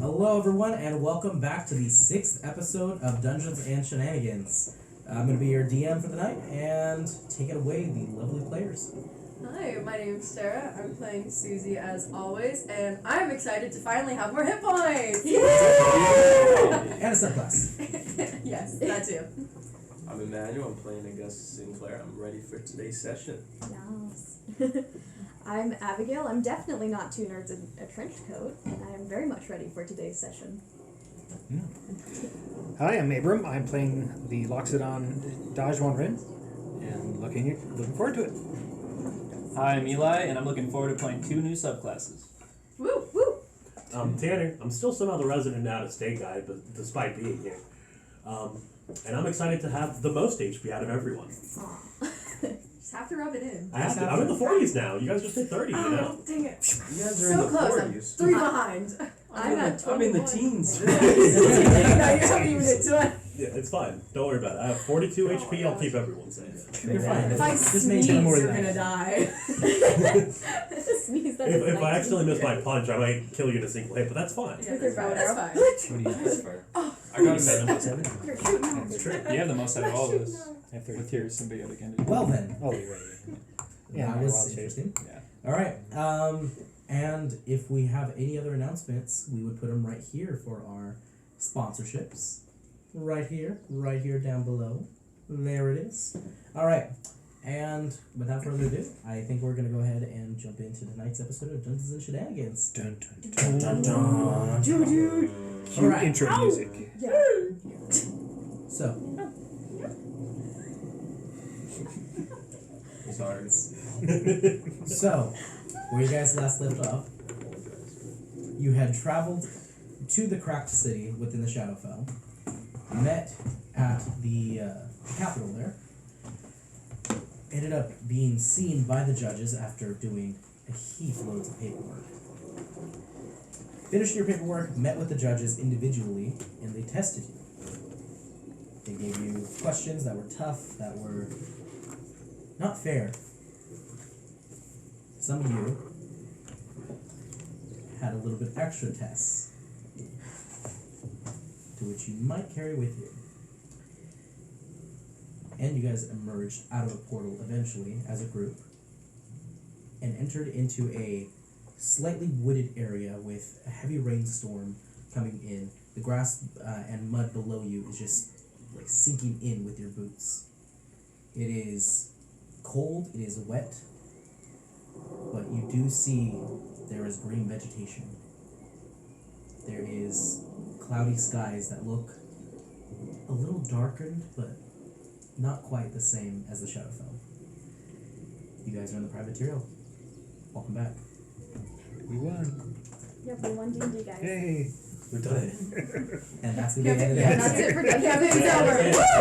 Hello everyone and welcome back to the 6th episode of Dungeons and Shenanigans. I'm going to be your DM for the night and take it away, the lovely players. Hi, my name's Sarah. I'm playing Susie as always, and I'm excited to finally have more hit points! And a subclass. Yes, that too. I'm Emmanuel. I'm playing Augustus Sinclair. I'm ready for today's session. Yes. I'm Abigail. I'm definitely not two nerds in a trench coat, and I am very much ready for today's session. Hi, I'm Abram. I'm playing the Loxodon Dajwan Rin, and looking forward to it. Hi, I'm Eli, and I'm looking forward to playing 2 new subclasses. Woo, woo! I'm Tanner. I'm still somehow the resident out-of-state guy, but despite being here. And I'm excited to have the most HP out of everyone. Just have to rub it in. I'm in the 40s now. You guys just hit 30, you know? Oh, dang it. You guys are So in the close. 40s. I'm 3 behind. I'm at 21. I'm in the teens. No, you haven't even hit 20. Yeah, it's fine. Don't worry about it. I have 42 HP. I'll keep everyone safe. You're fine. If I Just sneeze, maintain more you're than gonna that. die. Sneeze, that's If I 19. accidentally miss my punch, I might kill you in a single hit, but that's fine. Yeah, With your bow that's arrow. fine. What do you have for? I got a 7. You're shooting. That's true. You have the most out of all of us. With your symbiotic energy. Well then, Oh, you're right. Yeah, that my was wild shape. interesting. Yeah. Alright, and if we have any other announcements, we would put them right here for our sponsorships. Right here down below. There it is. Alright, and without further ado, I think we're going to go ahead and jump into tonight's episode of Dungeons and Shenanigans. Dun, dun, dun, dun, dun. Dude. Cue Alright. intro music. Yeah. So, Sorry. so, where you guys last left off, you had traveled to the cracked city within the Shadowfell, met at the capital there, ended up being seen by the judges after doing a heap loads of paperwork. Finished your paperwork, met with the judges individually, and they tested you. They gave you questions that were tough, that were not fair. Some of you had a little bit extra tests, to which you might carry with you. And you guys emerged out of a portal eventually as a group and entered into a slightly wooded area with a heavy rainstorm coming in. The grass and mud below you is just like sinking in with your boots. It is cold, it is wet, but you do see there is green vegetation. There is cloudy skies that look a little darkened, but not quite the same as the Shadowfell. You guys are in the Privateerial. Welcome back. We won. Yep, we won D&D, guys. Yay. We've done it. And that's gonna be the end of the Yeah, that's episode. it for Campaign's Yeah,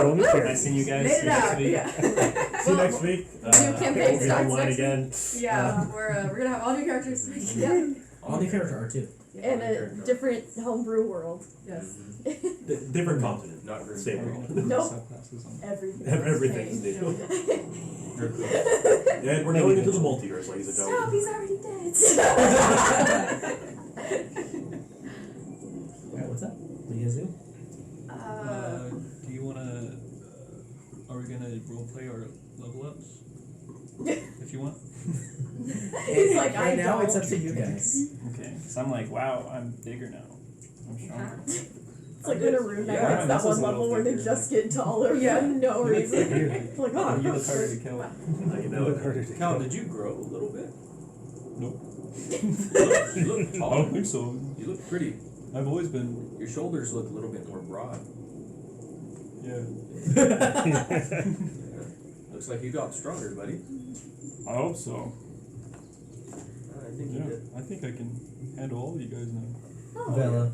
over. Roll me Nice seeing you guys. Made it See you next out, week. yeah. See you next week. campaign we'll be starts online next again. Yeah, we're gonna have all new characters. Yeah. On the character art too. In a different homebrew world. Yes. Different continent. Not very Same cool. world. Nope. Subclasses on Everything. Everything's changed. new. And we're going into the multiverse, ladies and Stop, gentlemen. he's already dead. Alright, what's up? What do you guys do? Do you want to... are we going to roleplay our level ups? If you want. He's like, right I now don't. it's up to you guys. Okay. So I'm like, wow, I'm bigger now. I'm stronger. It's like in a room now, Yeah, it's that this is one a level little where they bigger. just get taller Yeah. for no reason. It's like, oh, You look harder to kill. Now you know Look it. harder to Cal, kill. did you grow a little bit? Nope. You look I tall. don't think so. You look pretty. I've always been... Your shoulders look a little bit more broad. Yeah. Looks like you got stronger, buddy. I hope so. I think you Yeah. did. I think I can handle all of you guys now. oh. Vela,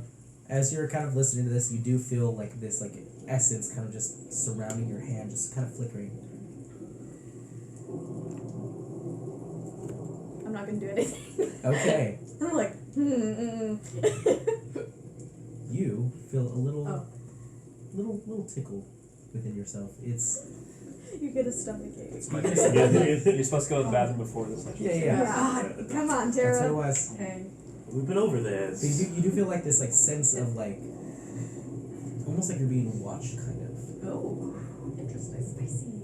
as you're kind of listening to this, you do feel like this like essence kind of just surrounding your hand, just kind of flickering. I'm not gonna do anything. Okay, I'm like, you feel a little, Oh. little tickle within yourself. It's You get a stomach ache. It's my You're You're supposed to go to the bathroom before the session. yeah. God, come on, That's what it Tara. was. Dang. We've been over But this. you do feel like this like sense of like almost like you're being watched, kind of. Oh, interesting. Spicy.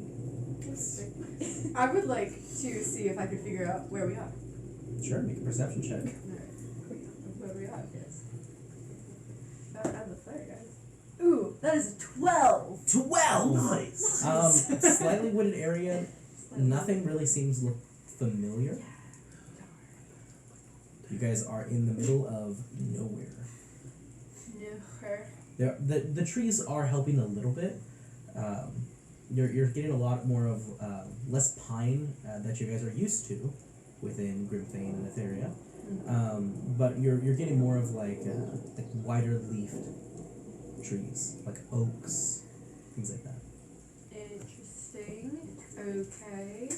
I would like to see if I could figure out where we are. Sure, make a perception check. Where we are, yes. I'm the player, guys. Ooh, that is a 12. 12. Nice. Slightly wooded area. Nothing really seems look familiar. You guys are in the middle of nowhere. Nowhere. The trees are helping a little bit. You're getting a lot more of less pine that you guys are used to within Grimthane and Etheria. But you're getting more of like wider leafed trees, like oaks, things like that. Interesting. Okay.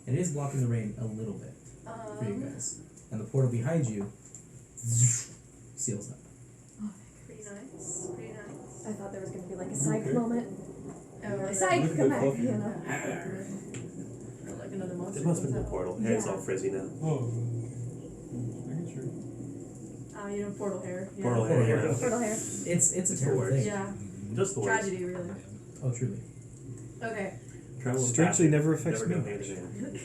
It is blocking the rain a little bit for you guys, and the portal behind you seals up. Pretty nice. Pretty nice. I thought there was gonna be like a psych Okay. moment. Oh, like Psych, Look at come the back, fluffy. you know. Like another monster. It must have been comes the out. portal. Hair's Yeah. all frizzy now. Oh. Making sure. You know, portal hair. Yeah. Portal hair. Yeah. Turtle hair. It's a the terrible worst. thing. Yeah. Just the worst. Tragedy, really. Oh, truly. Okay. Travel and Strangely fashion never affects never go me. hand in hand.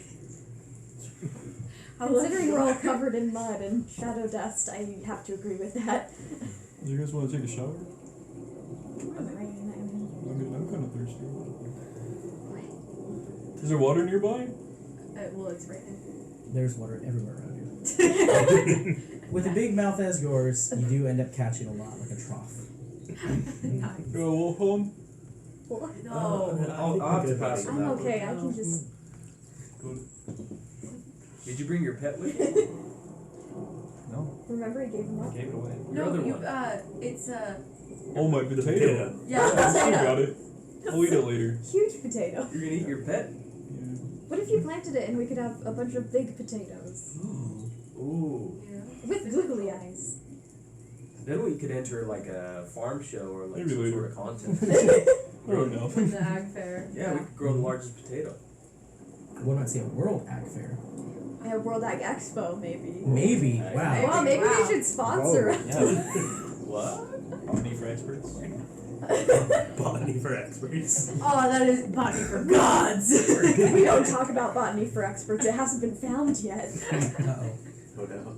Considering we're all covered in mud and shadow dust, I have to agree with that. Do you guys want to take a shower? I'm I'm kind of thirsty. Is there water nearby? Well, it's raining. There's water everywhere around you. With a big mouth as yours, you do end up catching a lot, like a trough. Nice. Go wolf home? No. I'll have to pass on I'm that okay, one. I can just. Did you bring your pet with you? No. Remember, I gave him up? Gave it away. Your No, other you, one. it's Oh, my potato. Potato. yeah, I potato. got it. I'll eat it later. Huge potato. You're gonna eat your pet? Yeah. What if you planted it and we could have a bunch of big potatoes? Ooh. Yeah. With googly eyes. Then we could enter like a farm show or like Maybe some later. sort of content. Oh no. The ag fair. Yeah, we could grow the largest potato. Well, not say a World Ag Fair. Yeah, World Ag Expo, maybe. Maybe. Ag- Wow. Maybe. Wow, maybe Wow. they should sponsor us. What? Botany for experts. Botany for experts. Oh, that is botany for gods. We don't talk about botany for experts. It hasn't been found yet. Uh-oh. Oh no.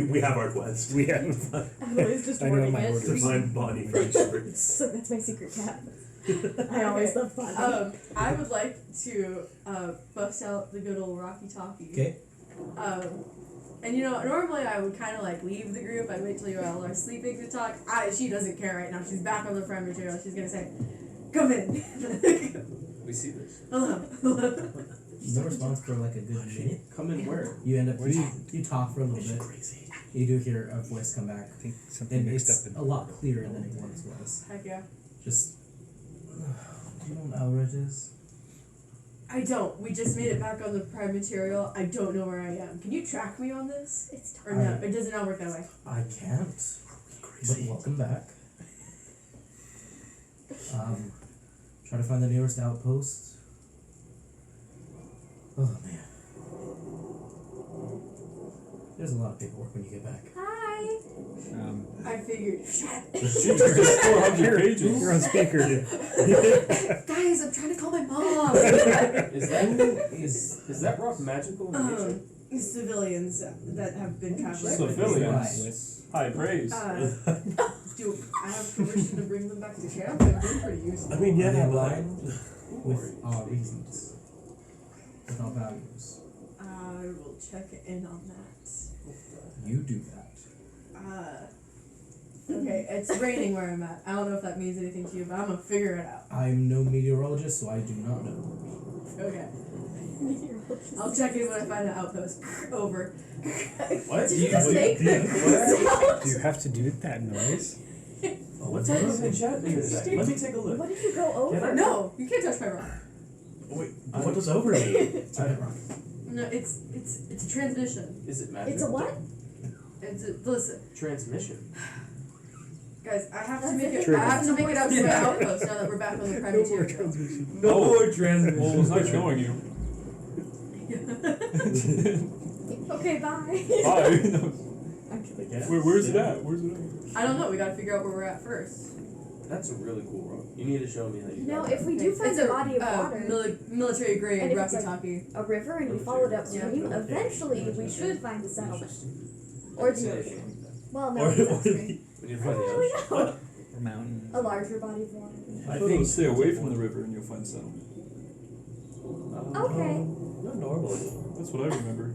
We have our quest. We have. I'm always just I know wording my it. orders. Find botany for experts. So that's my secret cat. I always love botany. I would like to bust out the good old Rocky Talkie. Okay. And you know, normally I would kind of like leave the group. I'd wait till you all are sleeping to talk. She doesn't care right now. She's back on the front material. She's gonna say, "Come in." We see this. Hello. No response for like a good minute. Come in where? You end up What do you talk for a little bit. Crazy. You do hear a voice come back, I think something and mixed it's up. a lot clearer than it once was. Heck yeah. Just, do you know what hour it is? I don't. We just made it back on the prime material. I don't know where I am. Can you track me on this? It's Or no? It does not work that way. I can't. But Crazy. welcome back. Try to find the nearest outpost. Oh man. There's a lot of paperwork when you get back. Hi. I figured. Shut. Jesus, 400 pages. You're on speaker. Guys, I'm trying to call my mom. Is that rock magical in nature? Civilians that have been traveling. Civilians. High praise. Do I have permission to bring them back to camp? They've been pretty useful. I mean, Are yeah, they but aligned with our reasons, with our values? I will check in on that. You do that. Okay, it's raining where I'm at. I don't know if that means anything to you, but I'm gonna figure it out. I'm no meteorologist, so I do not know. Okay. I'll check in when I find an outpost. Over. What? Did you just make the Do you have to do that noise? oh, let's go and chat in a second. Let me take a look. What did you go over? No, you can't touch my rock. Wait, what does over mean? It's a bit rough. No, it's a transmission. Is it magic? It's a what? Listen, Transmission. guys, I have to That's make it. it. I have to make it up to my outpost now that we're back on the prime material. No more transmission. Well, it's not showing you. Okay, bye. Bye. Actually, Where's it at? Where's it at? I don't know. We gotta figure out where we're at first. That's a really cool rock. You need to show me how you now got if we do It's find a body of water, military And grade if it's Rocky like- Talkie. a river, and we follow it upstream, Yeah. eventually we should find the settlement. Or the Say ocean. anything like Well, Or- no, it's or upstream. We need to I find don't the really ocean. know. Or mountain. A larger body of water. I think stay away from the river and you'll find settlement. Okay. Not normally. That's what I remember.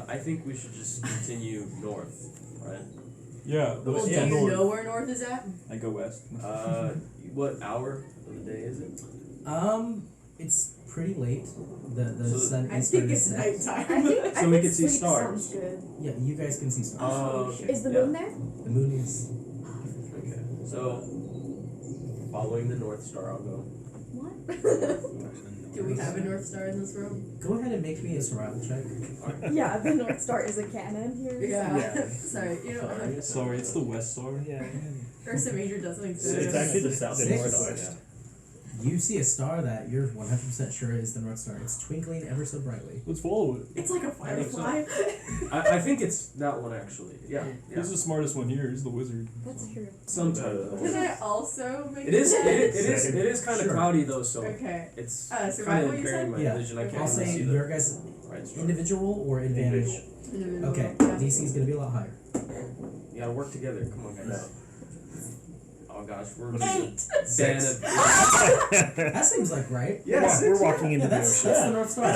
I think we should just continue north, right? Yeah, Well, let's do go you north. know where north is at? I go west. What hour of the day is it? It's pretty late. The So sun I is think starting to it's set. nighttime. I think So we think can see sleep stars. sounds good. Yeah, you guys can see stars. Oh, okay. Is the yeah. moon there? The moon is. Okay. So, following the North Star, I'll go. What? Do we have a North Star in this room? Go ahead and make me a survival check. Yeah, the North Star is a cannon here. Yeah. Yeah. Sorry, you know, Sorry, it's the west star. Yeah. Ursa Major doesn't exist. It's actually the south Six. northwest. You see a star that you're 100% sure is the North Star. It's twinkling ever so brightly. Let's follow it. It's like a I think so. firefly. I think it's that one actually. Yeah. He's the smartest one here. He's the wizard. That's true. Sometimes. Can I also make It is kind of Sure. cloudy though, so Okay. it's Survival, kind of you impairing said? my Yeah. vision. I can't I'll even say see the your guys' right star. individual or advantage. Individual. Okay, Yeah. DC is going to be a lot higher. You gotta work together. Come on, guys. No. Oh gosh, we're Eight. band of That seems like right. Yes. We're walking into Yeah, the that's ocean. the North Star.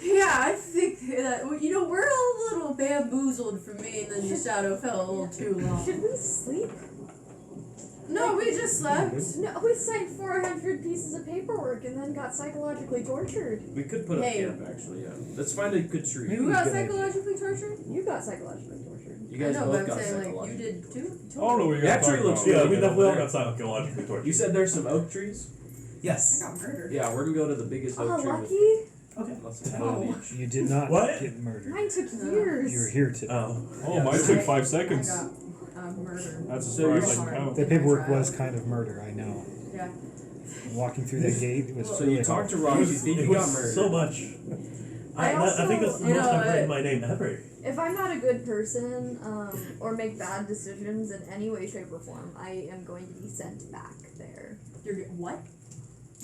Yeah, I think that well, we're a little bamboozled from me, and then the shadow fell a little too long. Should we sleep? No, we just slept. No, we signed 400 pieces of paperwork and then got psychologically tortured. We could put Hey. up camp actually. Yeah. Let's find a good tree. You got good idea. psychologically tortured? You got psychologically tortured. You guys I know, both but I'm got saying like psychological. you did too. I don't know what you're That talking tree looks about. really Yeah, we good definitely over all there. got psychologically tortured. You said there's some oak trees? I Yes. got murdered. Yeah, we're gonna go to the biggest oak Oh, tree. lucky. Okay. Let's Oh. You did not What? get murdered. Mine took No. years. You're here to. Oh. Oh, mine took 5 I seconds. got murdered. That's a So you're surprise. smart. Doesn't count. The paperwork was kind of murder, I know. Yeah. Walking through that gate was So really you talked to hard. Rob, It you was, think it you got was murdered. so much. I think that's the You most know, I've written my name ever. If I'm not a good person, or make bad decisions in any way, shape, or form, I am going to be sent back there. You're what?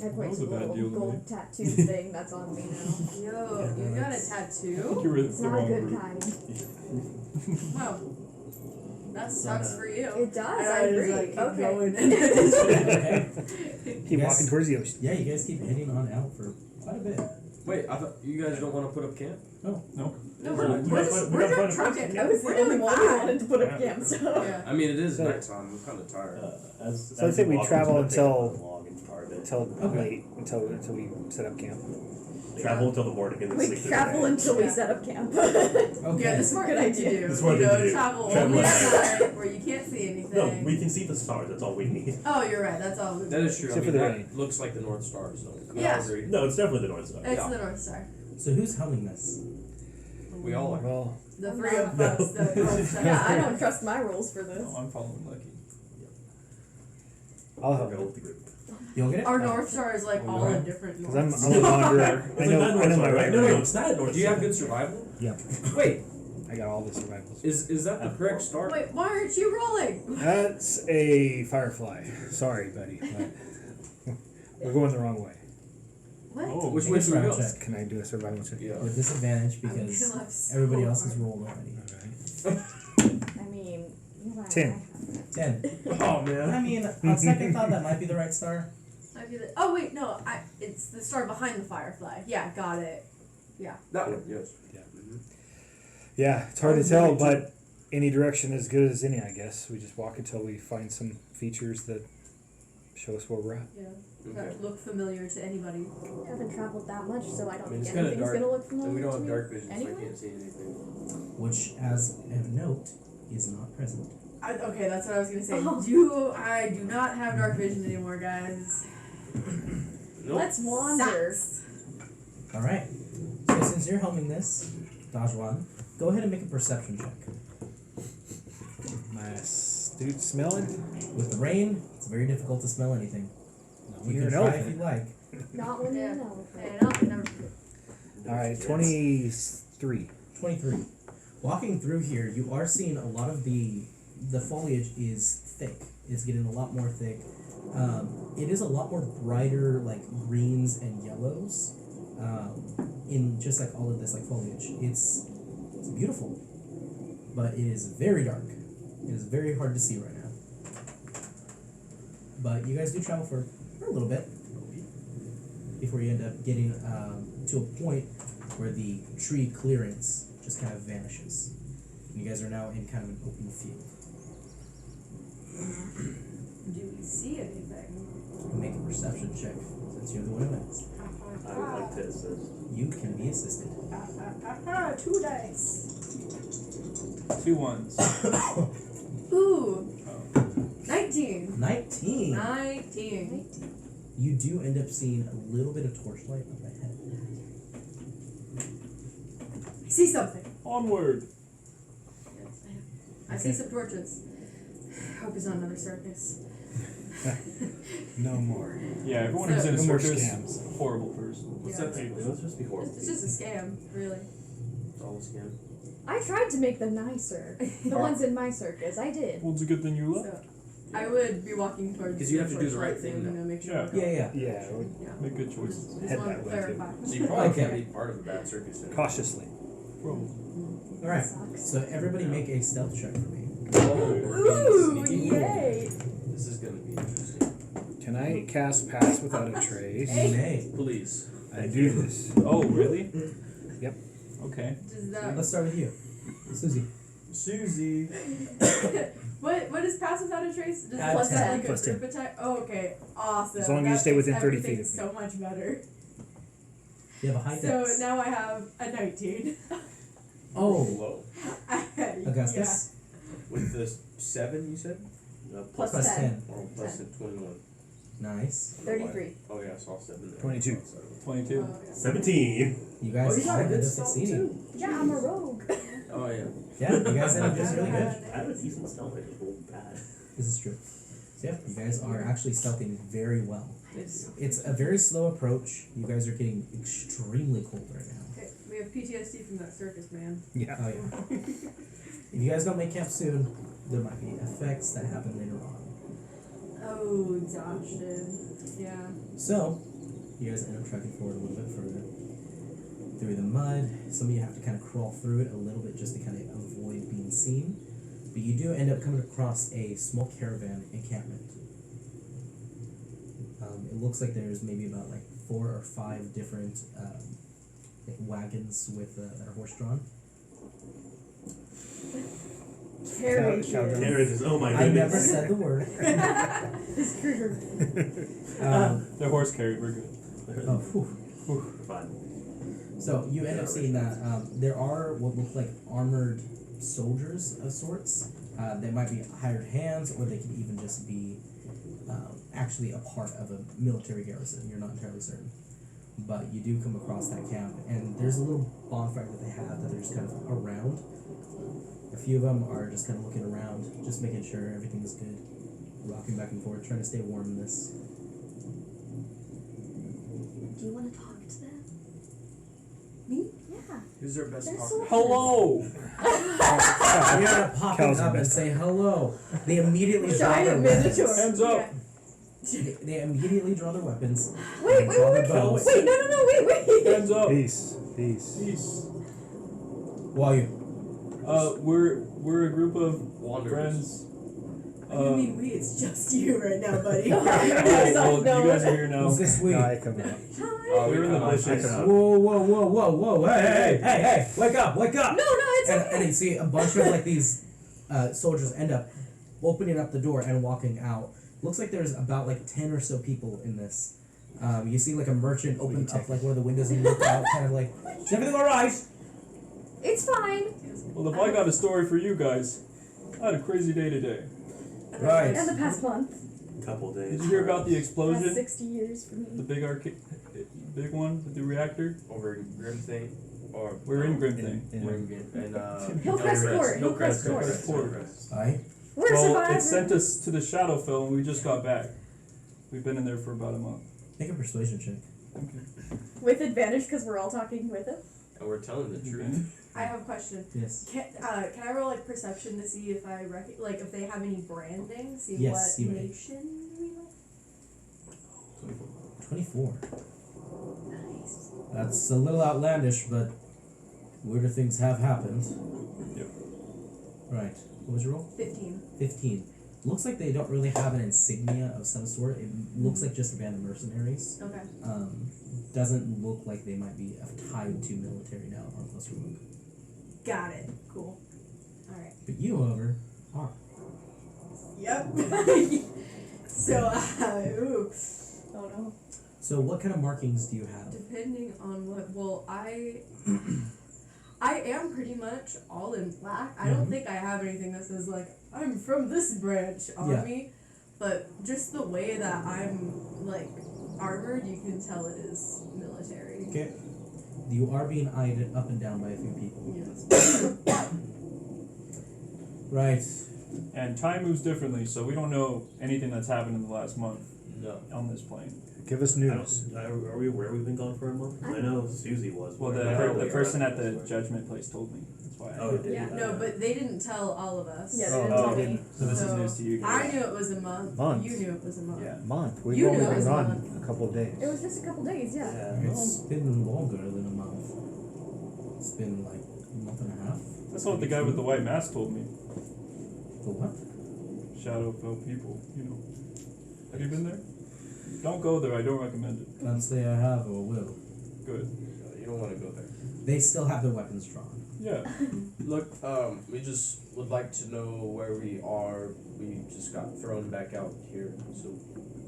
I point was to a the bad little deal to gold make. tattoo thing that's on me now. Yo, you got a I think tattoo? you were It's the not a wrong good group. kind. Wow. That sucks for you. It does, And I just, agree. like, keep Okay. going. Okay. Keep Yes. walking towards the ocean. Yeah, you guys keep heading on out for quite a bit. Wait, I thought you guys don't want to put up camp? No. No, We we're gotta find- we we're gotta just find a trucking. I was the only one who wanted to put up Yeah. camp, so. Yeah. I mean, it is So- nighttime. I'm kind of tired. So I'd say we travel until until late until we set up camp. travel until the morning and then We sleep through travel the night. until we Yeah. set up camp. Okay. Yeah, the smart Good thing idea. to do. The smart you thing know, to do. travel Travel only at at night where you can't see anything. No, we can see the stars. That's all we need. Oh, you're right. That's all. That is true. Except I for mean, the that rain. looks like the North Star, so we Yeah. all agree. No, it's definitely the North Star. It's Yeah. the North Star. So who's helming this? We all are. Well, The I'm three not. of us. The North Star. Yeah, I don't trust my rules for this. No, I'm following Lucky. I'll I'll help go with the group. You'll get it? Our Oh. North Star is like all in different because norths. I'm a wanderer. I It's like know that I North know my Star, way right? No, around. it's not North Do you have Star. good survival? Yeah, Wait, I got all the survivals. is that the correct star? Wait, why aren't you rolling? That's a firefly. Sorry, buddy, but we're going the wrong way. What? Oh, Which Make way a should we survival go? check Can I do a survival check? Yeah. with disadvantage I'm because gonna laugh so everybody else has hard. rolled already. Alright. I mean, you know, 10. 10. Oh man. I mean, on second thought, that might be the right star. I feel it. Oh wait, no, it's the star behind the firefly. Yeah, got it. That one, yes. Yeah, it's hard to tell, but any direction is good as any, I guess. We just walk until we find some features that show us where we're at. Yeah. Okay. That look familiar to anybody. I haven't traveled that much, so I don't I mean, it's think kinda anything's dark, gonna look familiar And we don't to have me. dark vision, so I Anyway? can't see anything. Which, as a note, is not present. Okay, that's what I was gonna say. Oh. I do not have dark vision anymore, guys. Nope. Let's wander. Sucks. Alright. So since you're helming this, Dajwan, go ahead and make a perception check. My astute smelling? With the rain, it's very difficult to smell anything. No, You you're can an try if elephant. you'd like. Not when Yeah. you know. Hey, no, never. All right, 23. 23. Walking through here, you are seeing a lot of the foliage is thick. It's getting a lot more thick. It is a lot more brighter, like greens and yellows, in just like all of this like foliage. It's beautiful, but it is very dark. It is very hard to see right now. But you guys do travel for a little bit before you end up getting to a point where the tree clearance just kind of vanishes. And you guys are now in kind of an open field. Do we see anything? Make a perception check since you're the one who asked. I would like to assist. You can be assisted. 2 dice. 2 ones. Ooh, Oh. 19. 19. 19. You do end up seeing a little bit of torchlight up ahead. I see something. Onward. I see some torches. Hope it's not another circus. No more. Yeah, everyone who's in a No more circus, scams. horrible person. What's Yeah. that thing? It was supposed to be horrible. It's just a scam, really. It's all a scam. I tried to make them nicer. The ones in my circus, I did. Well, it's a good thing you left. So, I would be walking towards 'Cause you have to do the torchlight right thing, and, though. make sure. Yeah. we're Yeah, going. yeah. Yeah, Yeah. Make good choices. Just Head want that to way, too. clarify. So you probably Okay. can't be part of a bad circus then. cautiously. Probably. Alright, Sucks. so everybody make a stealth check for me. Ooh, Sneaky. yay! This is gonna be interesting. Can I cast Pass Without a Trace? Nay. Please. I do this. Oh, really? Yep. Okay. Does that, Let's start with you. Susie. Susie. what is pass without a trace? Does Add plus 10. that like Plus a group attack? Oh, okay, awesome. As long as you That stay makes within 30 feet everything of me. so much better. You have a high So dex. now I have a 19. Oh, Whoa. Augustus. With the 7 you said? Plus Plus 10. 10. Oh, plus the 21. Nice. 33. Oh yeah, I saw 7 there. 22. 22. Yeah. 17. You guys Oh, you got all a end good up stealth succeeding. too. Yeah, I'm a rogue. Oh yeah. Yeah, you guys end up doing really good. I have a decent stealth, I just rolled bad. This is true. So yeah, you guys are actually stealthing very well. It's- It's a very slow approach. You guys are getting extremely cold right now. Okay, we have PTSD from that circus, man. Yeah. Oh yeah. If you guys don't make camp soon, there might be effects that happen later on. Oh, exhaustion. Yeah. So, you guys end up trekking forward a little bit further through the mud. Some of you have to kind of crawl through it a little bit just to kind of avoid being seen. But you do end up coming across a small caravan encampment. It looks like there's maybe about like 4 or 5 different like wagons with that are horse drawn. Carriages. Carriages, oh my I goodness. never said the word. They're horse carried. We're good. Oh, whew. Fine. So you end up seeing that there are what look like armored soldiers of sorts. They might be hired hands, or they could even just be actually a part of a military garrison. You're not entirely certain, but you do come across that camp, and there's a little bonfire that they have that they're just kind of around. A few of them are just kind of looking around, just making sure everything's good, rocking back and forth, trying to stay warm in this. Do you want to talk to them? Me? Yeah. Who's their best They're talker? so- Hello. You're not popping Cal's the up and best say hello. They immediately draw their Giant weapons. minotaur. Hands up. They immediately draw their weapons. Wait, and wait, draw wait, their bows. wait, no, wait. Hands up. Peace. Peace. Peace. Who are you? We're a group of Wanderers. friends. I mean, we, it's just you right now, buddy. Oh, well, you guys are here now. Who's this we? No, I come out. We're in the bushes. Whoa! Hey! Wake up! No, it's And, okay. and you see a bunch of like these soldiers end up opening up the door and walking out. Looks like there's about like 10 or so people in this. You see like a merchant open up like one of the windows and look out, kind of like, is everything alright? It's fine. Well, if I got a story for you guys, I had a crazy day today. Right. And the past month. Couple days. Did you hear about the Past explosion? 60 years for The me. big big one with the reactor? Over in Grimthane? Or We're in Grimthane. We're in and Hillcrest Court, Hillcrest Court. Aye. We're Well, it survivors. sent us to the Shadowfell and we just got back. We've been in there for about a month. Make a persuasion check. With advantage because we're all talking with him. And we're telling the truth. I have a question. Yes. Can I roll like perception to see if I like if they have any branding? See Yes, what you may. nation we like. 24. Nice. That's a little outlandish, but weirder things have happened. Yep. Right. What was your roll? 15. 15. Looks like they don't really have an insignia of some sort. It looks like just a band of mercenaries. Okay. Doesn't look like they might be tied to military now on closer look. Got it. Cool. All right. But you, however, are. Yep. So, ooh. Oh no. So what kind of markings do you have? Depending on what, well, I am pretty much all in black. I don't Mhm. think I have anything that says like I'm from this branch on Yeah. me, but just the way that I'm like armored, you can tell it is military. Okay. You are being eyed up and down by a few people. Yes. Right. And time moves differently, so we don't know anything that's happened in the last month No. on this plane. Give us I news. don't, are we aware we've been gone for a month? I know Susie was. Well, but the, I per- don't the think person our at the others were. judgment place told me. That's why. Oh, it did. Yeah, no, but they didn't tell all of us. Yeah, Oh, they didn't oh, tell they me. didn't. So this is So, news to you I guys. knew it was a month. Month. You knew it was a month. Yeah. Month. We've You only knew it been was a gone month. a couple of days. It was just a couple days, yeah. It's been longer than a month. It's been like a month and a half. That's what the guy with the white mask told me. The what? Shadow fell people, you know. Have you been there? Don't go there, I don't recommend it. Can't say I have or will. Good. You don't want to go there. They still have their weapons drawn. Yeah. Look, we just would like to know where we are. We just got thrown back out here, so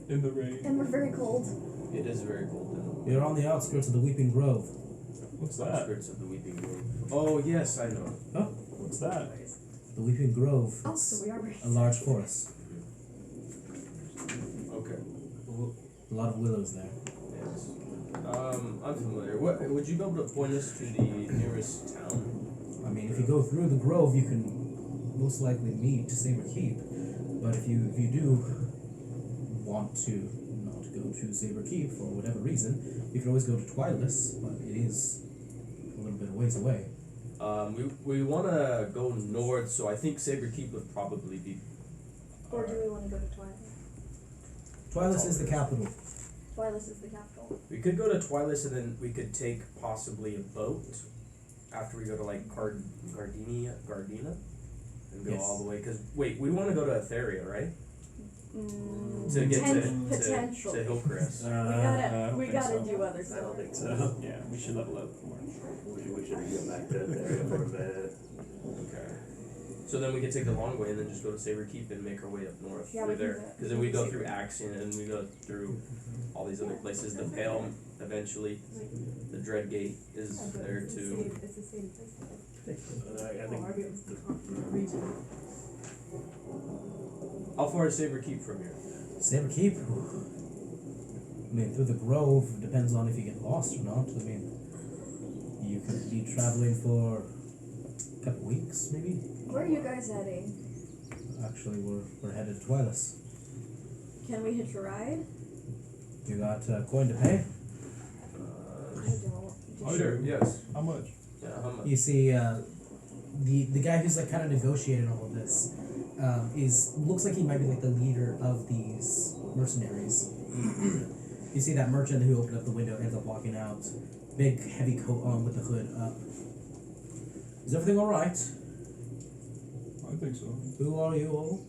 In the rain. And we're very cold. it is very cold in You're on the outskirts of the Weeping Grove. What's the that? outskirts of the Weeping Grove. Oh yes, I know. What's that? The Weeping Grove. Oh, It's so we are very a large forest. Okay. A lot of willows there. Yes. I'm familiar. What would you be able to point us to the nearest town? I mean, if you go through the grove, you can most likely meet Saber Keep. But if you do want to not go to Saber Keep for whatever reason, you can always go to Twilus, but it is a little bit of ways away. We want to go north, so I think Saber Keep would probably be. Or do we want to go to Twilight? Twilus is the capital. Twilight is the capital. We could go to Twilus and then we could take possibly a boat after we go to like Gardena, and go Yes. all the way. Cause wait, we want to go to Etheria, right? Mm, To get potential. to Hillcrest. We I gotta don't we think gotta so. do other I stuff. don't think so. Yeah, we should level up more. We should go back to that area for a bit. Okay. So then we could take the long way and then just go to Saber Keep and make our way up north Yeah, through we can there. do that. Because then we go through Axion and we go through all these other places. The Pale, eventually. The Dread Gate is there too. It's the same place. I think Region. How far is Saber Keep from here? Saber Keep? I mean, through the grove, depends on if you get lost or not. I mean, you could be traveling for a couple weeks, maybe. Where are you guys heading? Actually, we're headed to Twilus. Can we hitch a ride? You got coin to pay? I don't. Oh, Sure, yes. How much? Yeah, how much? You see, the guy who's like kind of negotiating all of this looks like he might be like the leader of these mercenaries. You see that merchant who opened up the window ends up walking out, big heavy coat on with the hood up. Is everything all right? I think so. Who are you all?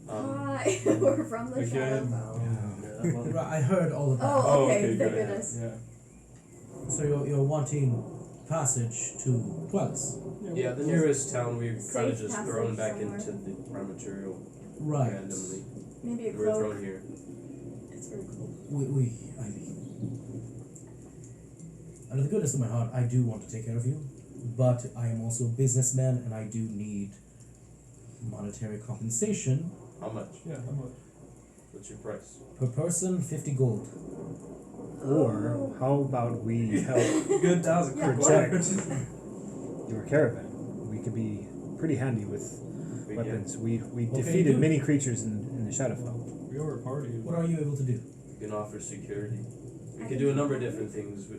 Hi, we're from the Again. Shadowfell. Right, I heard all of that. Oh, okay, thank good. goodness. Yeah. So you're wanting passage to Twilus? Yeah, the nearest town we've kind of Safe just thrown passage back somewhere. into the raw material Right. randomly. Maybe a We were cloak. thrown here. It's very cool. I mean, out of the goodness of my heart, I do want to take care of you, but I am also a businessman and I do need monetary compensation. How much? Yeah, how much? What's your price? Per person, 50 gold. Or how about we help Good, that was a Yeah. protect your caravan? We could be pretty handy with quick weapons. We Okay, defeated do. many creatures in the Shadowfell. We are a party. What are you able to do? You can offer security. We could do a number of different things.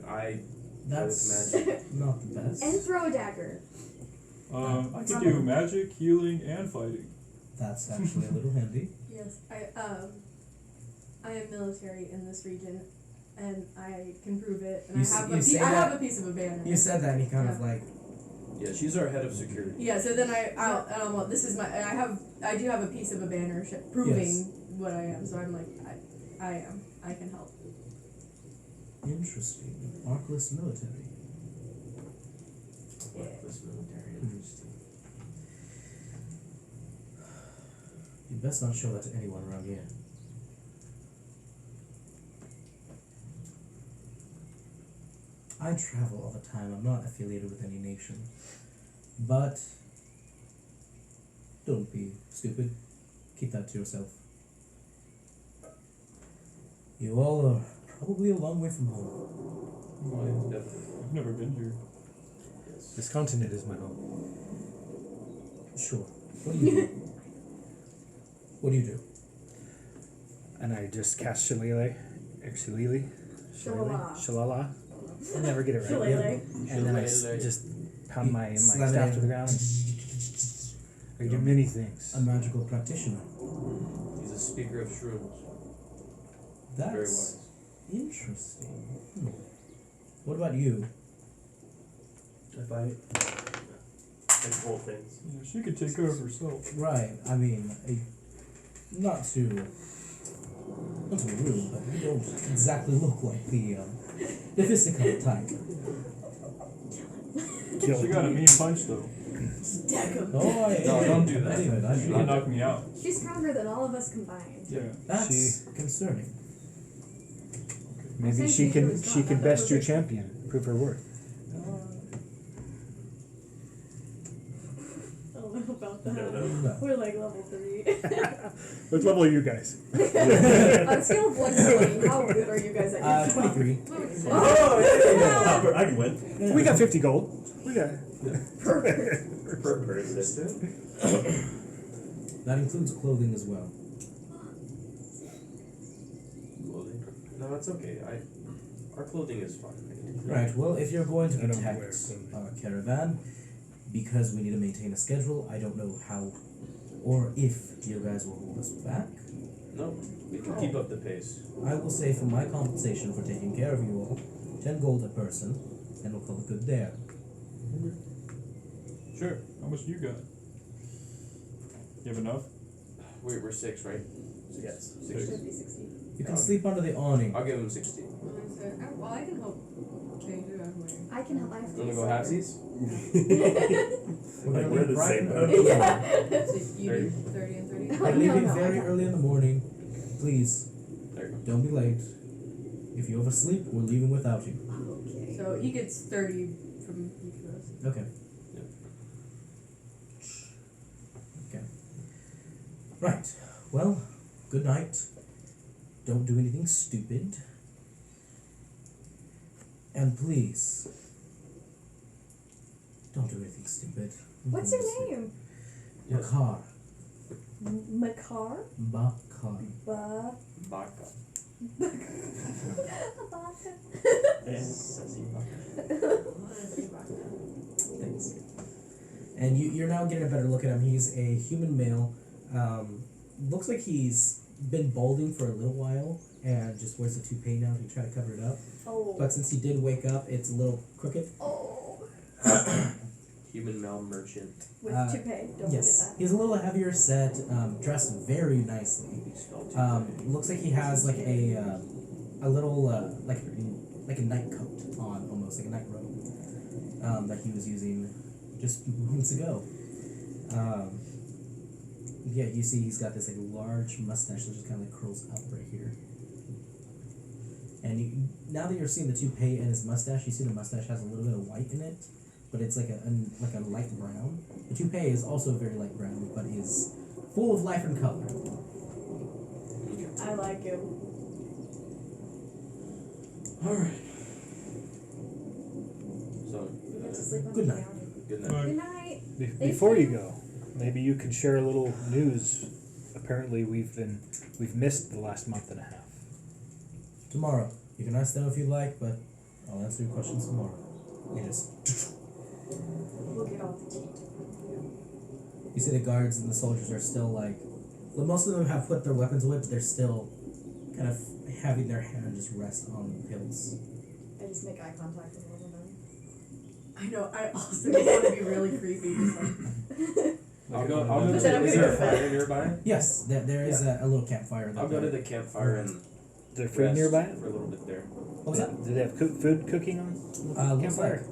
That's Magic. not the best. And throw a dagger. I can do magic, healing, and fighting. That's actually a little handy. Yes, I am military in this region, and I can prove it. And You I have say I have that- a piece of a banner. You said that, and he kind of like, Yeah, she's our head of security. Yeah, so then well, this is I do have a piece of a banner proving Yes. what I am. So I'm like, I can help. interesting. Arkless military. Yeah. This military, interesting. You best not show that to anyone around here. I travel all the time. I'm not affiliated with any nation. But don't be stupid. Keep that to yourself. You all are probably a long way from home. Oh, yeah, definitely. I've never been here. Yes. This continent is my home. Sure. What do you do? What do you do? And I just cast Shillelagh. Shalala. Shalala. I never get it right. Shillelagh. And then I Shillelagh. just pound my Slam it staff in. to the ground. I can do many things. A magical practitioner. He's a speaker of shrooms. That's Very wise. interesting. What about you? If I control things. Yeah, she could take care of herself. Right. I mean, not to rude, but you don't exactly look like the physical type. Kill She it. got a mean punch though. Deck him. Oh, No, don't do that. David, She can knock me out. She's stronger than all of us combined. Yeah. That's concerning. Maybe Saying she she's can really strong, not best that your we're- champion. Prove her worth. I don't know about that. No. We're like level 3. What level are you guys? On a scale of 1 to 20, how good are you guys at your job? 23. Oh, yeah. I can win. We got 50 gold. We got. Per person. That includes clothing as well. Clothing? No, that's okay. Our clothing is fine. Right. Well, if you're going to I don't protect wear clothing. our caravan, because we need to maintain a schedule, I don't know how or if you guys will hold us back. No, we can keep up the pace. I will say for my compensation for taking care of you all, 10 gold a person, and we'll call it good there. Sure. How much do you got? You have enough? We're 6, right? Yes. 6. Should be 60. You can sleep under the awning. I'll give him 60. Well, I can help change it. I'm wearing. I can help. I have You wanna to go halfsies? We're Like, gonna we're leave the bright same and boat. early. Yeah. So you do 30 and 30. We're leaving No, very I early in the morning. Please, There you go. don't be late. If you oversleep, we're leaving without you. Okay. So he gets 30 from each of us. Okay. Yep. Okay. Right. Well, good night. Don't do anything stupid. And please, don't do anything stupid. What's your name? Bakar. Makar? Bakar. Baka. Thanks. And you're now getting a better look at him. He's a human male. Looks like he's been balding for a little while and just wears a toupee now to try to cover it up. Oh. But since he did wake up, it's a little crooked. Oh. Human male merchant. With toupee. Don't Yes, forget he's a little heavier set, dressed very nicely. Looks like he has like a little like a night coat on, almost like a night robe that he was using just moments ago. Yeah, you see he's got this like large mustache that just kind of like curls up right here. And now that you're seeing the toupee and his mustache, you see the mustache has a little bit of white in it, but it's like a light brown. The toupee is also very light brown, but is full of life and color. that. I like him. Alright. So, We get to sleep on Good the night. ground. good night. Bye. Good night. Before you go, maybe you can share a little news. Apparently, we've missed the last month and a half. Tomorrow. You can ask them if you like, but I'll answer your questions tomorrow. You just We'll get all the tea. you see the guards and the soldiers are still like, well, most of them have put their weapons away, but they're still kind of having their hand just rest on the pills. I just make eye contact with one of them. I know. I also just want to be really creepy. Just like, I'll go. But then I'm Is gonna there a go fire nearby? Yes, there is a little campfire. I'll go to the campfire and Is there food rest nearby? for a little bit there. What was that? Do they have food cooking on the Looks campfire?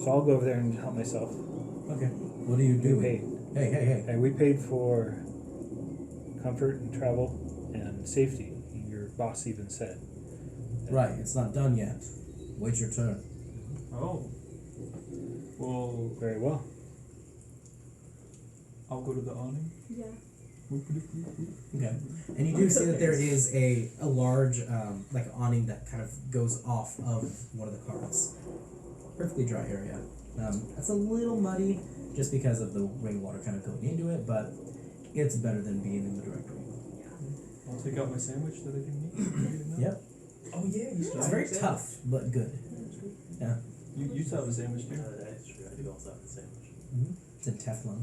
So I'll go over there and help myself. Okay. What do you We do? paid. Hey. Hey, we paid for comfort and travel and safety. Your boss even said. Right, it's not done yet. Wait your turn. Oh. Well, Very well. I'll go to the awning. Yeah. Okay. And you do see that there is a large like awning that kind of goes off of one of the carts. Perfectly dry area. It's a little muddy just because of the rainwater kind of going into it, but it's better than being in the direct rain. I'll take out my sandwich that I didn't eat. Yep. Oh yeah, It's very tough, but good. Yeah. You used to have a sandwich too. That's true. I do also have the sandwich. It's in Teflon.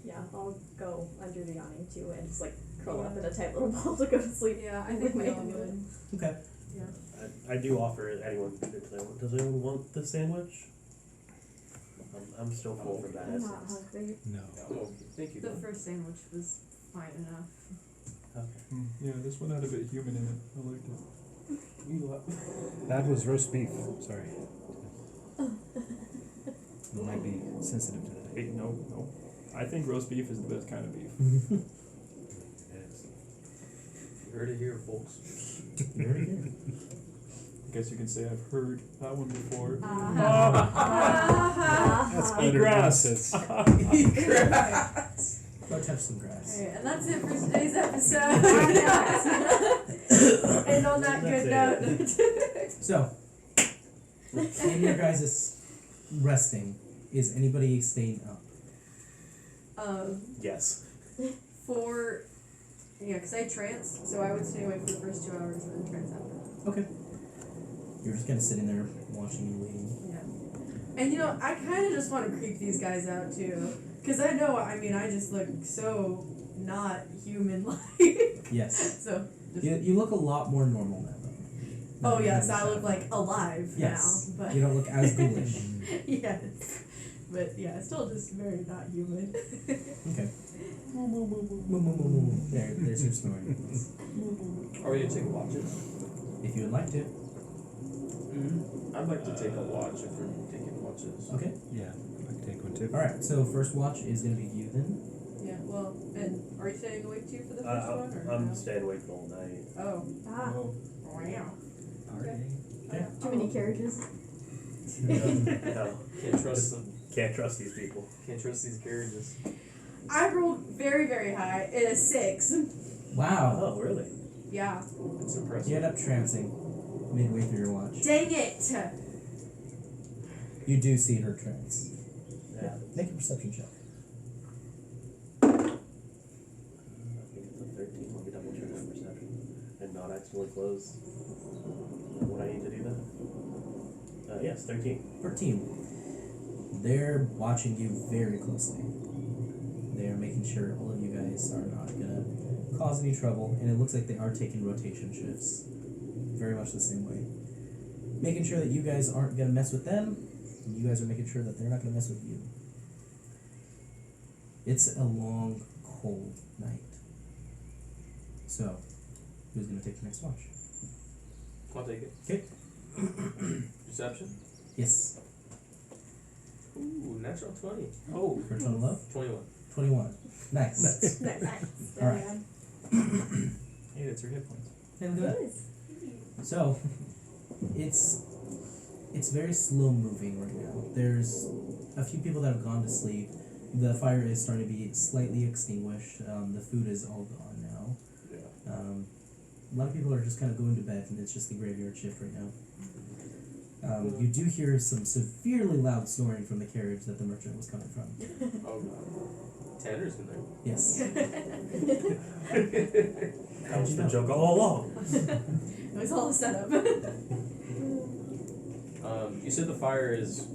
Yeah, I'll go under the awning too and just like curl up in a tight little ball to go to sleep. yeah, I think we all would. Okay. I do offer anyone. Does anyone want the sandwich? I'm still full for that. I'm not hungry. No. Oh, thank you. The first sandwich was fine enough. Okay. Yeah, this one had a bit human in it. I liked it. That was roast beef. Sorry. You might be sensitive to that. Hey, no. I think roast beef is the best kind of beef. Yes. You heard it here, folks. Very good. I guess you can say I've heard that one before. That's Eat utter grass. nonsense. Go touch some grass. Alright, and that's it for today's episode. And on that good note. So, in your guys' resting, is anybody staying up? Yes. Because I trance, so I would stay awake for the first 2 hours and then trance after. Okay. You're just kind of sitting there watching and waiting. Yeah. And I kind of just want to creep these guys out too. Because I just look so not human-like. Yes. So. You look a lot more normal now, though. Oh, yes, I look like alive Yes. now. But You don't look as ghoulish. yes. But yeah, still just very not human. Okay. There's your snoring. Are we gonna take watches? If you would like to. I'd like to take a watch if we're taking watches. Okay. Yeah, I can take one too. Alright, so first watch is going to be you then. Yeah, well, and are you staying awake too for the first one? Or I'm no? staying awake all night. Oh. Ah, Oh. Wow. Okay. too many carriages. No, Can't trust them. can't trust these people. Can't trust these carriages. I rolled very, very high. It is 6. Wow. Oh, really? Yeah. It's impressive. You end up trancing midway through your watch. Dang it! You do see her trance. Yeah. Make a perception check. I think it's a 13. Let me double check my perception and not accidentally close. Would I need to do that? Yes, 13. 13. They're watching you very closely. They are making sure all of you guys are not gonna cause any trouble, and it looks like they are taking rotation shifts. Very much the same way. Making sure that you guys aren't gonna mess with them, and you guys are making sure that they're not gonna mess with you. It's a long, cold night. So, who's gonna take the next watch? I'll take it. Okay. Perception? Yes. Ooh, natural 20. Oh. First one love? 21. 21. Nice. Nice. Alright. Hey, that's your hit points. Hey, look at that. So, it's very slow moving right now. There's a few people that have gone to sleep. The fire is starting to be slightly extinguished. The food is all gone now. Yeah. A lot of people are just kind of going to bed, and it's just the graveyard shift right now. You do hear some severely loud snoring from the carriage that the merchant was coming from. Oh god. Tanner's in there. Yes. That was the joke all along. Well, It's all a setup. You said the fire is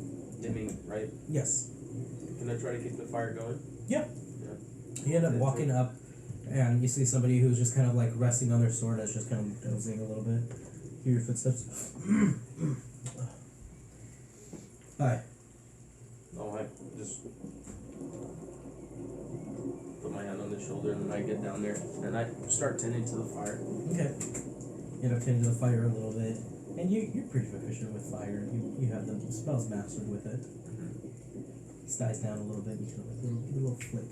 dimming, right? Yes. Can I try to keep the fire going? You end up walking up, and you see somebody who's just kind of like resting on their sword that's just kind of dozing a little bit. Hear your footsteps. Hi. No, I just put my hand on the shoulder and then I get down there and I start tending to the fire. Okay. You end up tending to the fire a little bit, and you're pretty proficient with fire. You have the spells mastered with it. This dies down a little bit. You kind of like give it a little flick.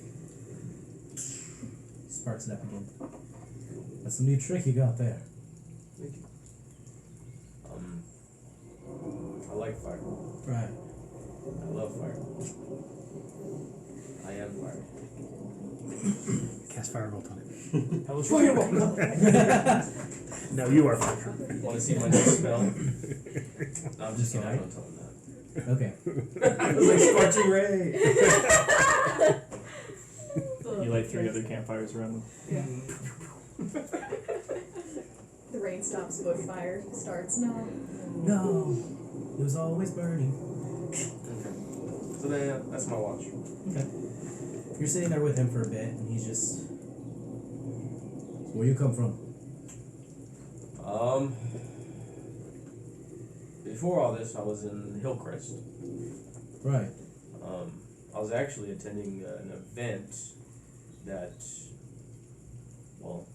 Sparks it up again. That's a new trick you got there. Thank you. I like fire. Right. I love fire. I am fire. Cast firebolt on it. How was Fireball! No, you are fire. Want to see my next spell? No, I'm just kidding. I Sorry. don't tell him that. Okay. It was like scorching ray. You light 3 other campfires around them. Yeah. The rain stops, bushfire starts. No. No. It was always burning. Okay. So then, that's my watch. Okay. You're sitting there with him for a bit, and he's just. Where you come from? Before all this, I was in Hillcrest. Right. I was actually attending an event that, well,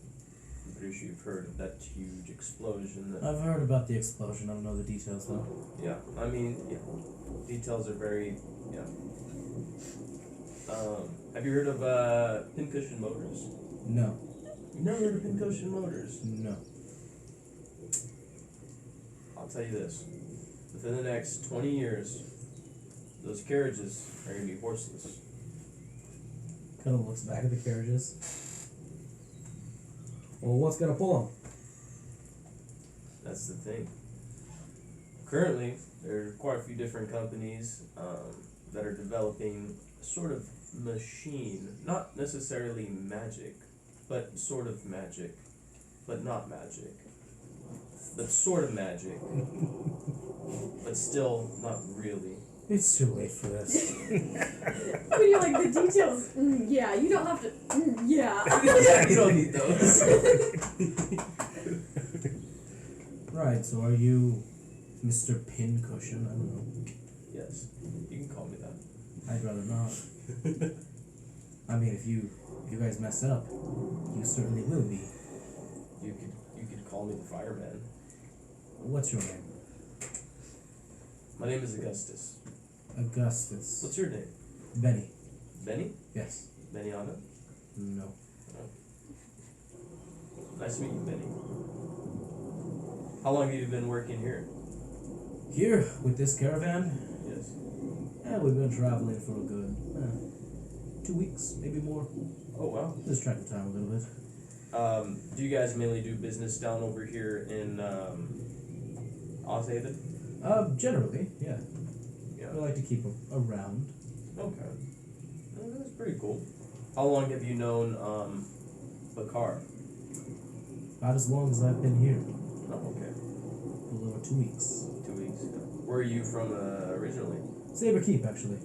I'm pretty sure you've heard of that huge explosion. That, I've heard about the explosion. I don't know the details though. yeah, I mean, yeah, details are very, yeah. Have you heard of Pincushion Motors? No. You've never heard of Pincushion Motors? No. I'll tell you this. Within the next 20 years, those carriages are going to be horseless. Kind of looks back at the carriages. Well, what's gonna pull them? That's the thing. Currently, there are quite a few different companies that are developing a sort of machine, not necessarily magic, but sort of magic, but not magic, but sort of magic, but still not really. It's too late for this. When you like the details, yeah, you don't have to. Yeah. Yeah, you don't need those. Right. So are you Mr. Pincushion? I don't know. Yes, you can call me that. I'd rather not. I mean, if you guys mess up, you certainly will be. You could call me the fireman. What's your name? My name is Augustus. Augustus. What's your name? Benny. Benny? Yes. Bennyana? No. Nice to meet you, Benny. How long have you been working here? Here with this caravan, Yes. we've been traveling for a good 2 weeks, maybe more. Oh, wow. Just track the time a little bit. Do you guys mainly do business down over here in Ozhaven? Generally, yeah. Yeah. I like to keep them around. Okay. Well, that's pretty cool. How long have you known Bakar? About as long as I've been here. Oh, okay. A little over 2 weeks. 2 weeks. Where are you from originally? Saber Keep, actually.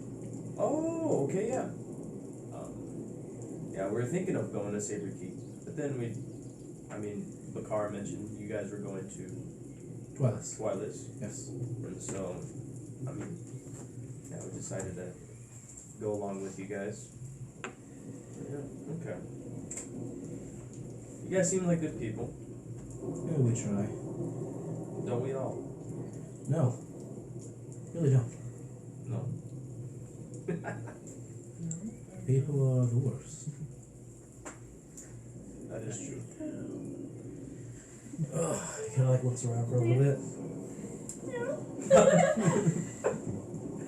Oh, okay, yeah. Yeah, we were thinking of going to Saber Keep, but then Bakar mentioned you guys were going to Twice. Twilis, Yes. and so, we decided to go along with you guys. Yeah, okay. You guys seem like good people, Yeah, we try. don't we all? No. Really don't. No. People are the worst. That is true. Ugh. He kind of like looks around for a little bit.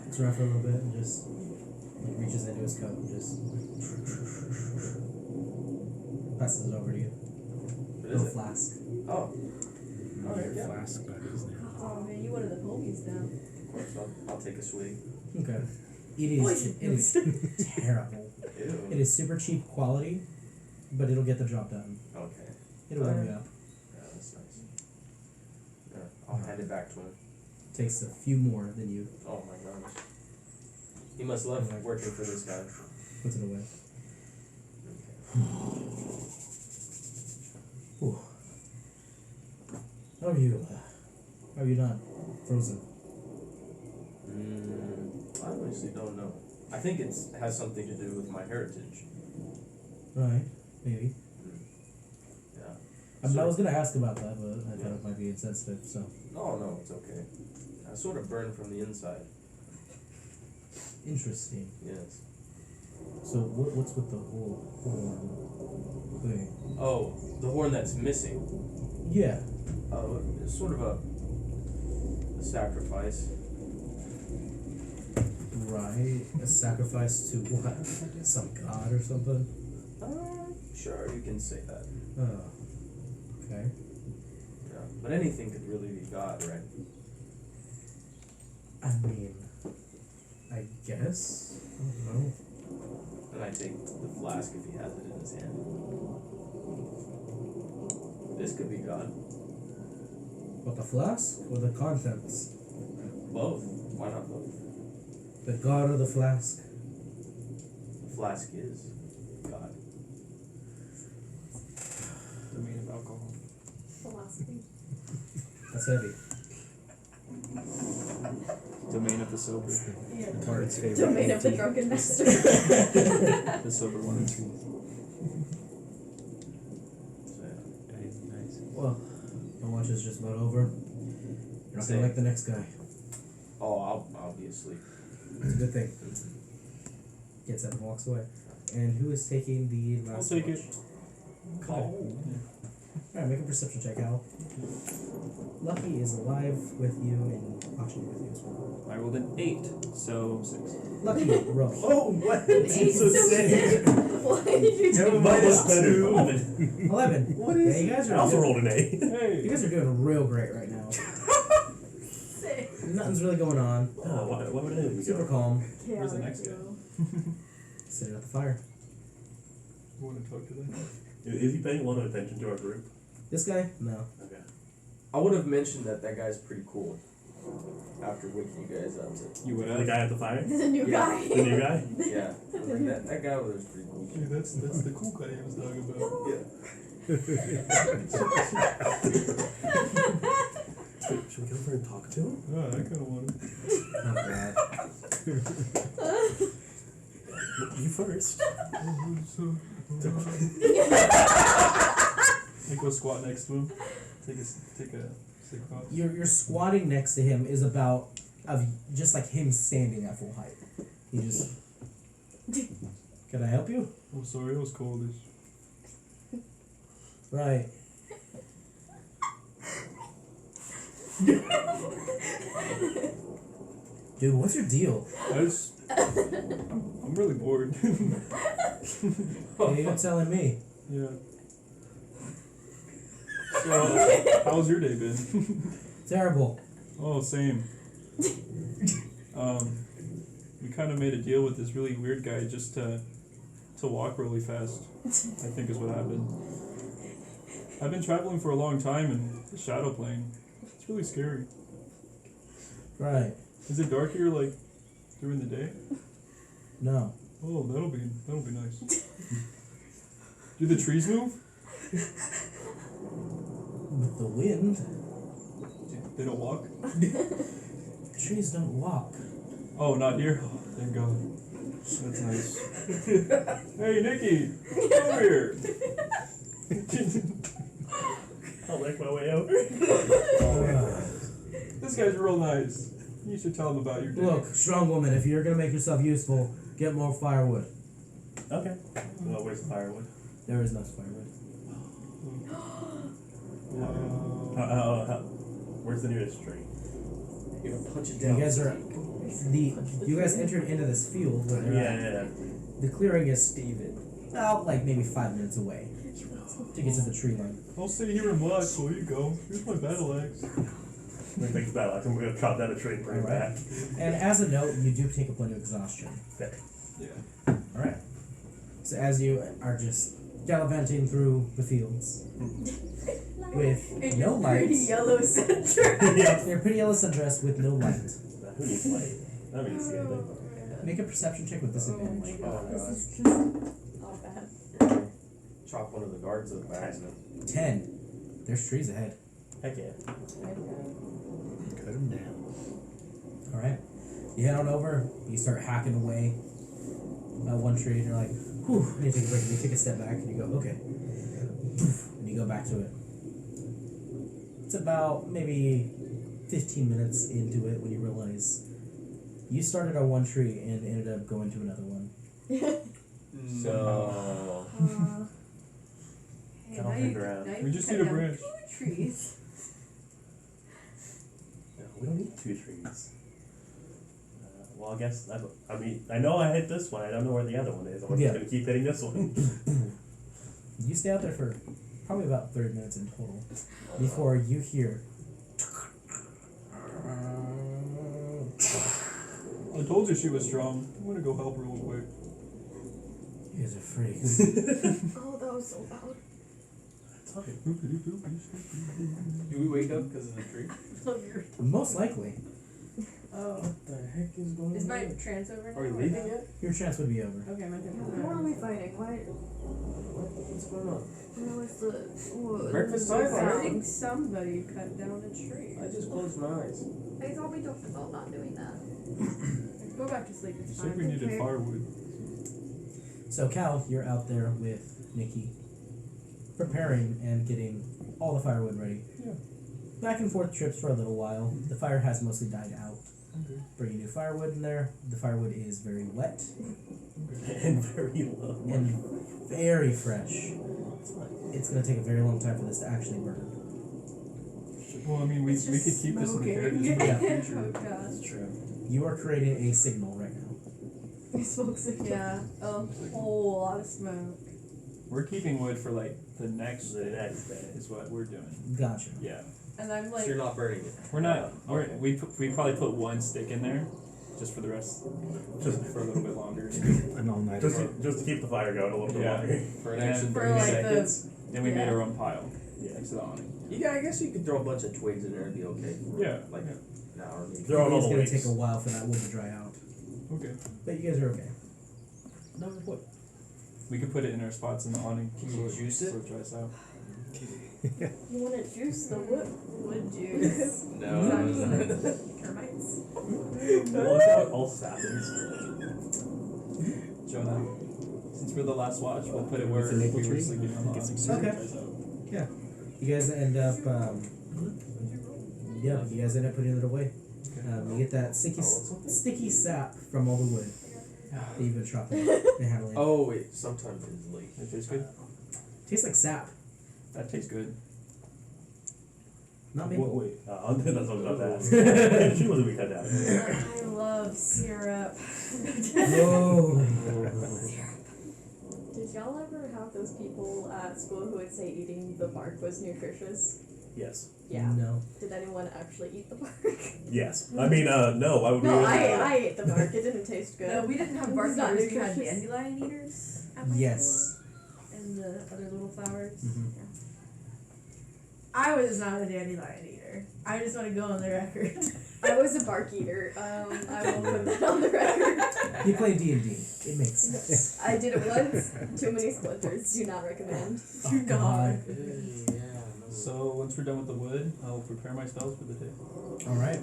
Looks around for a little bit and just like reaches into his coat and just passes it over to you. What Little is it? flask. Oh. Alright, yeah. Flask back his name. Oh man, you one of the homies now. Of course, I'll take a swig. Okay. It is terrible. Ew. It is super cheap quality, but it'll get the job done. Okay. It'll warm you up. Yeah, that's nice. hand it back to him. Takes a few more than you. Oh my gosh. He must love working for this guy. Puts it away. Whew. How are you? How are you not frozen? I honestly don't know. I think it has something to do with my heritage. Right, maybe. Yeah. I was gonna ask about that, but I thought it might be insensitive, so. No, it's okay. I sort of burned from the inside. Interesting. Yes. So what's with the whole thing? Oh, the horn that's missing. Yeah. Oh, it's sort of a sacrifice. Right. A sacrifice to what? Some god or something? Sure, you can say that. Oh. Okay. Yeah. But anything could really be God, right? I mean, I guess. I don't know. And I take the flask if he has it in his hand. This could be God. What, the flask or the contents? Both. Why not both? The god or the flask? The flask is God. Domain of alcohol. Philosophy. That's heavy. Domain of the sober. Yeah. Bard's favorite. Domain of the drunken master. The sober one and two. So, yeah. Nice. Well, my watch is just about over. You're not Same. gonna like the next guy. Oh, I'll be asleep. It's a good thing. Gets up and walks away. And who is taking the last I'll take watch? it. Call. Alright, make a perception check, Al. Lucky is alive with you and watching with you as well. I rolled an 8, so 6. Lucky, roll. Oh, what? It's so sick. Why did you do Minus that? 2. 11. What is Yeah, you guys I are also doing, rolled an 8. you Hey! guys are doing real great right now. Sick. Nothing's really going on. Oh, what would I do? Super calm. Where's the next guy? Sitting at the fire. You want to talk to them? Is he paying a lot of attention to our group? This guy? No. Okay. I would have mentioned that guy's pretty cool. After waking you guys up. You would The have? guy at the fire? The new Yeah. guy. The new guy? Yeah. I was like, that guy was pretty cool. Hey, that's the cool guy he was talking about. Should we go over and talk to him? Oh, I kind of want to. Not bad. You first. I go squat next to him. Take a sick puff. You're squatting next to him is about just like him standing at full height. He just. Can I help you? Oh, sorry, it was coldish. Right. Dude, what's your deal? I'm really bored. Hey, you're telling me. Yeah. So, how's your day been? Terrible. Oh, same. We kind of made a deal with this really weird guy just to walk really fast. I think is what happened. I've been traveling for a long time and the shadow plane. It's really scary. Right. Is it dark here like during the day? No. Oh, that'll be nice. Do the trees move? With the wind, They don't walk? trees don't walk. Oh, not here? Oh, thank God. That's nice. Hey, Nikki! Over here! I'll make my way over. This guy's real nice. You should tell him about your day. Look, strong woman, if you're gonna make yourself useful, get more firewood. Okay. Well, where's the firewood? There is no firewood. Wow. Where's the nearest tree? You're gonna punch it You down. guys are you guys entered into this field where they're at. Yeah. The clearing is about like maybe 5 minutes away to get to the tree line. I'll stay here and watch. So here you go. Here's my battle axe. I'm gonna take the battle axe and we're gonna chop down a tree and bring it Alright. back. And as a note, you do take a point of exhaustion. Yeah. Alright. So as you are just gallivanting through the fields, with In no your pretty light. yellow center. Yeah. They're pretty yellow sundress with no light. Who needs light? I don't need to see anything. Make a perception check with Oh my disadvantage. god. This is just all bad. Chop one of the guards up by accident. 10. There's trees ahead. Heck yeah. Cut him down. All right. You head on over. You start hacking away at one tree, and you're like, "Whew!" And you take a break. And you take a step back, and you go, "Okay." And you go back to it. It's about maybe 15 minutes into it when you realize you started on one tree and ended up going to another one. So Hey, Don't now hang you, around. now you We just cut need a down branch. 2 trees. No, we don't need 2 trees. Well, I guess I mean I know I hit this one. I don't know where the other one is. I'm Yeah. just gonna keep hitting this one. You stay out there for probably about 30 minutes in total before you hear. I told you she was strong. I'm gonna go help her real quick. You guys are freaks. Oh, that was so loud. do we wake up because of the tree? Most likely, Oh. What the heck is going Is on? my trance over now? Are we or leaving no? yet? your chance would be over. Okay, my turn. Who are we fighting? Why? What's going on? Where was the Breakfast I time already? think somebody cut down a tree. I just closed my eyes. I thought we talked about not doing that. Go back to sleep. You It's said fine. we needed Okay. firewood. So Cal, you're out there with Nikki, preparing and getting all the firewood ready. Yeah. Back and forth trips for a little while. The fire has mostly died out. Okay. Bringing new firewood in there. The firewood is very wet And very low. and very fresh. It's going to take a very long time for this to actually burn. Well, I mean, we It's could just keep this in the smoking. carriage for the Oh future. gosh. True. You are creating a signal right now. Smoke signal. Yeah, a whole lot of smoke. We're keeping wood for like the next The day next day. is what we're doing. Gotcha. Yeah. And I'm So like, you're not burning it. We're not. Okay. We probably put one stick in there, just for the rest, just for a little bit longer. An all nighter. Just to keep the fire going a little bit Yeah. longer. For an And extra for 30 like seconds. Then we made Yeah. our own pile Yeah. next to the awning. Yeah, I guess you could throw a bunch of twigs in there and be okay. For Yeah. Like Yeah. an hour maybe. Throw it all It's the going way. to take a while for that wood to dry out. Okay. But you guys are okay. No wood. We could put it in our spots in the awning. Can you juice it? So it dries out. You want to juice the wood? wood juice. No. Termites. Well, that's how it all happens. Jonah, since we're the last watch, we'll put it where With the maple we were tree? sleeping on the Get some awning. sun. So it Okay. dries out. You guys end up, yeah, you guys end up putting it away. You get that sticky sap from all the wood that you've been chopping and handling. Oh wait, sometimes it's late. It tastes good. Tastes like sap, That tastes good. not me. Wait, that's what I was about to ask. She wasn't we cut down. I love syrup. Whoa. Did y'all ever have those people at school who would say eating the bark was nutritious? Yes. Yeah. No. Did anyone actually eat the bark? Yes. I mean, no. Why would we? No, I ate the bark. It didn't taste good. No, we didn't have It's bark not eaters. We had nutritious. dandelion eaters at my Yes. school. And the other little flowers. Mhm. I was not a dandelion eater. I just want to go on the record. I was a bark eater. I will put that on the record. You play D&D. It makes sense. I did it once. Too many splinters. Do not recommend. Oh, God. So once we're done with the wood, I'll prepare my spells for the day. Alright.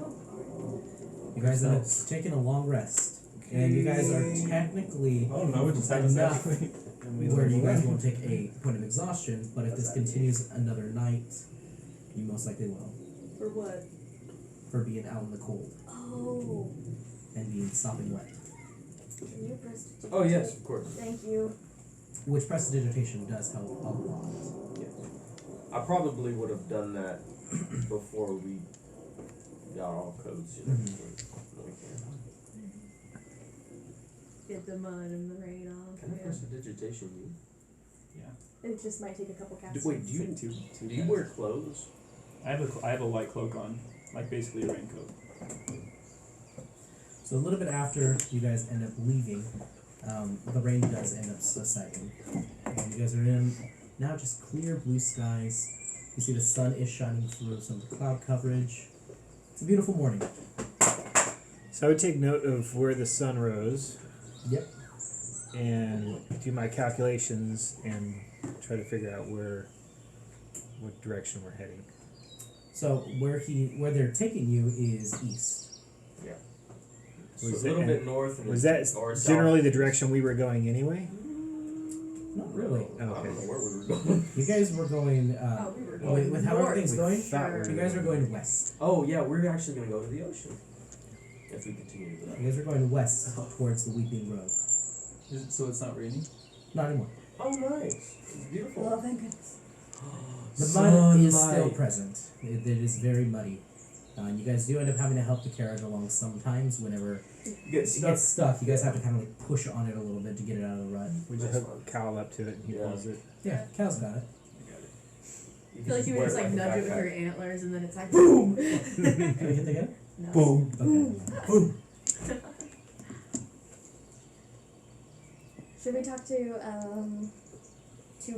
You guys end up taking a long rest. And you guys are technically I don't know. It just happens enough naturally. where you guys won't take a point of exhaustion, but if this continues another night, you most likely will. For what? For being out in the cold Oh. and being sopping wet. Can you prestidigitate? Oh yes, of course. Thank you. Which prestidigitation does help a lot. I probably would have done that before we got all codes, you know. Mhm. We can't. Get the mud and the rain off. Can I Yeah. press a digitation you? It just might take a couple casts. Wait, do you wear clothes? I have a white cloak on, like basically a raincoat. So a little bit after you guys end up leaving, the rain does end up subsiding. And you guys are in now just clear blue skies, You see the sun is shining through some of the cloud coverage. It's a beautiful morning. So I would take note of where the sun rose. Yep. And do my calculations and try to figure out what direction we're heading. So where they're taking you is east. So Was a little it- bit north and Was that north, generally south. the direction we were going anyway? Not really. I don't Okay. know where we were going. You guys were going Oh, we were going with how north. everything's going. Thought we were You guys are going west. Oh yeah, we're actually gonna go to the ocean if we continue to You that. guys are going west towards the Weeping Grove. So it's not raining? Not anymore. Oh nice, it's beautiful. Oh, thank goodness. The mud is still Sunlight. present. It is very muddy. And you guys do end up having to help the carriage along sometimes whenever You get it stuck. gets stuck. You guys have to kind of like push on it a little bit to get it out of the rut. We just That's hook Cal up to it and he Yeah. pulls it. Yeah, Cal's got it. I feel like you would wear just like a nudge it with backpack. your antlers and then it's like boom. Can we hit the again? No. Boom. Okay. Boom. Should we talk to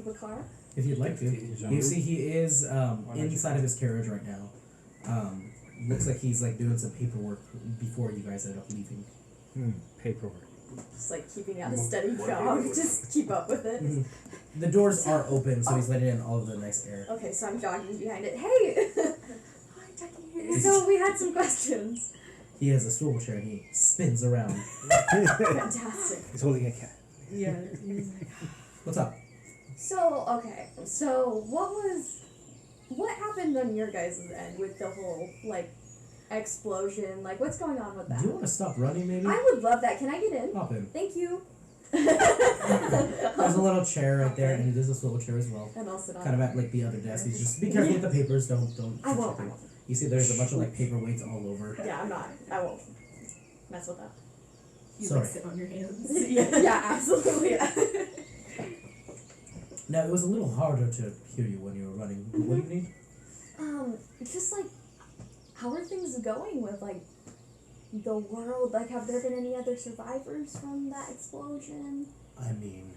Bakar? If you'd like to. You see, he is not you? inside of his carriage right now. Looks like he's like doing some paperwork before you guys end up leaving. Paperwork. Just like keeping out a steady More jog, paperwork. just keep up with it. Mhm. The doors are open, so he's letting in all of the nice air. Okay, so I'm jogging behind it. Hey! Hi, Jackie. So we had some questions. He has a swivel chair and he spins around. Fantastic. He's holding a cat. Yeah. What's up? So, okay. So, what happened on your guys' end with the whole, like, explosion? Like, what's going on with that? Do you want to stop running, maybe? I would love that. Can I get in? Hop in. Thank you. There's a little chair right there, and there's a swivel chair as well. And I'll sit on Kind of at like the other desk. He's just be careful with the papers. Don't. I touch won't. anything. You see, there's a bunch of like paperweights all over. Yeah, I'm not. I won't mess with that. You Sorry. like sit on your hands. Yeah, absolutely. Now it was a little harder to hear you when you were running. What do you need? Just like, how are things going with like the world? Like, have there been any other survivors from that explosion? I mean,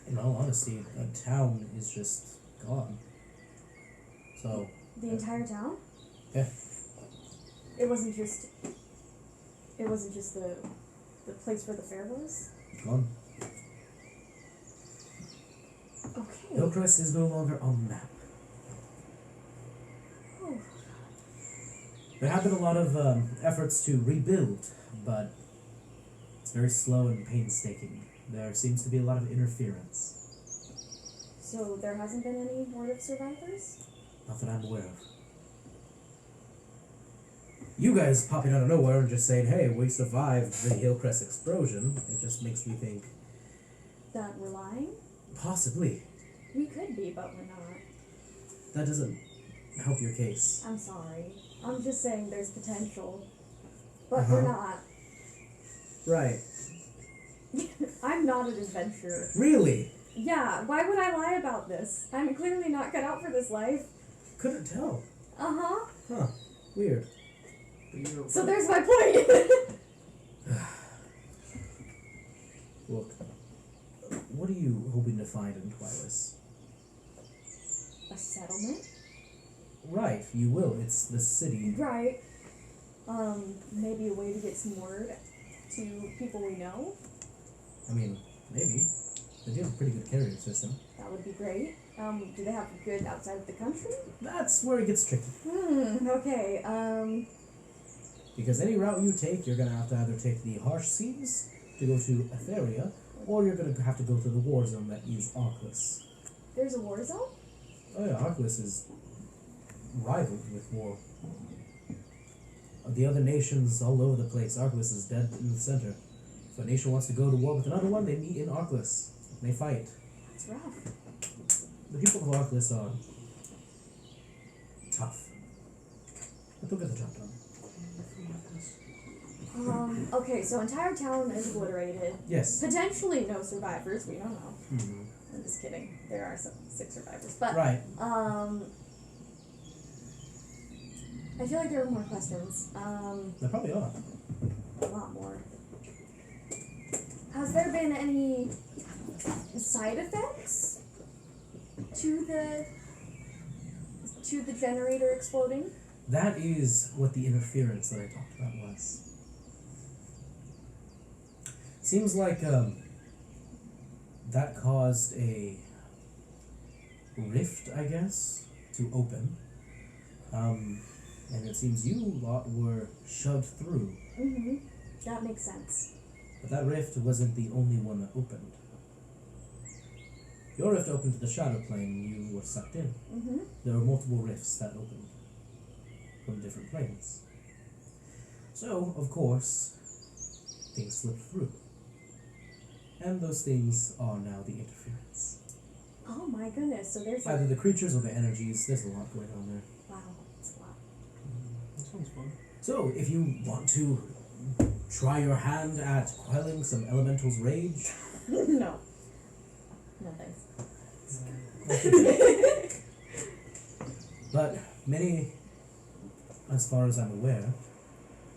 in all honesty, a town is just gone. So The entire town? Yeah. It wasn't just the place where the fair was? gone. Okay. Hillcrest is no longer on the map. Oh. There have been a lot of efforts to rebuild, but it's very slow and painstaking. There seems to be a lot of interference. So there hasn't been any word of survivors? Not that I'm aware of. You guys popping out of nowhere and just saying, hey, we survived the Hillcrest explosion, it just makes me think, That we're lying? possibly. We could be, but we're not. That doesn't help your case. I'm sorry. I'm just saying there's potential. But we're not. Right. I'm not an adventurer. Really? Yeah, why would I lie about this? I'm clearly not cut out for this life. Couldn't tell. Uh-huh. Huh. Weird. So there's my point. Look, what are you hoping to find in Twilis? A settlement? Right, you will. It's the city. Right. Maybe a way to get some word to people we know. I mean, maybe. They do have a pretty good carrier system. That would be great. Do they have good outside of the country? That's where it gets tricky. Okay, Because any route you take, you're gonna have to either take the harsh seas to go to Etheria, or you're gonna have to go to the war zone that is Arclus. there's a war zone? Oh yeah, Arclus is rivaled with war. The other nations all over the place, Arclus is dead in the center. If a nation wants to go to war with another one, they meet in Arclus. They fight. That's rough. The people of Arclus are tough. But they'll get the job done. Okay, so entire town is obliterated. Yes. Potentially no survivors, we don't know. Mm-hmm. I'm just kidding. There are some 6 survivors. But Right. I feel like there are more questions. There probably are. A lot more. Has there been any side effects? to the generator exploding? That is what the interference that I talked about was. Seems like that caused a rift, I guess, to open. And it seems you lot were shoved through. Mm-hmm. That makes sense. But that rift wasn't the only one that opened. Your rift opened to the shadow plane, you were sucked in. Mm-hmm. There were multiple rifts that opened from different planes. So, of course, things slipped through. And those things are now the interference. Oh my goodness, so there's Either the creatures or the energies, there's a lot going on there. wow, that's a lot. That sounds fun. So, if you want to try your hand at quelling some elemental's rage, No. No thanks. but many, as far as I'm aware,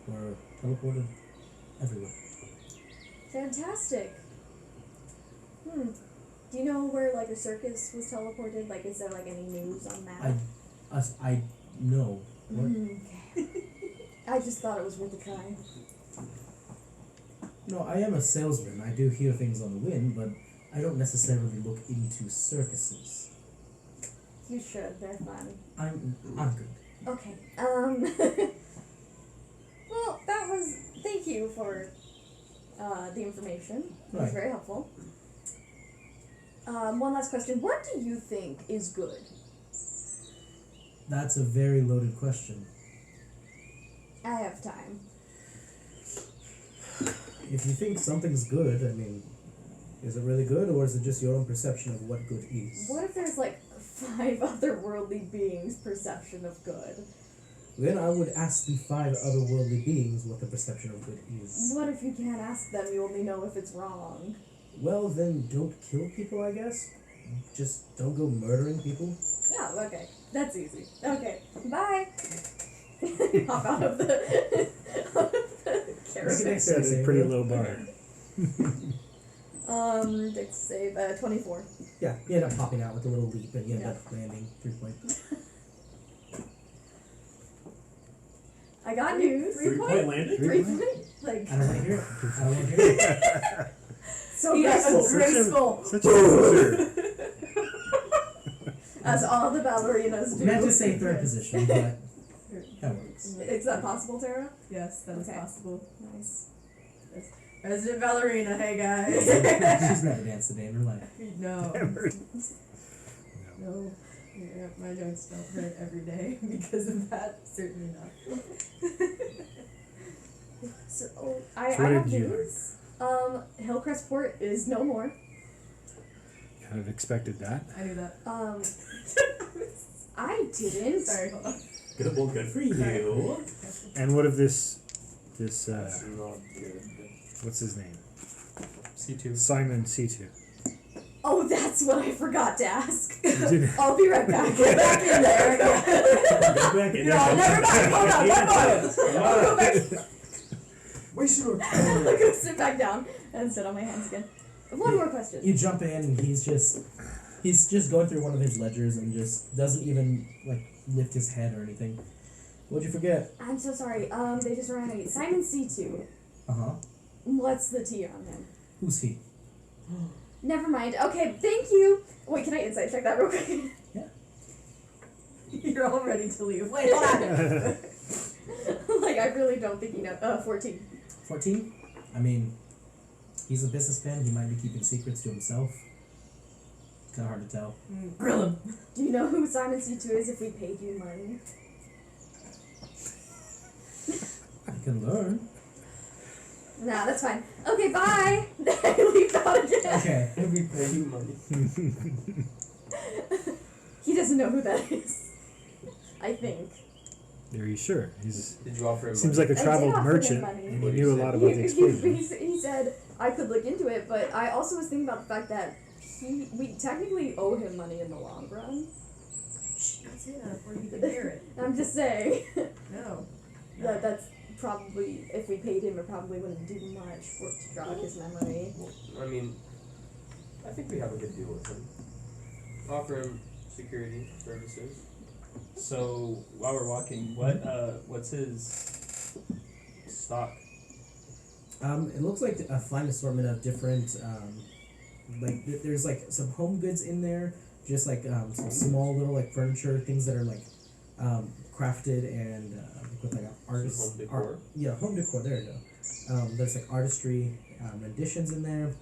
were teleported everywhere. Fantastic. Do you know where like the circus was teleported? Like, is there like any news on that? I know. What? Okay. I just thought it was worth a try. No, I am a salesman. I do hear things on the wind, but I don't necessarily look into circuses. You should. They're fun. I'm good. Okay. Well, that was. Thank you for the information. It was Right. very helpful. One last question. What do you think is good? That's a very loaded question. I have time. If you think something's good, I mean, is it really good, or is it just your own perception of what good is? What if there's like 5 otherworldly beings' perception of good? Then I would ask the 5 otherworldly beings what the perception of good is. What if you can't ask them? You only know if it's wrong. Well, then don't kill people, I guess. Just don't go murdering people. Oh, okay. That's easy. Okay. Bye. Hop out of the caravan. Next That's a pretty low bar. Dex save 24. Yeah, you end up popping out with a little leap, and you end up landing 3 points. I got news. 3-point landing? 3 point? Like, I don't want to hear it. I don't want to hear it. so Yes. graceful. Such a loser. As all the ballerinas do. Meant to say third position, but that works. Is that possible, Tara? Yes, that is Okay. possible. Nice. Resident ballerina, hey guys. She's never danced a day in her life. No. Never. No. Yeah, my joints don't hurt every day because of that. Certainly not. So So I what have did you learn? news. Hillcrest Port is no more. Kind of expected that. I knew that. I didn't. Sorry, hold on. Good, well, good for you. And what of this That's not good. what's his name? C2. Simon C2. Oh, that's what I forgot to ask. You didn't- I'll be right back. Get back in there. Go back in No, there. never mind. Hold on. One more. I'll go back. Waste your I'm gonna sit back down and sit on my hands again. One more question. You jump in, and he's just going through one of his ledgers and just doesn't even like lift his head or anything. What'd you forget? I'm so sorry. They just ran a Simon C2. Uh-huh. What's the T on him? Who's he? Never mind. Okay, thank you. Wait, can I insight check that real quick? You're all ready to leave. Wait, hold on. Like, I really don't think you know. 14. 14? I mean, he's a businessman. He might be keeping secrets to himself. It's kind of hard to tell. Grill him. Do you know who Simon C2 is if we paid you money? I can learn. Nah, that's fine. Okay, bye. I leave out again. Okay. We pay you money. He doesn't know who that is. I think. Are you sure? He's Did you offer him seems money? like a I did traveled offer him merchant, money. and he What did knew a he lot say? about the explosion. He said I could look into it, but I also was thinking about the fact that we technically owe him money in the long run. Don't say that before you can hear it. I'm just saying No. that's probably if we paid him, it probably wouldn't do much for to jog his memory. Well, I mean, I think we have a good deal with him. Offer him security services. So while we're walking, what's his stock? It looks like a fine assortment of different, there's like some home goods in there, just like some small little like furniture things that are like crafted and with like artist Home decor. home decor. There you go. There's like artistry renditions in there.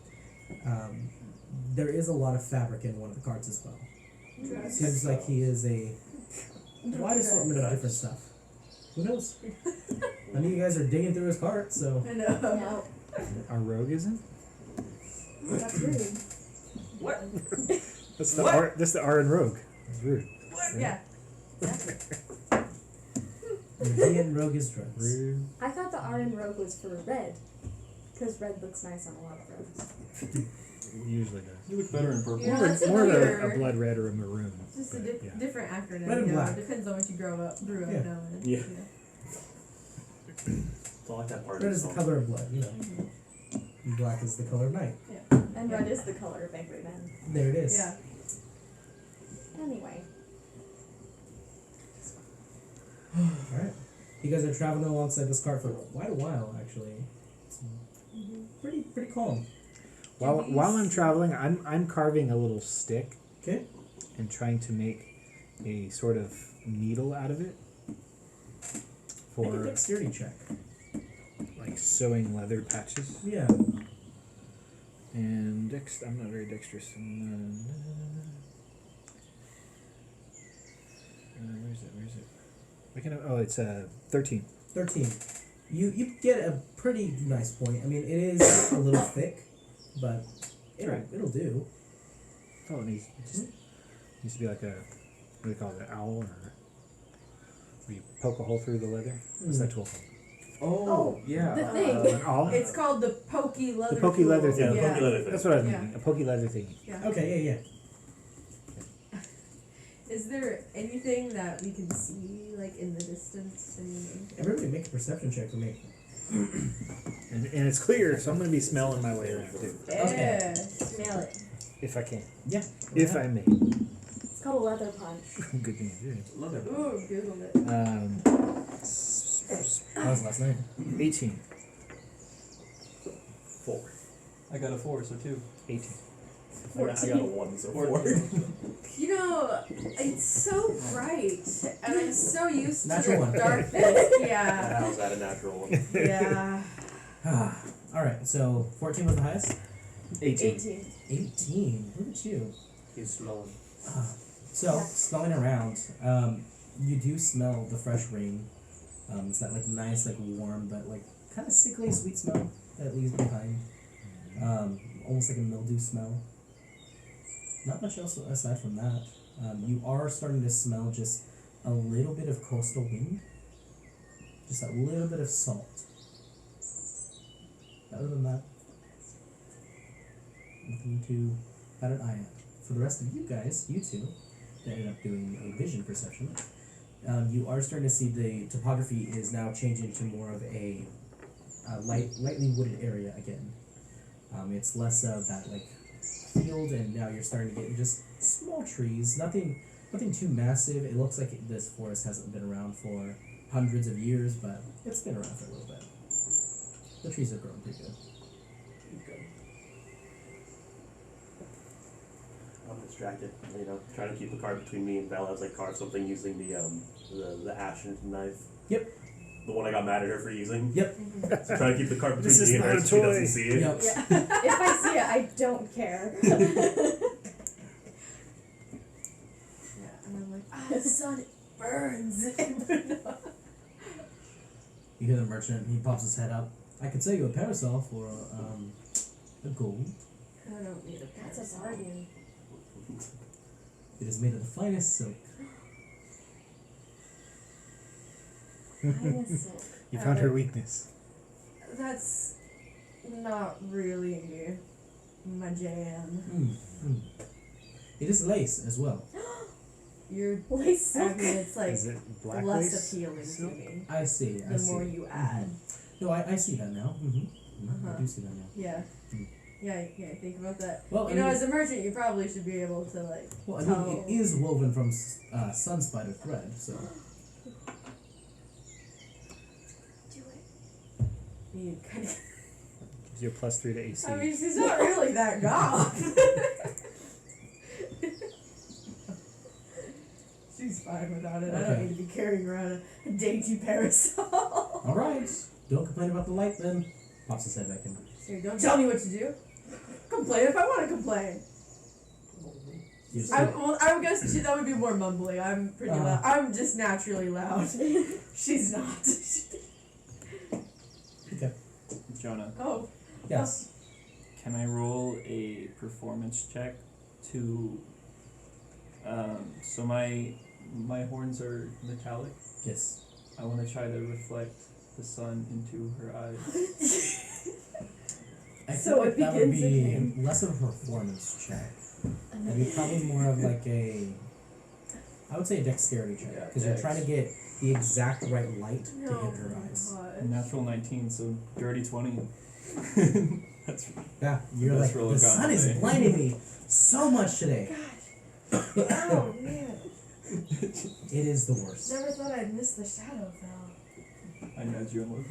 There is a lot of fabric in one of the cards as well. Seems like he is a wide assortment of different stuff. Who knows? I know you guys are digging through his cart, so. I know. No, Our rogue isn't? that's rude. That's the R. That's the R in rogue. It's rude. Yeah. He and rogue is drugs. Rude. I thought the R in rogue was for red, because red looks nice on a lot of rogues. It usually does. You look better in purple. Yeah, More, that's of, more of weird. a blood red or a maroon. Just a but, yeah. different acronym. Red and you know, black. Depends on what you grew up Yeah. knowing. Yeah. It's all like that part Red of is the the song. color of blood, you know. And black is the color of night. And red is the color of angry men. There it is. Yeah. Anyway, Alright. You guys are traveling alongside this cart for quite a while, actually. It's pretty calm. While I'm traveling, I'm carving a little stick Okay? and trying to make a sort of needle out of it Make a for dexterity check. like sewing leather patches. Yeah. And I'm not very dexterous. Where is it? It's 13. 13. You get a pretty nice point. I mean, it is a little thick, but it'll do. Oh, it just needs to be like a, what do they call it, an owl, or where you poke a hole through the leather? What's that tool called? Oh, yeah. The thing. An owl? It's called the pokey leather. The pokey leather tool. thing. Yeah, the pokey leather thing. That's what I was Yeah. meaning. A pokey leather thingy. Yeah. Okay, yeah. Is there anything that we can see, like in the distance? Everybody make a perception check for me. And it's clear, so I'm going to be smelling my way around too. Yeah. smell it. If I can. Yeah. If I may. It's called a leather punch. Good thing I did. Love it. Ooh, Google it. That was last night. 18. 4. I got a 4, so 2. 18. I got a 1, so 4. You know, it's so bright, and I'm so used Natural to one. the darkness. Yeah. How's that a natural one? Yeah. Alright, so 14 was the highest? 18. 18. Look at you. He's smelling. So, smelling around, you do smell the fresh rain. It's that like nice, like warm, but like kind of sickly sweet smell that leaves behind. Almost like a mildew smell. Not much else aside from that. You are starting to smell just a little bit of coastal wind. Just a little bit of salt. Other than that, nothing too bad an eye at. For the rest of you guys, you two, that ended up doing a vision perception, you are starting to see the topography is now changing to more of a lightly wooded area again. It's less of that like field, and now you're starting to get just small trees. Nothing too massive. It looks like this forest hasn't been around for hundreds of years, but it's been around for a little bit. The trees have grown pretty good. I'm distracted, trying to keep the card between me and Val. I was like, carve something using the ashen knife. Yep. The one I got mad at her for using. Yep. So trying to keep the card between This is me and her not a so she toy. doesn't see it. Yep. Yeah. If I see it, I don't care. Yeah, and I'm like, the sun it burns. You hear the merchant. He pops his head up. I could sell you a parasol for a gold. I don't need a That's a bargain. It is made of the finest silk. You found her weakness. That's not really my jam. It is lace as well. You're Lace I silk. mean, it's like Is it black less lace? appealing to Silk? me. I see. The more you add. No, I see that now. I Uh-huh. do see that now. Yeah. Yeah, think about that. Well, You know, as a merchant, you probably should be able to, like, well, I tell. mean, it is woven from sun spider thread, so. Do it. You kind of, Gives you a +3 to AC. I mean, she's not really that goth. She's fine without it. I don't Okay. need to be carrying around a dainty parasol. Alright. Don't complain about the light then. Pops his head back in. So don't tell me what to do. Complain if I want to complain. You just I would guess that would be more mumbly. I'm pretty Uh-huh. loud. I'm just naturally loud. She's not. Jonah, Oh. yes. can I roll a performance check to? So my horns are metallic. Yes. I want to try to reflect the sun into her eyes. I So feel like it that would begins be again. less of a performance check. It'd be probably more of like I would say a dexterity check. Yeah, Because you're dex. trying to get the exact right light to Oh hit her my eyes. God. Natural 19, so dirty 20. That's Yeah, you're Best like, roll the I've gotten sun is today." blinding me so much today. Oh man. It is the worst. Never thought I'd miss the shadow fell. I nudge you and look.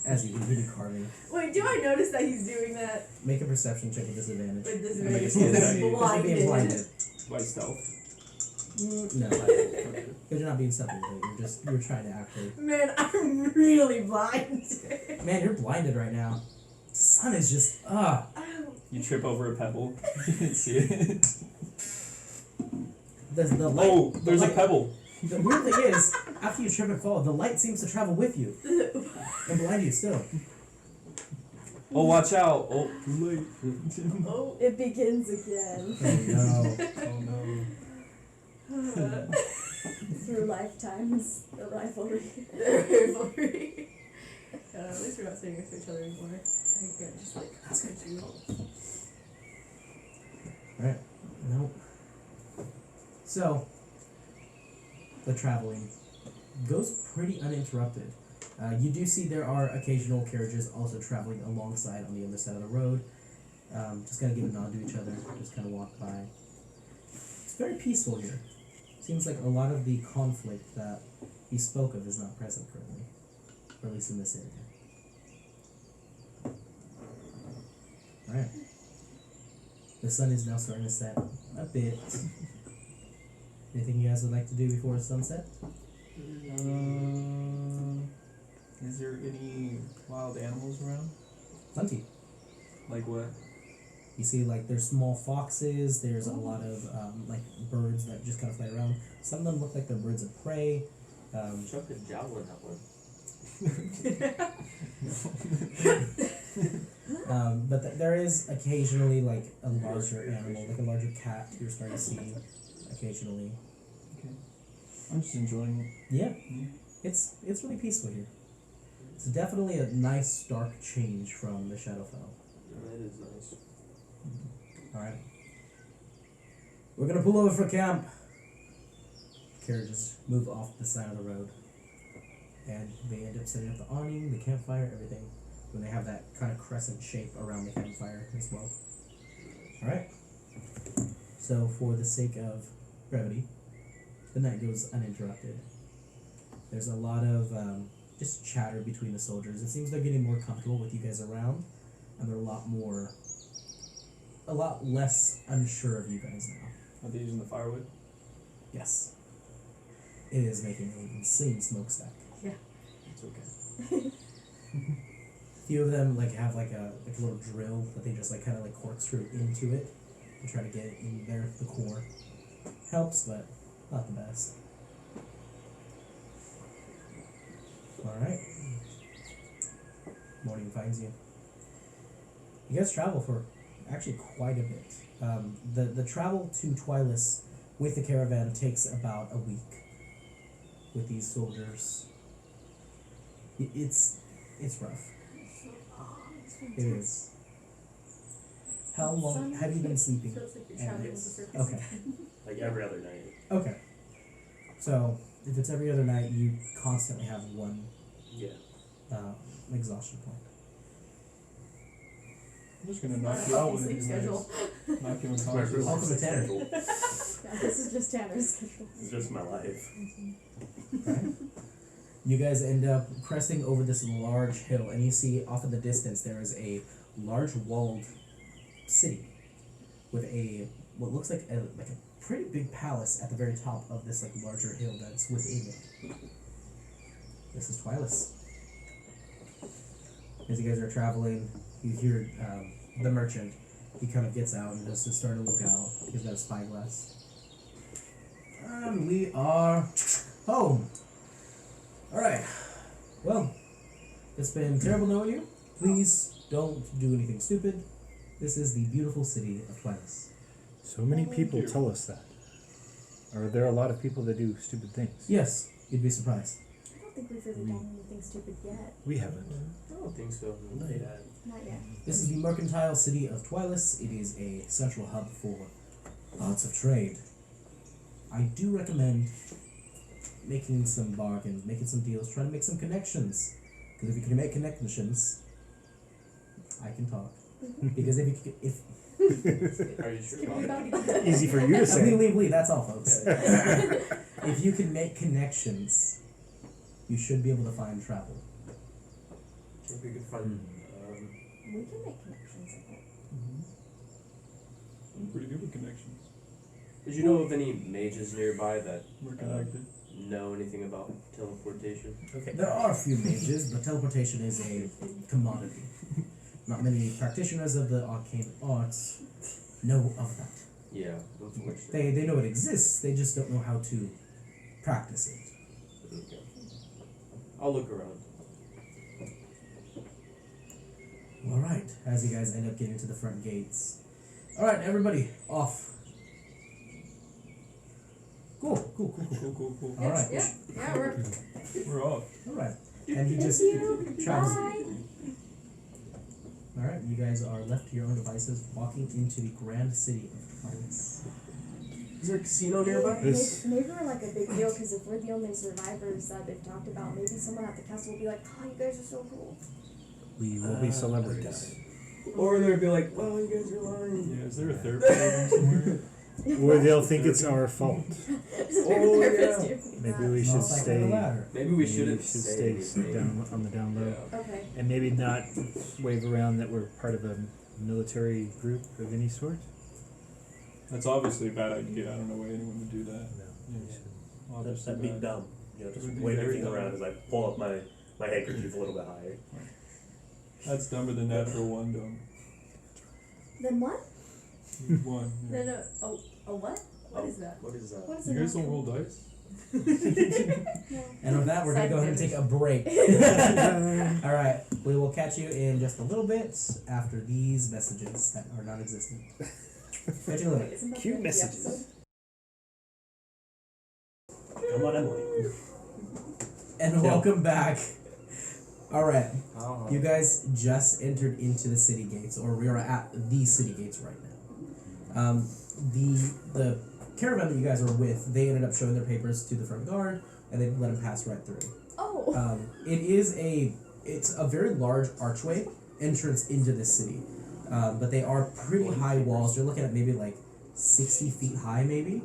As you continue carving. Wait, do I notice that he's doing that Make a perception check with disadvantage. with this Make video? a skill check. Because you're being blinded. By stealth. No, Okay. because you're not being stealthy. You're trying to actually. Man, I'm really blind. Man, you're blinded right now. The sun is just You trip over a pebble. You didn't see it. the light. Oh, there's a light- pebble. The weird thing is, after you trip and fall, the light seems to travel with you and blind you still. Oh, watch out. Oh, too late. Oh. It begins again. Oh no. Oh no. Through lifetimes, the rivalry. Rivalry. At least we're not sitting next to each other anymore. I can't just like That's good. you. Alright. Nope. So, the traveling goes pretty uninterrupted. You do see there are occasional carriages also traveling alongside on the other side of the road. Just kind of give a nod to each other, just kind of walk by. It's very peaceful here. Seems like a lot of the conflict that he spoke of is not present currently, or at least in this area. Alright. The sun is now starting to set a bit. Anything you guys would like to do before sunset? Is there any wild animals around? Plenty. Like what? You see, like, there's small foxes, there's a lot of, like, birds that just kind of fly around. Some of them look like they're birds of prey. Chuck a javelin at one. But there is occasionally, like, a larger animal, like a larger cat you're starting to see occasionally. Okay. I'm just enjoying it. Yeah, Mm. it's really peaceful here. It's definitely a nice, stark change from the Shadowfell. That is nice. Alright. We're gonna pull over for camp. Carriages move off the side of the road. And they end up setting up the awning, the campfire, everything. When they have that kind of crescent shape around the campfire as well. Alright. So for the sake of brevity, the night goes uninterrupted. There's a lot of just chatter between the soldiers. It seems they're getting more comfortable with you guys around, and they're a lot less unsure of you guys now. Are they using the firewood? Yes. It is making an insane smokestack. It's okay. A few of them like have like a little drill that they just like kind of like corkscrew into it to try to get it in there, the core. Helps, but not the best. Alright. Morning finds you. You guys travel for actually quite a bit. The travel to Twilis with the caravan takes about a week with these soldiers. It's rough. It is. How long have you been sleeping? Feels like you're And traveling with it's- the circus. Okay. Like every other night. Okay. So if it's every other night, you constantly have one Yeah. exhaustion point. I'm just gonna knock you out with Sleep it. schedule. Knock you My unconscious. real Welcome to Tanner. schedule. Yeah, this is just Tanner's schedule. It's just my life. Right. You guys end up cresting over this large hill, and you see off in the distance there is a large walled city with a what looks like a pretty big palace at the very top of this like larger hill that's within it. This is Twilis. As you guys are traveling, you hear the merchant. He kind of gets out and just is starting to look out. He's got a spyglass. And we are home. Alright. Well, it's been terrible knowing you. Please don't do anything stupid. This is the beautiful city of Twilis. So many Thank people you. tell us that. Are there a lot of people that do stupid things? Yes, you'd be surprised. I don't think we've really done anything stupid yet. We haven't. I don't think so. Not yet. Not yet. This is the mercantile city of Twilis. It is a central hub for lots of trade. I do recommend making some bargains, making some deals, trying to make some connections. Because if you can make connections, I can talk. Because if you if Are you sure Give me about about that? Easy for you to say. Leave, that's all, folks. If you can make connections, you should be able to find travel. Maybe we could find. We can make connections, I think. I'm pretty good with connections. Did you know of any mages nearby that We're connected. know anything about teleportation? Okay. There are a few mages, but teleportation is a commodity. Not many practitioners of the arcane arts know of that. Yeah, unfortunately. They know it exists, they just don't know how to practice it. Okay. I'll look around. Alright, as you guys end up getting to the front gates. Alright, everybody, off. Cool. Cool. Alright. Yeah, We're off. Alright. And you Thank just you. travels. Bye. Alright, you guys are left to your own devices, walking into the grand city of Twilis. Is there a casino nearby? This- Maybe we're like a big deal because if we're the only survivors that they've talked about, maybe someone at the castle will be like, "Oh, you guys are so cool." We will be celebrities. Or they'll be like, "Oh, you guys are lying." Yeah, is there a therapy program somewhere? Or they'll think it's our fault. Oh, Therapist, yeah. you- Maybe we It's should not like on the stay. ladder. Maybe we Maybe shouldn't we should say stay anything. down on the down low. Yeah. Okay. And maybe not wave around that we're part of a military group of any sort. That's obviously a bad idea. I don't know why anyone would do that. No. Yeah. Obviously That'd be bad. dumb. You know, just It would be wave very everything dumb. around as I pull up my handkerchief a little bit higher. That's dumber than natural one, dumb. Then what? One. Yeah. No. Oh, what? What is that? What is that? What is You it? guys don't roll dice? No. And with that, we're going to go ahead and take a break. Alright, we will catch you in just a little bit after these messages that are non existent. Catch you later. Isn't that Cute the messages. episode? Come on, Emily. And welcome back. Alright, Oh. you guys just entered into the city gates, or we are at the city gates right now. The caravan that you guys were with, they ended up showing their papers to the front guard, and they let them pass right through. Oh. It's a very large archway entrance into the city, but they are pretty high walls. You're looking at maybe like 60 feet high, maybe,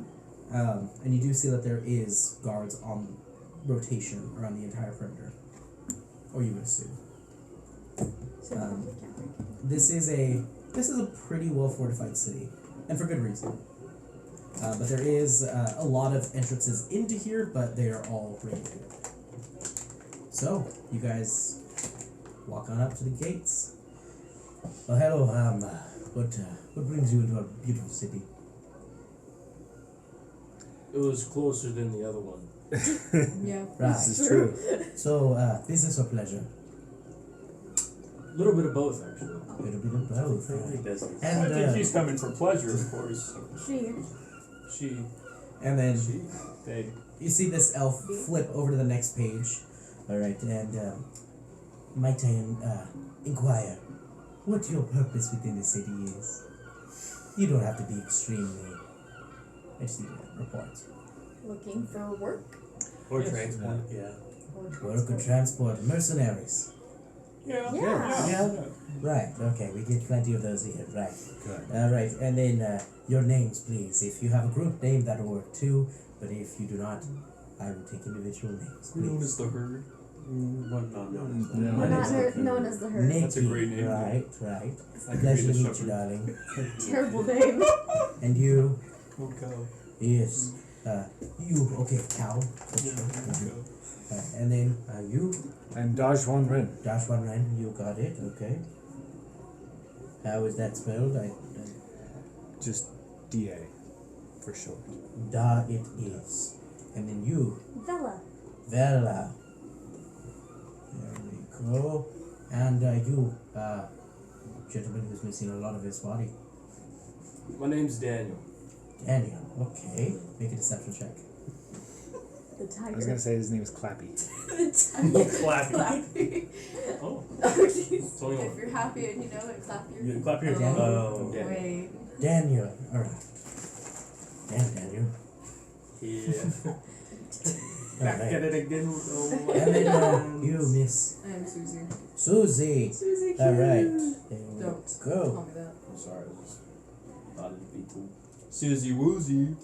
and you do see that there is guards on rotation around the entire perimeter, or you would assume. So um, we can't break it. This is a pretty well fortified city, and for good reason. But there is a lot of entrances into here, but they are all rated. So you guys walk on up to the gates. Oh, hello. What brings you into a beautiful city? It was closer than the other one. Yeah. Right. This is true. So, business or pleasure? A little bit of both, actually. It'll be the both. Family business. I And think he's coming for pleasure, of course. She. and then They. you see this elf flip over to the next page. All right, and might I inquire what your purpose within the city is? You don't have to be extremely. I just need a report. Looking for work. Or Yes. transport, yeah. Or Work or transport mercenaries. Yeah. Yeah. Right, okay, we get plenty of those here, right. Good. Right, and then your names, please. If you have a group name, that'll work too, but if you do not, I will take individual names, We're known please. as the herd. Well, not known as that. No. We're My not name's known as the herd. Nikki, That's a great name, though. right, right. I could Pleasure be to the meet you, shepherd. darling. Terrible name. And you? Oh, cow. Yes. You, okay, cow. Yeah, Okay. cow. And then you, I'm Dajwan Ren. Joshua Ryan, you got it, okay. How is that spelled? Just DA for short. Da it is. And then you, Vela. Vela. There we go. And you, gentleman who's missing a lot of his body. My name's Daniel. Daniel, okay. Make a deception check. The I was tiger. gonna say his name is Clappy. The tiger. Clappy. Oh, Oh, jeez. it's only If one. you're happy and you know it, clap your. You clap your Daniel. Oh. Daniel. Wait. Daniel, alright. Damn, Daniel. Yeah. Back Alright. at it again. Oh, And then you, Miss I am Susie. Susie. Susie, cute. Alright. There we Don't go. call me that. I'm sorry, I just thought it'd be cool. Susie Woozy.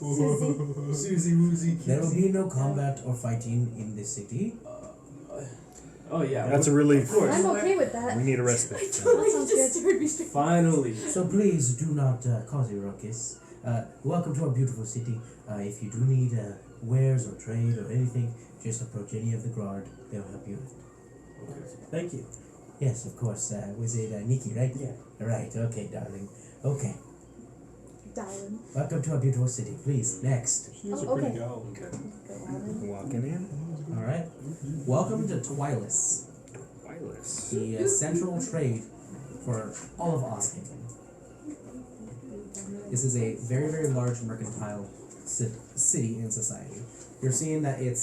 Susie Woozy. There will be no combat or fighting in this city. Oh yeah. That's a of relief. course. I'm okay with that. We need a respite. I feel like you sounds just good. heard me straight. Finally. So please do not cause a ruckus. Welcome to our beautiful city. If you do need wares or trade or anything, just approach any of the guard. They'll help you. Thank you. Yes, of course. Was it Nikki, right? Yeah. Right. Okay, darling. Okay. Darling. Welcome to our beautiful city. Please, next. She was Oh, a pretty okay. gal. Okay. Go on. Walking in. All right. Welcome to Twilis, Wireless. the central trade for all of Osthaven. This is a very, very large mercantile city in society. You're seeing that it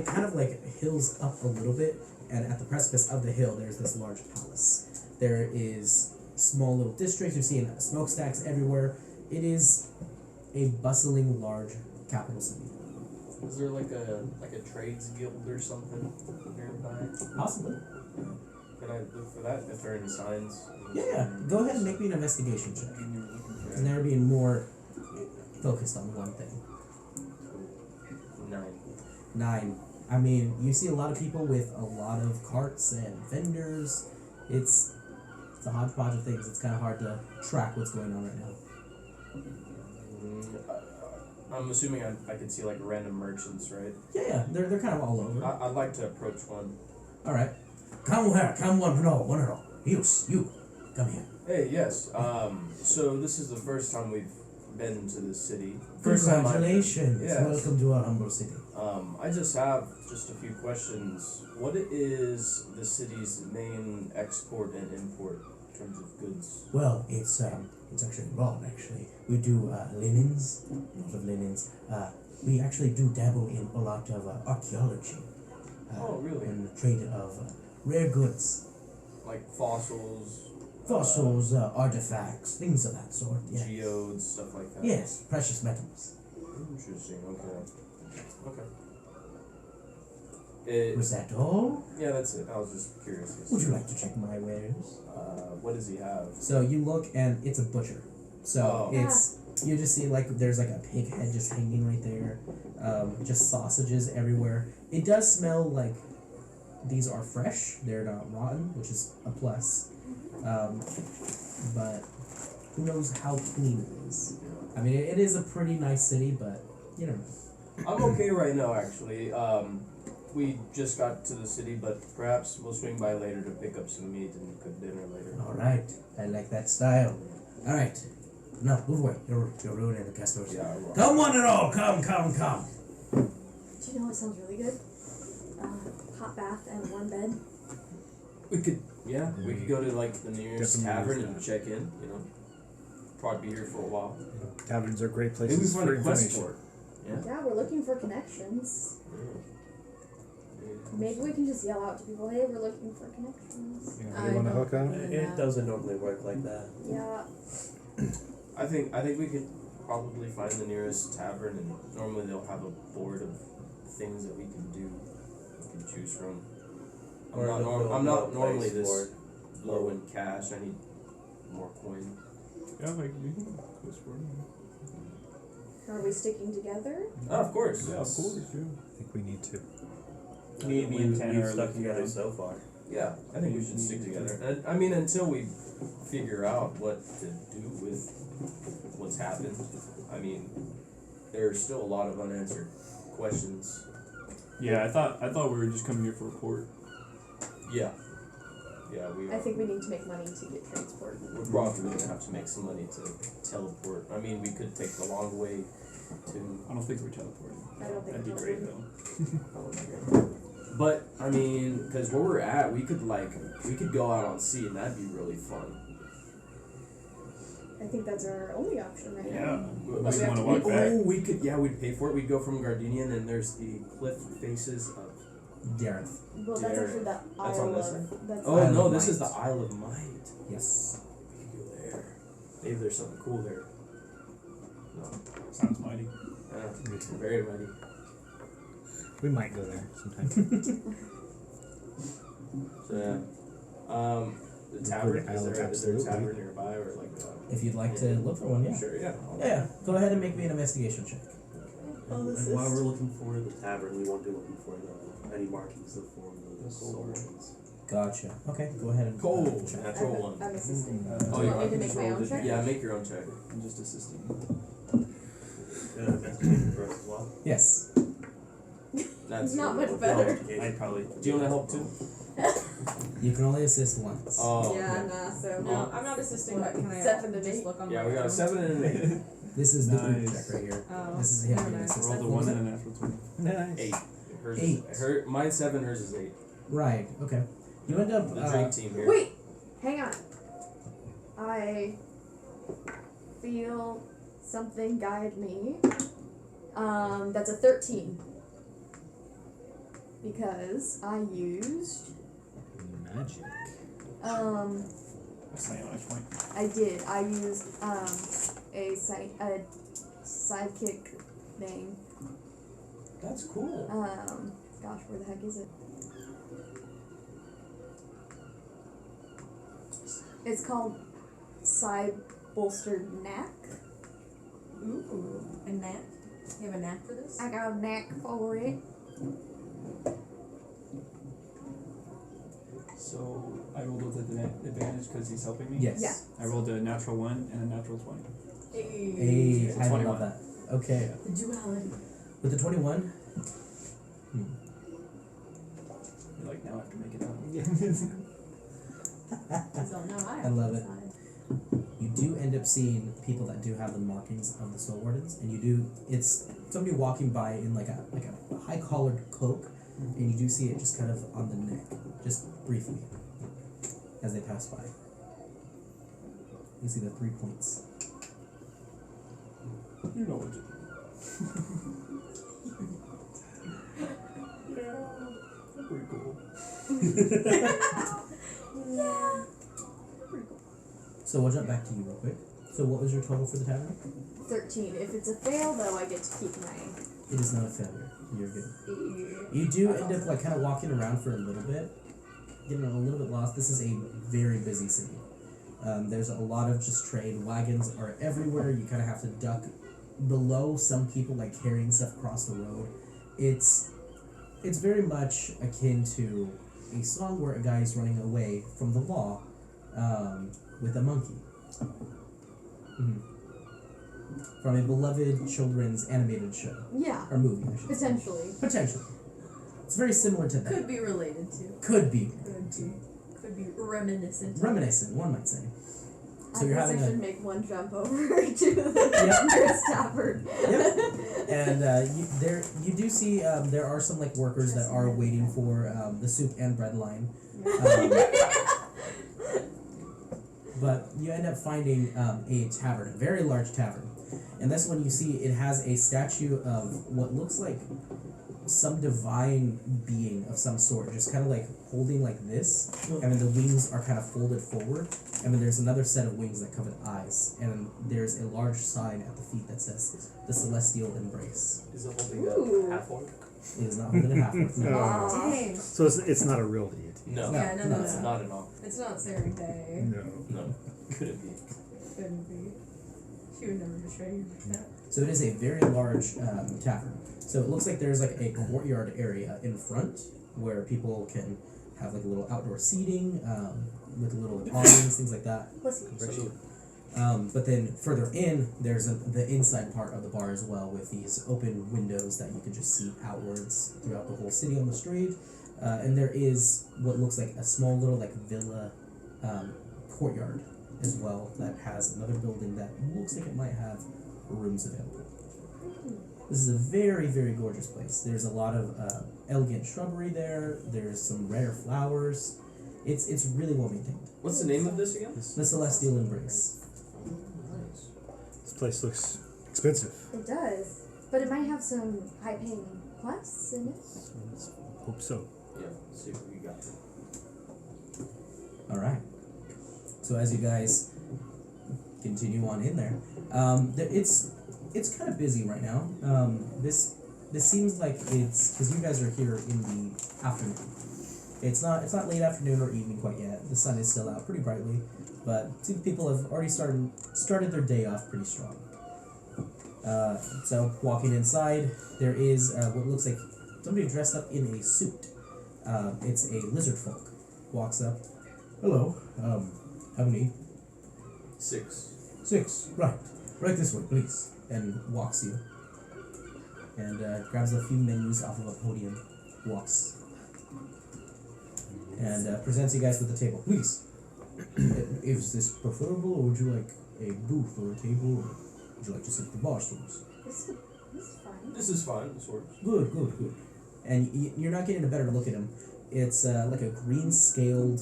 kind of like hills up a little bit, and at the precipice of the hill, there's this large palace. There is small little districts. You're seeing smokestacks everywhere. It is a bustling, large capital city. Is there like a trades guild or something nearby? Possibly. Can I look for that if there are any signs? Yeah. Go ahead and make me an investigation check. And they're being more focused on one thing. 9. 9. I mean, you see a lot of people with a lot of carts and vendors. It's a hodgepodge of things. It's kind of hard to track what's going on right now. I'm assuming I could see like random merchants, right? Yeah, they're kind of all over. I'd like to approach one. All right, come here, come one and all. You, come here. Hey, yes. So this is the first time we've been to this city. First time I've been. Congratulations! Yes. Welcome to our humble city. I just have just a few questions. What is the city's main export and import in terms of goods? Well, it's actually wrong. Actually, we do linens, a lot of linens. We actually do dabble in a lot of archaeology. Oh, really? And the trade of rare goods, Like fossils, fossils, artifacts, things of that sort. Yeah. geodes, stuff like that. Yes, precious metals. Interesting. Okay. It, Was that all? yeah, that's it. I was just curious. Would you like to check my wares? What does he have? So you look, and it's a butcher. So Oh. it's you just see like there's like a pig head just hanging right there, just sausages everywhere. It does smell like these are fresh. They're not rotten, which is a plus. But who knows how clean it is? I mean, it is a pretty nice city, but you don't know. I'm okay right now, actually. We just got to the city, but perhaps we'll swing by later to pick up some meat and cook dinner later. All right, I like that style. All right, no, move away. You're ruining the customers. Yeah, I will. Come one and all, come. Do you know what sounds really good? Hot bath and one bed. We could go to like the nearest Definitely tavern use and that. check in. You know, probably be here for a while. Taverns are great Maybe we places find for a quest information. for it. Yeah. Yeah, we're looking for connections. Maybe we can just yell out to people, hey, we're looking for connections. You know, I you want to don't hook up? think- It doesn't normally work like that. Yeah. I think we could probably find the nearest tavern, and normally they'll have a board of things that we can do. We can choose from. I'm not, I'm not normally this low in cash. I need more coin. Yeah, like we can push for it. Are we sticking together? Oh, of course. Yeah, of course. Yeah. I think we need to. Me and Tanner We've are stuck looking together around. so far. Yeah, I think we should stick together. And, I mean, until we figure out what to do with what's happened. I mean, there's still a lot of unanswered questions. Yeah, I thought we were just coming here for report. Yeah. Yeah, we are. I think we need to make money to get transport. We're probably gonna have to make some money to teleport. I mean, we could take the long way to. I don't think we're teleporting. I don't think That'd be we're great teleporting. though. But I mean, because where we're at, we could go out on sea, and that'd be really fun. I think that's our only option right now. Yeah. We- Unless we you have want to to walk back. we could. Yeah, we'd pay for it. We'd go from Gardenian, and there's the cliff faces of. Dareth. Well, that's Dare. actually the That's on Isle this of. That's Oh Isle no, of this is Might. the Isle of Might. Yes. We could go there. Maybe there's something cool there. No. Sounds mighty. Yeah, very mighty. We might go there sometime. So yeah. The The tavern. Great Is Isle, there a absolutely. tavern nearby or like? If you'd like to look for one, yeah. Sure. Yeah. Yeah. Go ahead and make me an investigation check. And while we're looking for the tavern, we won't be looking for any markings that form the soul wardens. Gotcha. Okay. Go ahead and Cold. check. Natural one. I'm assisting. Oh, Do you yeah, want I me to can make just my roll own this. check? Yeah, make your own check. I'm just assisting. Investigation for us as well. Yes. That's Not your much roll. better. I'd probably. Do you want to help too? You can only assist once. Oh. Yeah, okay. nah, so No, I'm not assisting, but can I 7 to just 8? look on Yeah, my we got a phone? 7 and an 8. This is the group Nice. check right here. Oh, This is him never being mind. assistant. Rolled a 1 and a natural 20. Nice. 8. Hers 8. Is, mine's 7, hers is 8. Right. Okay. You end up. The drink team here. Wait, hang on. I feel something guide me. That's a 13. Because I used Magic. That's not much point. I did. I used a sidekick thing. That's cool. Gosh, where the heck is it? It's called Side Bolstered Knack. Ooh, a knack? You have a knack for this? I got a knack for it. So I rolled with an advantage because he's helping me. Yes. Yeah. I rolled a natural 1 and a natural 20. Hey, It's I 21. love that. Okay. The duality. With the 21. You're like, now I have to make it up. So now I I have love to it. decide. You do end up seeing people that do have the markings of the soul wardens, and you do. It's somebody walking by in like a high collared cloak, and you do see it just kind of on the neck, just briefly, as they pass by. You see the 3 points. You know what to do. Yeah, pretty cool. Yeah. So we'll jump back to you real quick. So what was your total for the tavern? 13. If it's a fail, though, I get to keep my. It is not a failure. You're good. You do end up like kind of walking around for a little bit, getting a little bit lost. This is a very busy city. There's a lot of just trade. Wagons are everywhere. You kind of have to duck below some people like carrying stuff across the road. It's very much akin to a song where a guy is running away from the law with a monkey. From a beloved children's animated show. Yeah. Or movie, I should say. Potentially. Potentially. It's very similar to that. Could be related to. Could be. Could be reminiscent. Reminiscent, one might say. So I you're guess having I should a... make one jump over to the Yep. nearest tavern. Yep. And you do see there are some like workers that are waiting for the soup and bread line. But you end up finding a tavern, a very large tavern. And that's when you see it has a statue of what looks like some divine being of some sort, just kind of like holding like this. I mean, the wings are kind of folded forward. I mean, there's another set of wings that cover the eyes. And there's a large sign at the feet that says, "The Celestial Embrace." Is it holding Ooh. a half orc? It is not holding a half-orc. No. Oh. Dang. So it's not a real deity. No, Yeah, no, it's not at all. It's not Serengate. No. No, couldn't be. Couldn't be. She would never betray you like that. So it is a very large tavern. So it looks like there's like a courtyard area in front where people can have like a little outdoor seating with little awnings, things like that. But then further in, there's the inside part of the bar as well, with these open windows that you can just see outwards throughout the whole city on the street. And there is what looks like a small little like villa courtyard as well that has another building that looks like it might have rooms available. This is a very, very gorgeous place. There's a lot of elegant shrubbery there. There's some rare flowers. It's really well maintained. What's the name of this again? The Celestial Embrace. Nice. This place looks expensive. It does, but it might have some high-paying quests in it. So let's hope so. Yeah, let's see what we got. All right. So as you guys continue on in there, it's kind of busy right now. This seems like it's because you guys are here in the afternoon. It's not late afternoon or evening quite yet. The sun is still out pretty brightly, but it seems people have already started their day off pretty strong. So walking inside, there is what looks like somebody dressed up in a suit. It's a lizard folk. Walks up. Hello. How many? 6. 6. Right. Right this way, please. And walks you. And grabs a few menus off of a podium. Walks. And presents you guys with a table. Please. Is this preferable, or would you like a booth or a table, or would you like to sit at the bar stools? This is fine. This is fine. This works. Good. And you're not getting a better look at him. It's like a green-scaled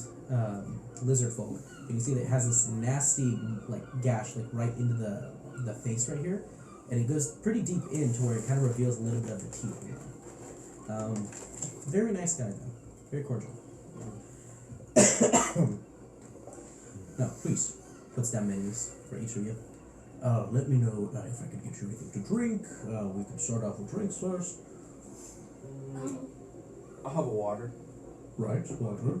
lizard folk. You can see that it has this nasty like gash like right into the face right here, and it goes pretty deep in to where it kind of reveals a little bit of the teeth here. Very nice guy though, very cordial. Now, please, puts down menus for each of you. Let me know if I can get you anything to drink. We can start off with drinks first. I'll have a water. Right, water.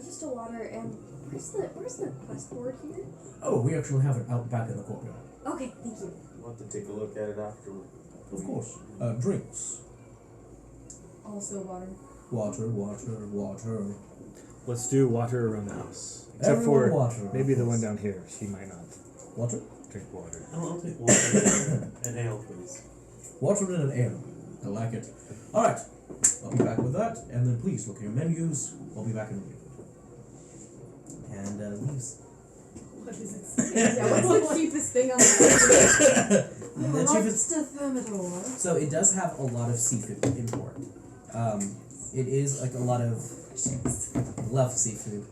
Just a water, and where's the quest board here? Oh, we actually have it out back in the courtyard. Okay, thank you. We'll have to take a look at it afterward. Of course. Drinks. Also water. Water. Let's do water around the house. Except Everyone for water. maybe the one down here. She might not Water? drink water. I'll take water and ale, please. Water and an ale. I like it. Alright. I'll be back with that, and then please look at your menus. I'll be back in a minute. And leaves. What is it? Yeah, what's the cheapest thing on the The cheapest. Thermidor. So it does have a lot of seafood import. It is like a lot of love seafood.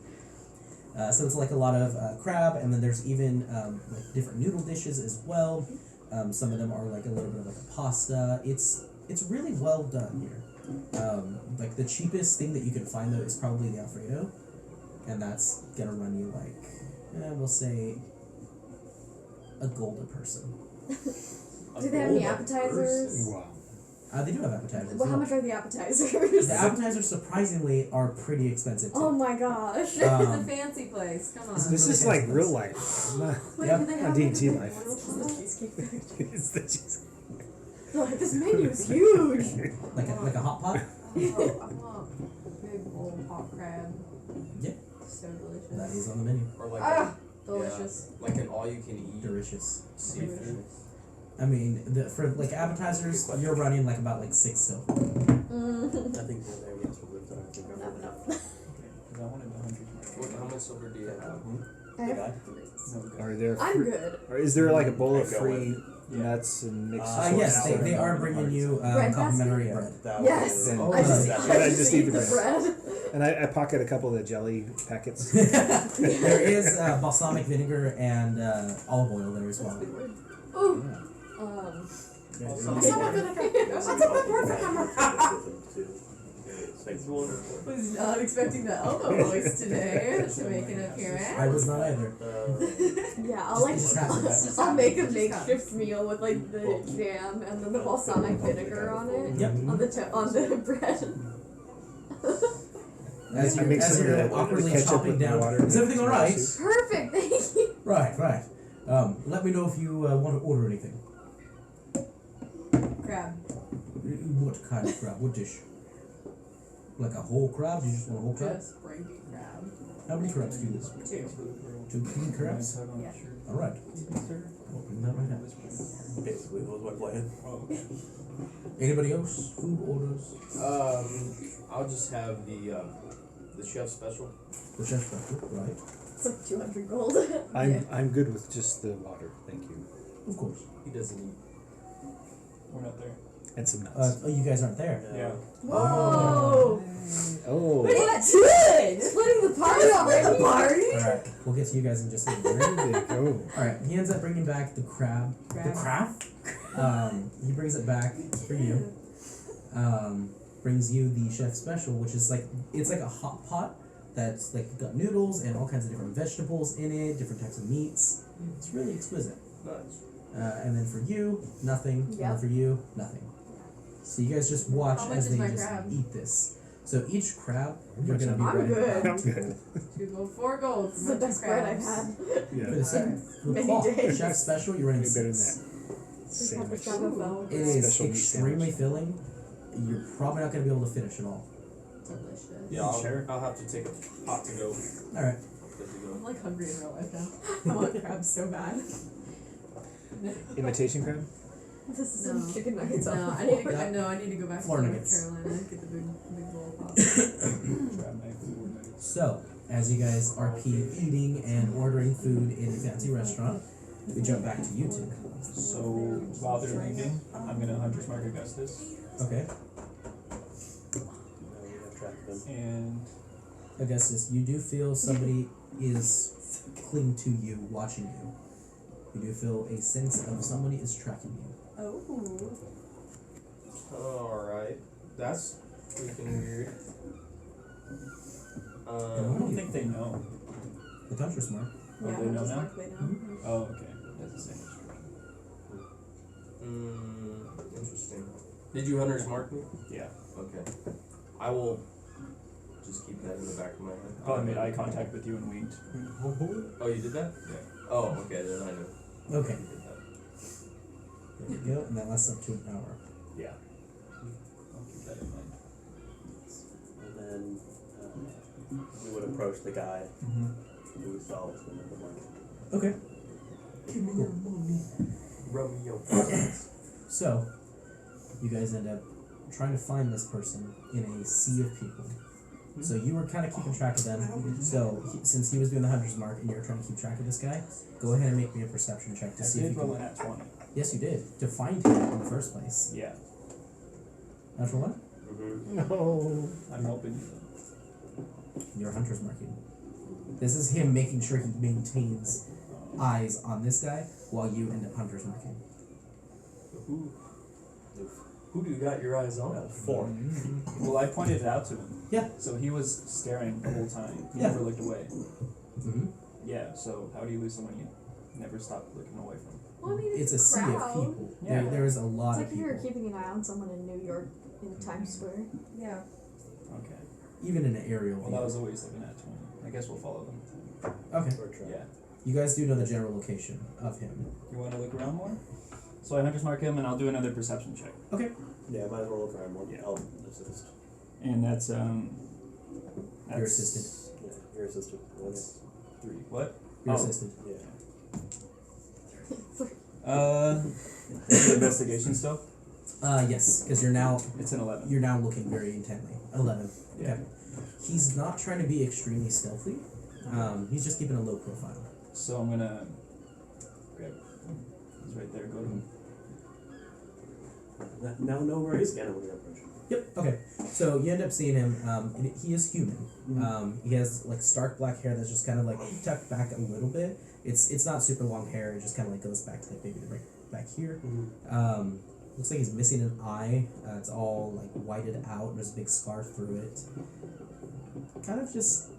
So it's like a lot of crab, and then there's even like different noodle dishes as well. Some of them are like a little bit of like a pasta. It's really well done here. Like the cheapest thing that you can find though is probably the Alfredo, and that's gonna run you like we'll say a gold a person. Do they have any appetizers? Wow. They do have appetizers. Well, how yeah. much are the appetizers? The appetizers surprisingly are pretty expensive too. Oh my gosh. It's a fancy place. Come on. This is like real life. Not Wait, Yep. do they not have D&T like life. the cheesecake factory? it's the cheese. Like, this menu is huge. Like a hot pot. I want big old hot crab. Yeah. So delicious. That is on the menu. Or like Delicious. like an all-you-can-eat Delicious. seafood. I mean, for like appetizers, you're running like about like 6 silver. I think we're there, yes, we'll live there. I think No, I'm no. Because I wanted the 100. How much silver do you have? I have Yeah. 3. Are there? I'm good. Or is there like a bowl of I go free nuts and mixed? Yes, sauce? they are bringing you Bread complimentary basket? bread. That Yes. Then- was, I just, that I I just just eat eat the the bread. And I pocket a couple of the jelly packets. There is balsamic vinegar and olive oil there as well. Ooh. Yeah, Some of it. What's a good word for hammer? Thanks, wonderful. Was not expecting the elbow voice today to make an appearance. I was not either. Yeah, I'll Just- like it just happens. I'll make a Just makeshift happens. meal with like the jam and then the balsamic vinegar on it Yep. on the bread. As I you're, mix as some of you're the awkwardly ketchup chopping with my down, water, is make everything some alright? soup. Perfect, thank you. Right. Let me know if you want to order anything. Crab. What kind of crab? What dish? Like a whole crab? Do you just want a whole crab? Just breaking crab. How many crabs do you this? 2. 2 king crabs? Yeah. Alright. Open that right now. Basically, that was my plan. Anybody else? Food orders? I'll just have the chef special. The chef special, right? It's like 200 gold. I'm good with just the water, thank you. Of course. He doesn't eat. We're not there. And some nuts. Oh, you guys aren't there. Yeah. Whoa! Oh. What good? Splitting the party already. Alright, we'll get to you guys in just a minute. Where did they go? Alright, he ends up bringing back the crab. The crab? He brings it back for you. Brings you the chef special, which is like, it's like a hot pot that's like got noodles and all kinds of different vegetables in it, different types of meats. It's really exquisite. Nice. And then for you, nothing. And Yep. then for you, nothing. So you guys just watch How much as is they my just crab? eat this. So each crab, you're gonna be I'm right good. about I'm good. 2 gold, 4 gold. This is the best bread I've had. For Yeah. the same, the Many cloth, the days. chef special, you're running Maybe better than 6. that. We've had Sandwich. the Java It is Special meat extremely sandwich. filling. You're probably not gonna be able to finish it all. Delicious. Yeah, I'll have to take a pot to go. Alright. Good to I'm go. like hungry in real life now. I want crabs so bad. Imitation crab? This is No. some chicken nuggets No, off the I need to floor. go. No, I need to go back to Floor North nuggets. Carolina and get the big bowl of pasta. Crab knife, food nuggets. So, as you guys are eating and ordering food in a fancy restaurant, we jump back to you two. So while they're leaving, I'm gonna Hunter's Mark Augustus Okay. We have track of them. and Augustus, you do feel somebody is clinging to you, watching you. You do feel a sense of somebody is tracking you. Oh. Alright. That's freaking weird. I don't think they know. The Hunter's Mark. Oh, Yeah, they know just now? like they know. Oh, okay. That's the same. Interesting. Did you Hunter's Mark me? Yeah. Okay. I will just keep that in the back of my head. Probably made eye contact with you and winked. Oh, you did that? Yeah. Oh, okay, then I know. Okay. You did that. There you go, and that lasts up to an hour. Yeah. I'll keep that in mind. And then we would approach the guy Mm-hmm. who we saw was in the market. Okay. Give me your money. Romeo. So, you guys end up trying to find this person in a sea of people. So you were kind of keeping track of them. So since he was doing the Hunter's Mark and you were trying to keep track of this guy, go ahead and make me a perception check to I see if did you roll can. an at 20. Yes, you did, to find him in the first place. Yeah. Natural one. Mm-hmm. No. I'm helping you. You're Hunter's Marking. This is him making sure he maintains eyes on this guy while you end up Hunter's Marking. Who do you got your eyes on? 4. Well, I pointed it out to him. Yeah. So he was staring the whole time. He Yeah. never looked away. Mm-hmm. Yeah. So how do you lose someone you never stop looking away from? Well, I mean, It's a sea of crowd. people. Yeah. There is a lot It's like of if you were people. keeping an eye on someone in New York in Times Square. Yeah. Okay. Even in an aerial Well, view. that was always like an at 20. I guess we'll follow them. Okay. Or track. Yeah. You guys do know the general location of him. You want to look around more? So I Hunter's Mark him, and I'll do another perception check. Yeah, might as well look around more. Yeah. I'll assist. And that's Your assistant. Yeah, your assistant. That's 3. What? You're Oh. assisted. Yeah. Is it investigation still? Yes, because you're now It's an 11. looking very intently. 11. Yeah. Okay. He's not trying to be extremely stealthy. He's just keeping a low profile. So I'm gonna grab. He's right there. Go to him. Now know where he's again when we approach him. Yep. Okay. So you end up seeing him. He is human. He has like stark black hair that's just kind of like tucked back a little bit. It's not super long hair. It just kind of like goes back to like maybe the right back here. looks like he's missing an eye. It's all like whited out. There's a big scar through it. Kind of just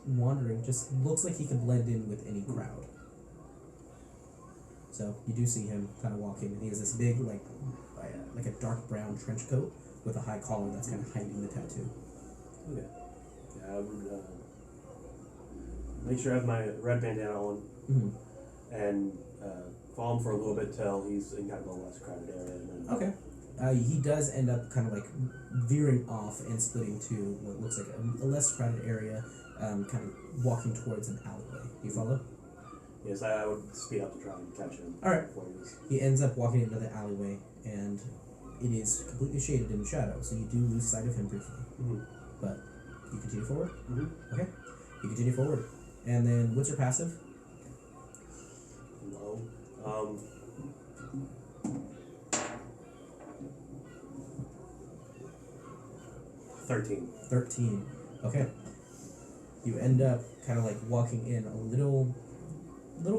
wandering. Just looks like he could blend in with any crowd. So you do see him kind of walking, and he has this big like a dark brown trench coat with a high collar that's kind of hiding the tattoo. Okay. Yeah, I would make sure I have my red bandana on Mm-hmm. and follow him for a little bit till he's in kind of a less crowded area. And then Okay. He does end up kind of like veering off and splitting to what looks like a less crowded area, kind of walking towards an alleyway. Do you follow? Yes, I would speed up to try and catch him. Alright. Before he was. He ends up walking into the alleyway, and it is completely shaded in shadow, so you do lose sight of him briefly. Mm-hmm. But you continue forward. Mm-hmm. Okay. You continue forward, and then what's your passive? Low. 13. Okay. You end up kind of like walking in a little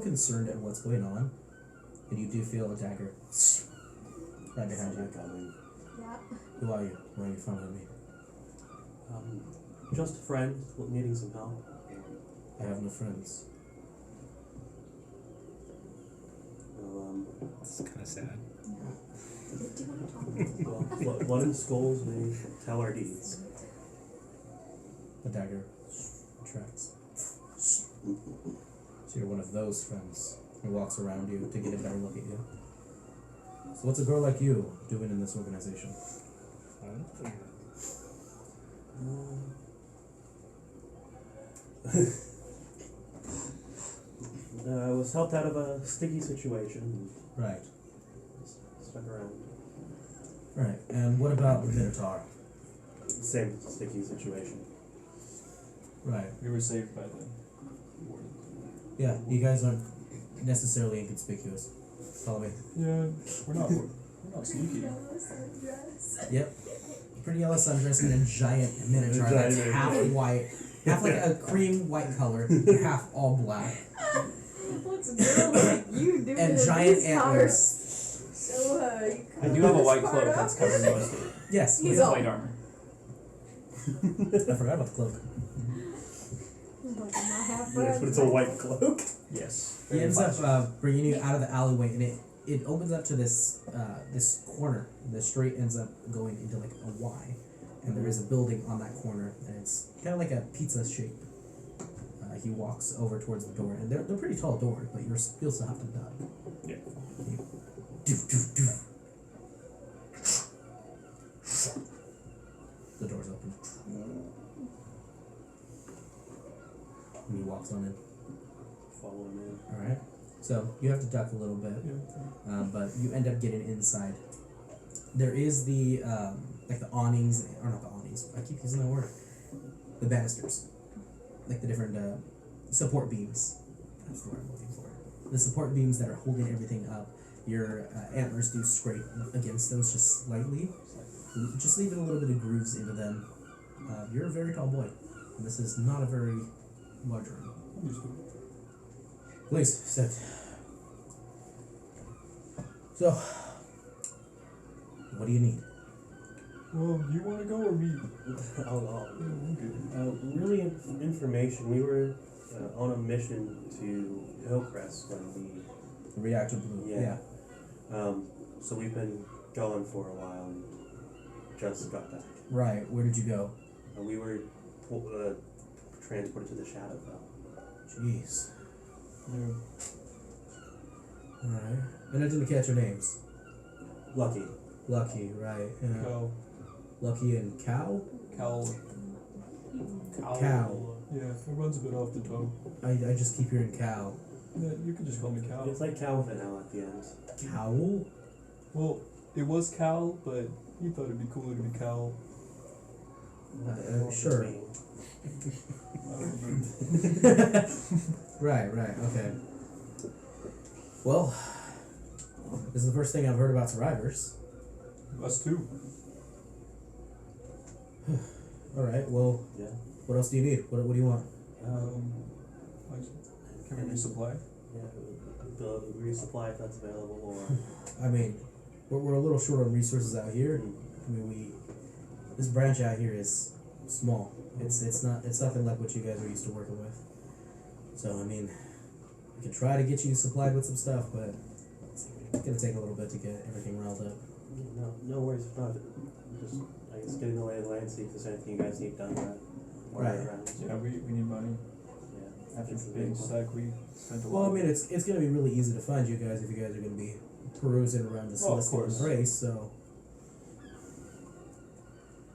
concerned at what's going on, and you do feel a dagger right behind you. Coming. Yeah. Who are you? Why are you following me? Just a friend needing some help. I have no friends. Well, It's kind of sad. Do you want to talk? well, blood and skulls may tell our deeds. The dagger retracts. So you're one of those friends. He walks around you to get a better look at you. So what's a girl like you doing in this organization? I was helped out of a sticky situation Right. and stuck around. Right. And what about the Minotaur? Same sticky situation. Right. We were saved by the warden. Yeah, you guys aren't necessarily inconspicuous. Follow me. Yeah, we're not sneaky. Yep. Pretty yellow sundress and a giant Minotaur A giant that's Minotaur. half white, half like a cream white color, and half all black. What's a girl like you doing And in giant these antlers. parts? So, you I do have a this white part cloak up? that's covering most of it. Yes. He's With all- light armor. I forgot about the cloak. Like, I'm not half Yes, but it's a white cloak. Yes. He ends up bringing you out of the alleyway, and it opens up to this this corner. The street ends up going into like a Y, and there is a building on that corner, and it's kind of like a pizza shape. He walks over towards the door, and they're pretty tall doors, but you'll still have to duck. Yeah. The door's open. And he walks on in. Follow him in. Alright. So you have to duck a little bit. Yeah. But you end up getting inside. There is the like the awnings, or not the awnings. I keep using that word. The banisters, like the different support beams. That's the word I'm looking for. The support beams that are holding everything up. Your antlers do scrape against those just slightly. Just leaving a little bit of grooves into them. You're a very tall boy. And this is not a very large room. Please sit. So, what do you need? Well, you want to go or me? Really information. We were on a mission to Hillcrest when The reactor blue. Yeah. so we've been going for a while and just got back. Right. Where did you go? We were transported to the Shadow Belt. Jeez. Yeah. Alright. And I didn't catch your names. Lucky. Lucky, right. Yeah. Cal. Lucky and Cow? Cal. Cow. Yeah, it runs a bit off the tongue. I just keep hearing Cow. Yeah, you could just call me Cal. It's like cow with an L at the end. Cowl? Well, it was Cal, but he thought it'd be cooler to be Cal. Sure. I don't know. Right, okay. Well, this is the first thing I've heard about survivors. Us too. Alright, well, Yeah. what else do you need? What do you want? Like, can we resupply? Yeah, the resupply if that's available, or I mean, we're a little short on resources out here. I mean, this branch out here is small. It's nothing like what you guys are used to working with. So I mean, we can try to get you supplied with some stuff, but it's gonna take a little bit to get everything riled up. No worries if not. Just, I guess, getting the lay of the land, see if there's anything you guys need done that. Right. Around. Yeah, we need money. Yeah. After It's a being big one. stuck, we spent a Well, lot. I mean, it's gonna be really easy to find you guys if you guys are gonna be perusing around the Well, of Celestial course. Embrace. So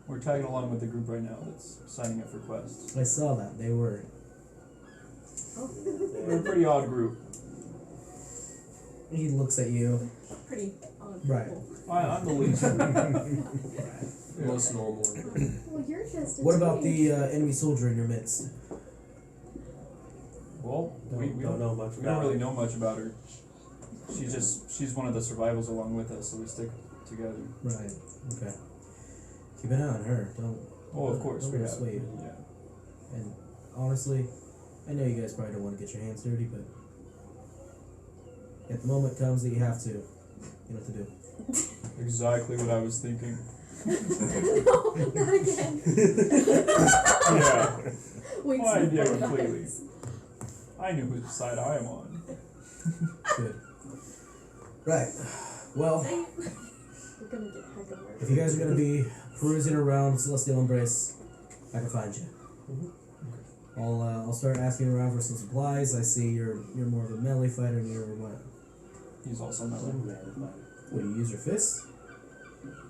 We're tagging along with the group right now that's signing up for quests. I saw that they were. We're a pretty odd group. He looks at you. Pretty odd Right. people. I'm the least. Most normal. Well, you're just. A What about twig. the enemy soldier in your midst? Well, we Don't know much we about don't really it. know much about her. She's one of the survivals along with us, so we stick together. Right. Okay. Keep an eye on her. Don't. Oh, of course, Don't we let her have. sway you. Yeah. And honestly, I know you guys probably don't want to get your hands dirty, but if the moment comes that you have to, you know what to do. Exactly what I was thinking. No, not again. Yeah. Wait, Well, I did so completely. I knew whose side I am on. Good. Right. Well, We're gonna get heck of if you guys are gonna be perusing around Celestial Embrace, I can find you. I'll start asking around for some supplies. I see you're more of a melee fighter and you're what? He's also melee. What do you use your fists?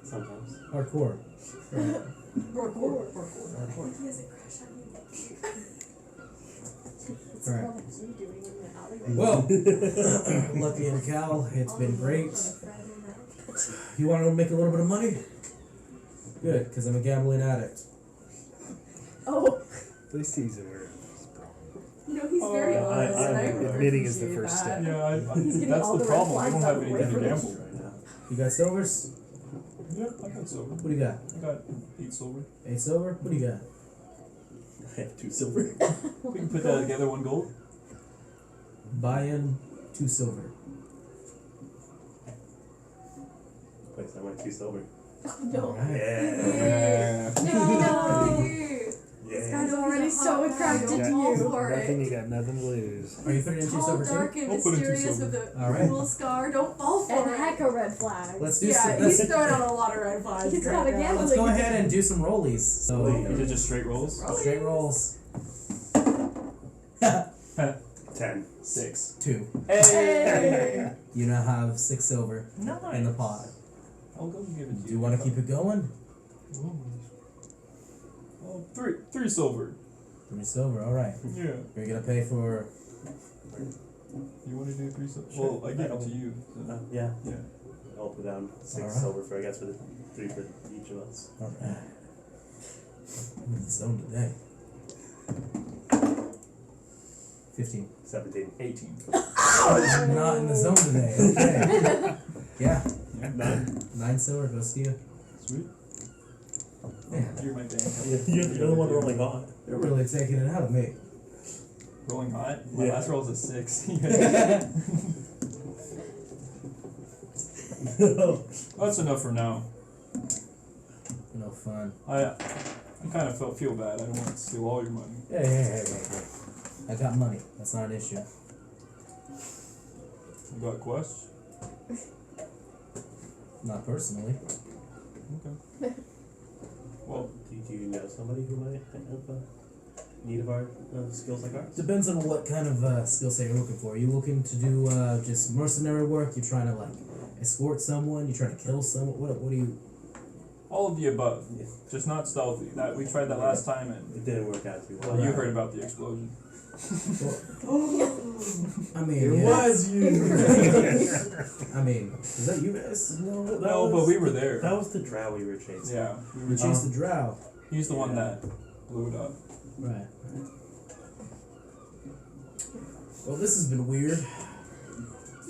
Sometimes. Hardcore. Right. Parkour. He has a crush on you. It's Alright. more like you doing in the alleyway. Well, Lucky and Cal, it's been great. You want to make a little bit of money? Good, because I'm a gambling addict. Oh, At least he's aware of his problem. You know, he's very Oh, honest, and I I'm really admitting is the appreciate first that. step. Yeah, He's getting that's all the the red problem. We flags don't out have of the way anything to for gamble. Right now. You got silvers? Yeah, I got silver. What do you got? I got 8 silver. 8 silver? What do you got? I have 2 silver. We can put that together, 1 gold. Buy in 2 silver. Wait, so I went 2 silver. no. Alright. Yeah. No! Yeah. Guy's already so attracted to Yeah. you for Nothing, it. you got nothing to lose. Are you putting in 2 Tall, silver dark, too? and I'll put in 2 mysterious with silver. a Alright. cruel scar. Don't fall for And it. heck of red flags. Let's do Yeah, some. he's throwing out a lot of red flags. He's right got a now. gamble. Let's go ahead and do some rollies. So, You did just straight rolls. straight rolls. 10. 6. 2. Hey! You now have 6 silver Nice. in the pot. I'll go and give it to you. Do you want to keep it going? Oh, 3 silver. 3 silver, alright. Yeah. You're gonna pay for. You want to do 3 silver? Sure. Well, I gave it to you. So. Yeah. Yeah. I'll put down 6 Alright. silver for, I guess, for the 3 for each of us. Alright. I'm in the zone today. 15. 17. 18. Not in the zone today. Okay. Yeah. 9 silver goes to you. Sweet. Man, You're my bank. You're the only one rolling hot. you're really taking it out of me. Rolling hot? My Yeah. last roll was a 6. That's enough for now. No fun. I kind of feel bad. I don't want to steal all your money. Hey. I got money. That's not an issue. You got quests? Not personally. Okay. Well, Do you know somebody who might have need of our skills like ours? Depends on what kind of skill set you're looking for. Are you looking to do just mercenary work? You're trying to like escort someone? You trying to kill someone? What do you? all of the above. Yeah. Just not stealthy. That we tried that last time, and It didn't work out too well. well, you heard about the explosion. I mean, It yeah. was you. I mean, is that you guys? No, but we were there. That was the drow we were chasing. Yeah, we We were. chased the drow. He's the one that blew it up. Right. Well, this has been weird.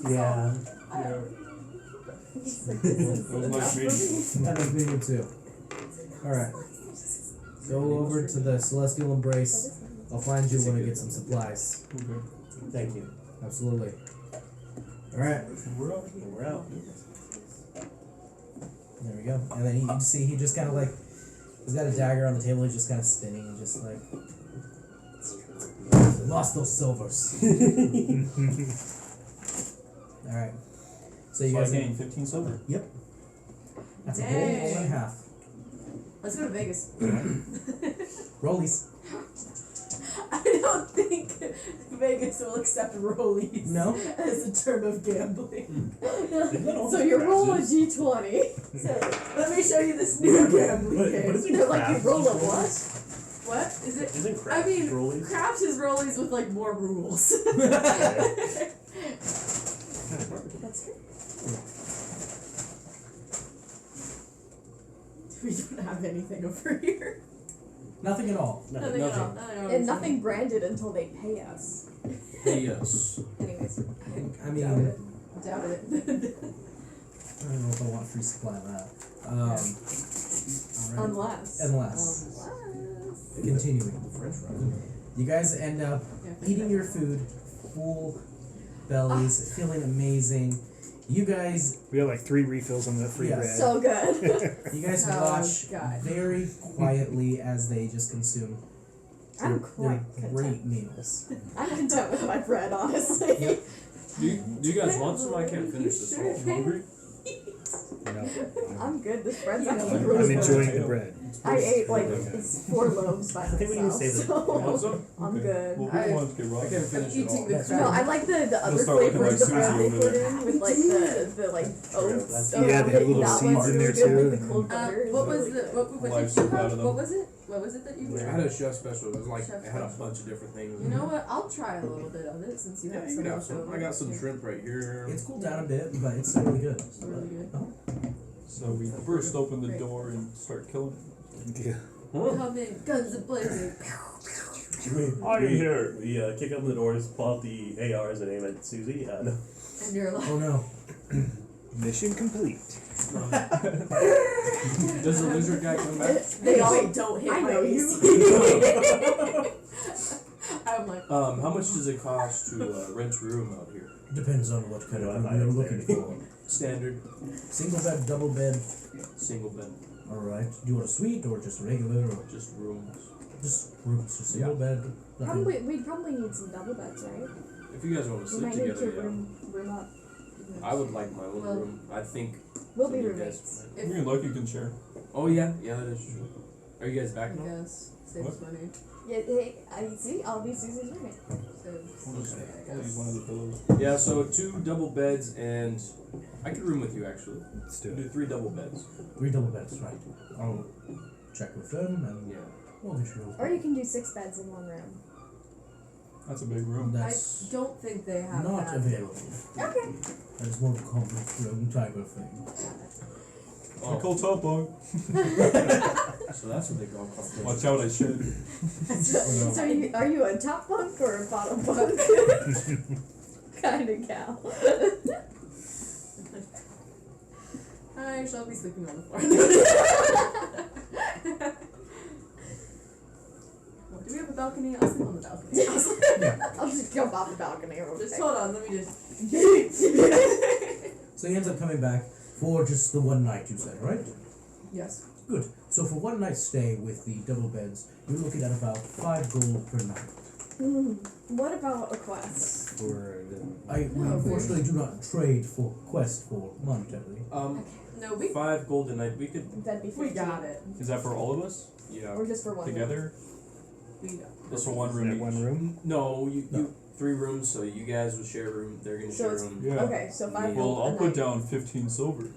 Yeah. Yeah. It was nice meeting you. That was me too. Alright. Go over to the Celestial Embrace. I'll find you when I get some supplies. Okay. Thank you. Absolutely. Alright. We're up. And we're out. There we go. And then you just see he just kind of like, he's got a dagger on the table. He's just kind of spinning and just like, lost those silvers. All right. So you So I guys, gained 15 silver. that's a Dang. whole and a half. Let's go to Vegas. Rollies. I don't think Vegas will accept rollies No. as a term of gambling. So you roll a d20. So let me show you this new gambling But game. isn't They're like, you craft roll a just what? rollies? What is it? Isn't I craft mean, just rollies? craft is rollies with like more rules. That's true. We don't have anything over here. Nothing at all. Nothing at all. And nothing branded until they pay us. Yes. Anyways. I mean, Doubt it. Doubt it. I don't know if I want free supply of that. Alright. Unless. Unless. Continuing. You guys end up Yeah, eating your food, full bellies, feeling amazing. You guys, We got like 3 refills on the free Yes. bread. So good. you guys Oh, watch God. very quietly as they just consume I'm their quite great content. meals. I'm content with my bread, honestly. Yep. Do you guys want some? I can't finish this all. Hungry? No, I'm good. This bread's Yeah. actually I'm really good. enjoying the bread. I ate like it's 4 loaves by I think we need to myself, save it. so Want some? I'm Okay. good. Well, I- who wants to get I robbed? can't finish it eating all. the That's crab. No, I like the other start looking flavor of like the bread Susie they over put there. in with like the like oats. that's- Yeah, they have little that seeds one's in really there good, too, Like the and cold butter is What was really the good. what Life did you soup out have? of them. What was it? What was it that you? I had a chef special. It was like Chef it had a special. bunch of different things. You know what? I'll try a little bit of it since you Yeah, have you some can have left some. over. I got some Yeah. shrimp right here. It's cooled down a bit, but it's still really good. It's really good. So we burst open the door and start killing. Yeah. Come in, guns a blazing. I am here. We kick open the doors, pull out the ARs and aim at Susie. No. And you're like, Oh no. Mission complete. Does the lizard guy come back? they all don't hit I my know you. AC. I'm like, How much does it cost to rent a room out here? Depends on what kind of Yeah, room I you're understand. looking for. Standard, Single bed, double bed. single bed, Alright. Do you want a suite or just regular or just rooms. just rooms? So single bed. Nothing. Probably we'd probably need some double beds, right? If you guys want to We sleep might need to together, yeah. room up. I would like my own Well, room. I think. We'll some be of you roommates. guys If you're lucky, you can share. Oh yeah, that is true. Are you guys I back now? guess. Saves money. Yeah, hey, I see. I'll be Susie's roommate. Saves I'll just money, I I'll use guess. one of the pillows. Yeah, so 2 double beds and I could room with you actually. Let's do Do it. 3 double beds. 3 double beds, right? I'll check with them and Yeah. we'll get you. Or you can do 6 beds in one room. That's a big room. That's I don't think they have not that. available. Okay. That is more of a conference room type of thing. I call top bunk. So that's what they call conference. Watch out, I should. So are you a top bunk or a bottom bunk? kind of gal. I shall be sleeping on the floor. Do we have a balcony? I'll sleep on the balcony. I'll just jump off the balcony real Just quick. hold on, let me just. So he ends up coming back for just the one night, you said, right? Yes. Good. So for one night stay with the double beds, you're looking at about 5 gold per night. What about a quest? For We No, unfortunately do not trade for quest for monetarily. No, we 5 gold a night. We could. That'd be 15. we got it. Is that for all of us? Yeah. Or just for one Together? We got it. Just for one room that each? one room? No, you 3 rooms. So you guys will share a room. They're gonna So share a it's- room. Yeah. Okay, so 5 Yeah. gold Well, I'll a put night. down 15 silver.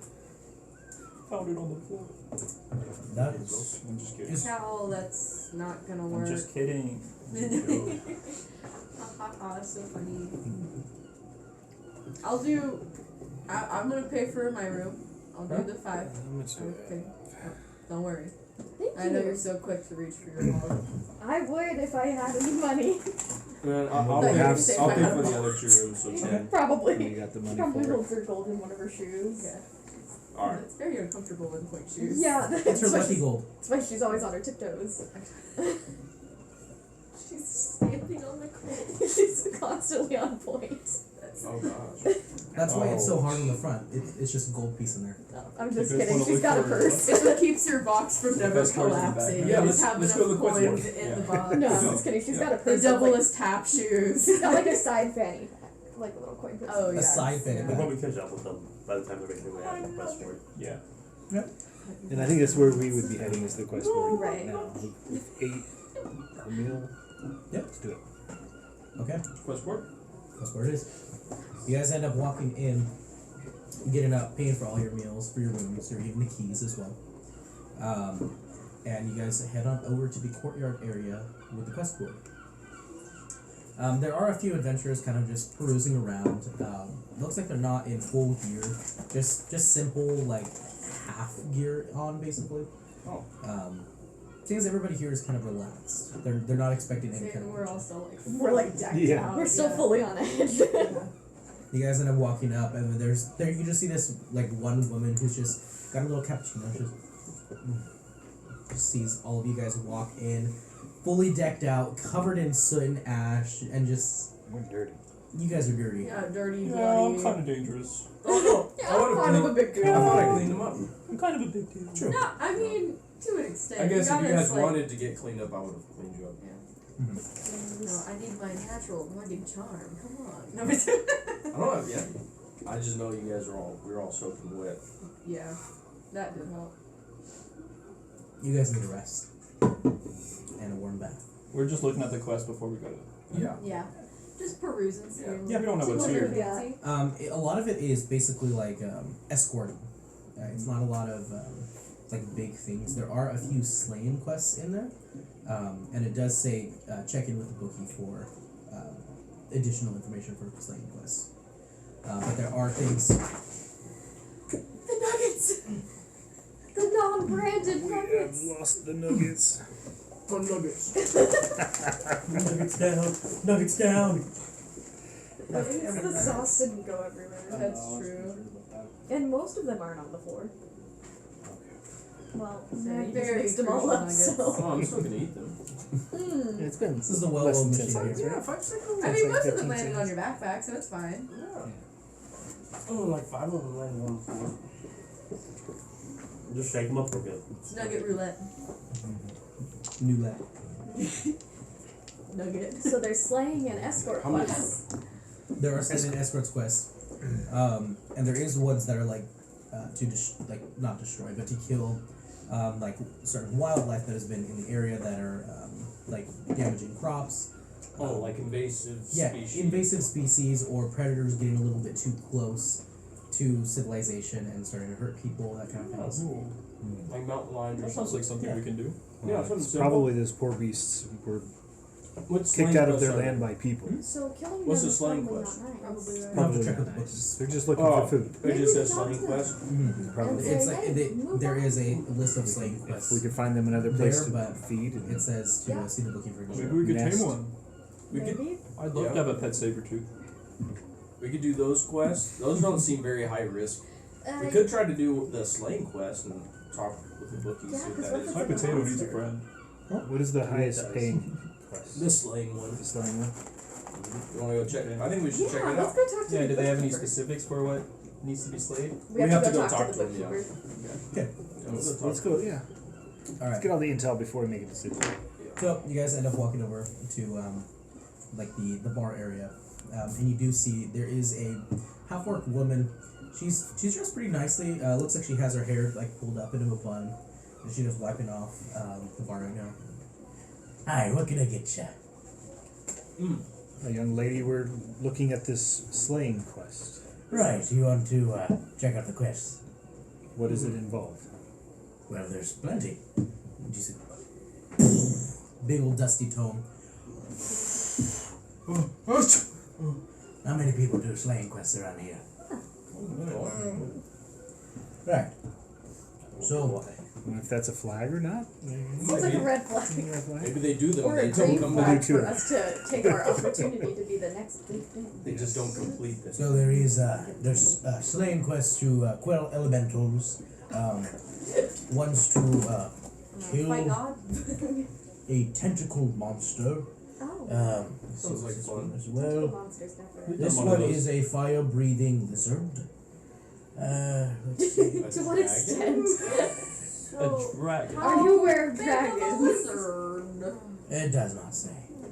Found it on the floor. That is. I'm just kidding. Is- Cal, that's not gonna I'm work. just kidding. Ha ha ha, that's so funny. I'll do. I'm gonna pay for my room. I'll do the 5. How much do Okay. Don't worry. Thank I know you. you're so quick to reach for your wallet. I would if I had any money. And I'll Thought you pay. were have saying I'll I pay had for a the wallet. other 2 rooms. So 10. Probably. you got the money Probably for it? holds her gold in one of her shoes. Yeah. All right. It's very uncomfortable with point shoes. Yeah, It's that's her why, lucky gold. that's why she's always on her tiptoes. She's standing on the court. She's constantly on point. That's Oh gosh. That's why it's so hard on the front. It's just a gold piece in there. No, I'm You just guys kidding. wanna She's look got a for- purse. It's what keeps your box from never best cards in the back. collapsing. Yeah, You let's- just have let's enough go to the quest coins board. in Yeah. the box. No, I'm just kidding. She's got a The purse. double Like, as tap shoes. she's got like a side fanny pack, like a little coin purse. Oh A yeah. side fanny We'll pack. probably catch up with them by the time they're making their way out of the quest board. Yeah. And I think that's where we would be heading is the quest board Right. now. We've ate our meal. Yep. Let's do it. Okay. Quest board? That's where it is. You guys end up walking in, getting up, paying for all your meals, for your rooms. You're getting the keys as well. And you guys head on over to the courtyard area with the quest board. There are a few adventurers kind of just perusing around. Looks like they're not in full gear, just simple like half gear on basically. Oh. Seems everybody here is kind of relaxed. They're not expecting any kind of. We're all still like We're like decked Yeah. out. We're still yeah. fully on edge. Yeah. You guys end up walking up, and there you just see this like one woman who's just got a little cappuccino. Just sees all of you guys walk in, fully decked out, covered in soot and ash, and just We're dirty. you guys are dirty. Yeah, dirty, Yeah, bloody. I'm kind of dangerous. Oh Yeah, no! I I'm would've kind of a cleaned- big I girl. thought I cleaned them up. I'm kind of a big deal. True. No, I mean to an extent. I guess if you gotta, guys like, wanted to get cleaned up, I would have cleaned you up. No, I need my natural rugged charm. Come on. No, but I don't have yet. I just know you guys we're all soaking wet. yeah, that did help. You guys need a rest and a warm bath. We're just looking at the quest before we go to. Yeah. Yeah, just perusing. Seeing Yeah, we don't know what's what here. they're fancy. A lot of it is basically like escorting. It's not a lot of like big things. There are a few slaying quests in there, and it does say check in with the bookie for additional information for slaying quests. But there are things. The nuggets. The non-branded nuggets. lost the nuggets. Fun nuggets. Nuggets down. Nuggets down. The sauce didn't go everywhere. That's true. And most of them aren't on the floor. Well, So now you just very mixed them all crucial up, nuggets. so. Oh, I'm still gonna eat them. It's been This is the less well-oiled than 10 machine seconds, here. right? 5 seconds. I It's mean, like most of 15 them landed on seconds. your backpack, so it's fine. Yeah. Oh, like 5 of them landed on the floor. Just shake them up real good. It's nugget roulette. New lab. Nugget. So there's slaying and escort How many- quests. There are slaying and escorts quests, and there is ones that are like to not destroy, but to kill like certain wildlife that has been in the area that are like damaging crops. Oh, like invasive Yeah, species. invasive species or predators getting a little bit too close to civilization and starting to hurt people, that kind of Oh, thing. cool. Like mountain lions or That sounds something. like something Yeah. we can do. Yeah, something It's simple. probably those poor beasts were What's kicked slaying out of quests their are land by people. So killing What's them the is slaying probably quest? not nice. Probably right. You'll have to Probably check with not the nice. books. They're just looking Oh, for food. it Maybe just we says can slaying talk to quest. Probably. And It's say, like hey, move there on. is a list of slaying quests. If we could find them another place There, to but feed, and It says to Yeah. see the booking for Maybe additional. we could Nest. tame one. We could. Maybe. I'd love Yeah. to have a pet saber tooth. We could do those quests. Those don't seem very high risk. We Uh, could try to do the slaying quest and talk with the bookies, Yeah, see what 'cause that what is. if My It's a potato needs a monster. friend. what is the highest does. paying quest? The slaying one. The slaying one? You want to go check? I think we should check Yeah, it let's out. go talk to Yeah. the Do they have any bookkeeper. specifics for what needs to be slayed? We have to go talk to the him, yeah. bookkeeper. Okay. Let's go, yeah. All Let's right. get all the intel before we make a decision. So you guys end up walking over to like the bar area, and you do see there is a half-orc woman. She's dressed pretty nicely. Looks like she has her hair like pulled up into a bun, and she's just wiping off the bar right now. Hi, what can I get ya? A young lady, we're looking at this slaying quest. Right, you want to check out the quest? What does it involve? Well, there's plenty. And you see big old dusty tone. Not many people do slaying quests around here. Right. So, If that's a flag or not? Seems like a red flag. Red flag? Maybe they do them. Or They a don't green come flag back. do too. for us to take our opportunity to be the next big thing. They just don't complete this. so there's slaying quests to quell elementals. One's to kill Fight God. a tentacled monster. Oh. Sounds like fun. As The well. monsters never. Yeah. This One of one those. is a fire-breathing lizard. Let's see. To what extent? A dragon. Are you aware of Big of a dragons? lizard. It does not say.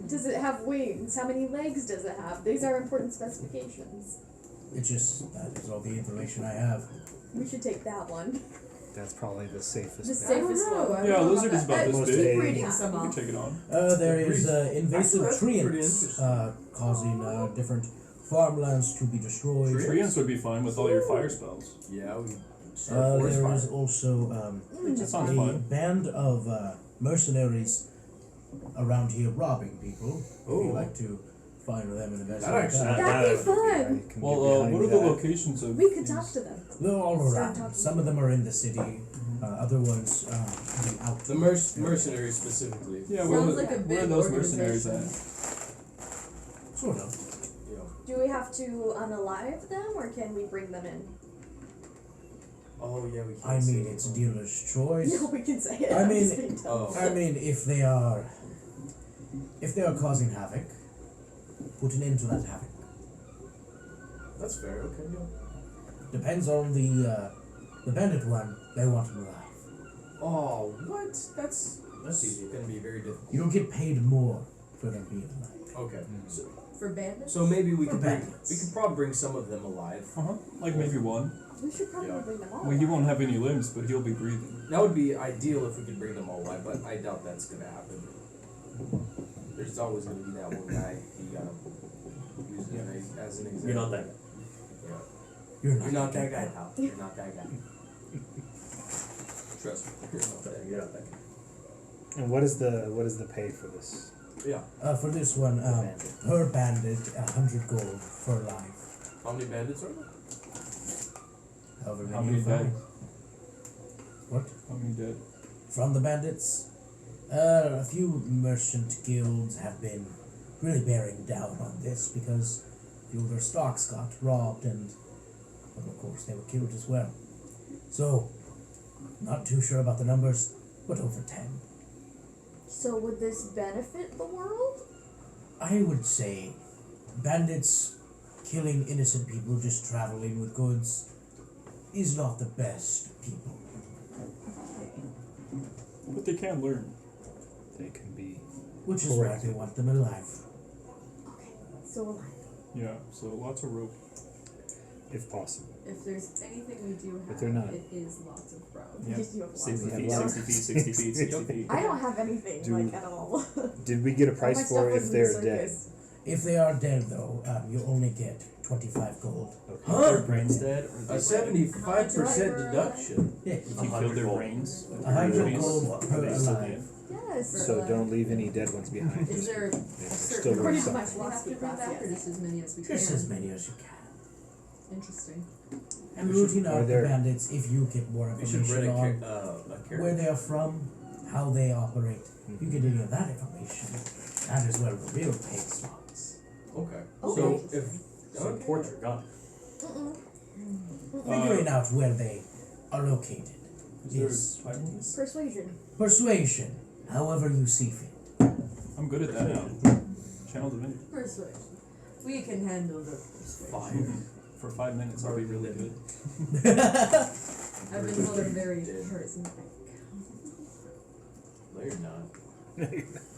Does it have wings? How many legs does it have? These are important specifications. It's just that is all the information I have. We should take that one. That's probably the safest. The bet. safest one. Yeah, a lizard is about this Most big. big. Breeding You some can off. take it on. There is invasive That's pretty treants interesting. causing different farmlands to be destroyed. Treants would be fine with all your fire spells. Yeah, we start forest There is fire. also That sounds a fun. band of mercenaries around here robbing people. If Oh. you like to find them and investigate That actually- that. That'd be would fun. I can get Well, behind what are the that. locations of We could these? talk to them. They're all Start around. talking. Some of them are in the city. Other ones be out. The mercenaries specifically. Yeah, Sounds where, like a where big are those mercenaries organization. at? Sort of. Yeah. Do we have to unalive them, or can we bring them in? Oh yeah, we can't I see mean, them. it's dealer's choice. No, we can say it. I I'm mean- just being dumb. Oh. I mean, if they are causing havoc, put an end to that havoc. That's fair. Okay. Yeah. Depends on the bandit one. They want him alive. Oh, what? That's easy. Gonna be very difficult. You don't get paid more for them being alive. Okay. So, For bandits? so maybe we For could bring, bandits. we could probably bring some of them alive. Like maybe one. We should probably Yeah. bring them all. Well, he won't have any limbs, but he'll be breathing. That would be ideal if we could bring them all alive, but I doubt that's gonna happen. There's always gonna be that one guy you gotta use as an example. You're not that guy. Yeah. You're You're not that guy, pal. You're not that guy. Trust me. You're not that You're not that guy. And what is the pay for this? Yeah. For this one, per bandit, 100 gold for life. How many bandits are there? However How many many you find. dead? What? How many dead? From the bandits, a few merchant guilds have been really bearing down on this because a few of their stocks got robbed and, well, of course, they were killed as well. So, not too sure about the numbers, but over 10. So would this benefit the world? I would say bandits killing innocent people just traveling with goods is not the best people. But they can learn. They can be. Which is why they want them alive. Okay, so alive. Yeah, so lots of rope. if possible. If there's anything we do have, But they're not. it is lots of brown. Yeah. You have lots 60 of Yeah, feet, them. lots. 60 feet, 60 feet, 60 feet. I don't have anything Do- like at all. Did we get a All my price stuff for was if in they're the dead? circus. If they are dead, though, you only get 25 gold. Okay. Huh? Their brains dead? Or A 75% deduction. Yeah. if you killed their brains? 100 gold Are per they still alive. dead? Yes. So don't leave any dead ones behind. Is there a They're certain still According worth to my something. we have to philosophy bring class, back, or yes. just as many as we can? Just as many as you can. Interesting. And rooting Are out the there- bandits if you get more We should information rent on a carriage. where they are from, how they operate. If you get any of that information, that is where the real pay starts. Okay. Okay. So if So reports are gone. Figuring out where they are located. Is there a time limit? Persuasion. Persuasion, however you see fit. I'm good at that now. Channel divinity. Persuasion. We can handle the persuasion. For 5 minutes, I'll be really good. I've been told I'm very charismatic. no, you're not.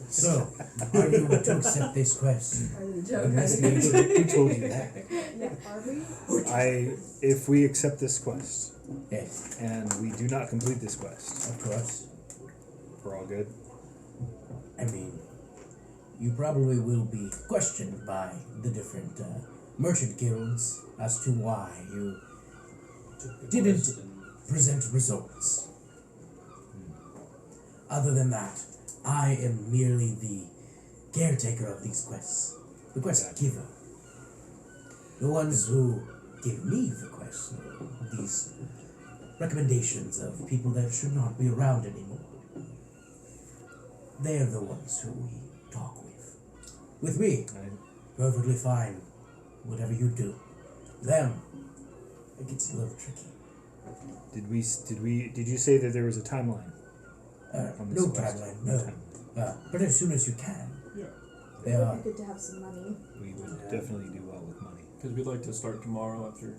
So, are you to accept this quest? Part of the joke. Investigation. Who told you that? Yeah, are we? If we accept this quest Yes, and we do not complete this quest, of course. we're all good. I mean, you probably will be questioned by the different merchant guilds as to why you didn't present results. Other than that, I am merely the caretaker of these quests, the quest giver. The ones who give me the quest, these recommendations of people that should not be around anymore. They're the ones who we talk with. With me, perfectly fine, whatever you do. Them, it gets a little tricky. Did you say that there was a timeline on this No quest? timeline, no. But as soon as you can. They It are. would be good to have some money. We would definitely do well with money. Because we'd like to start tomorrow after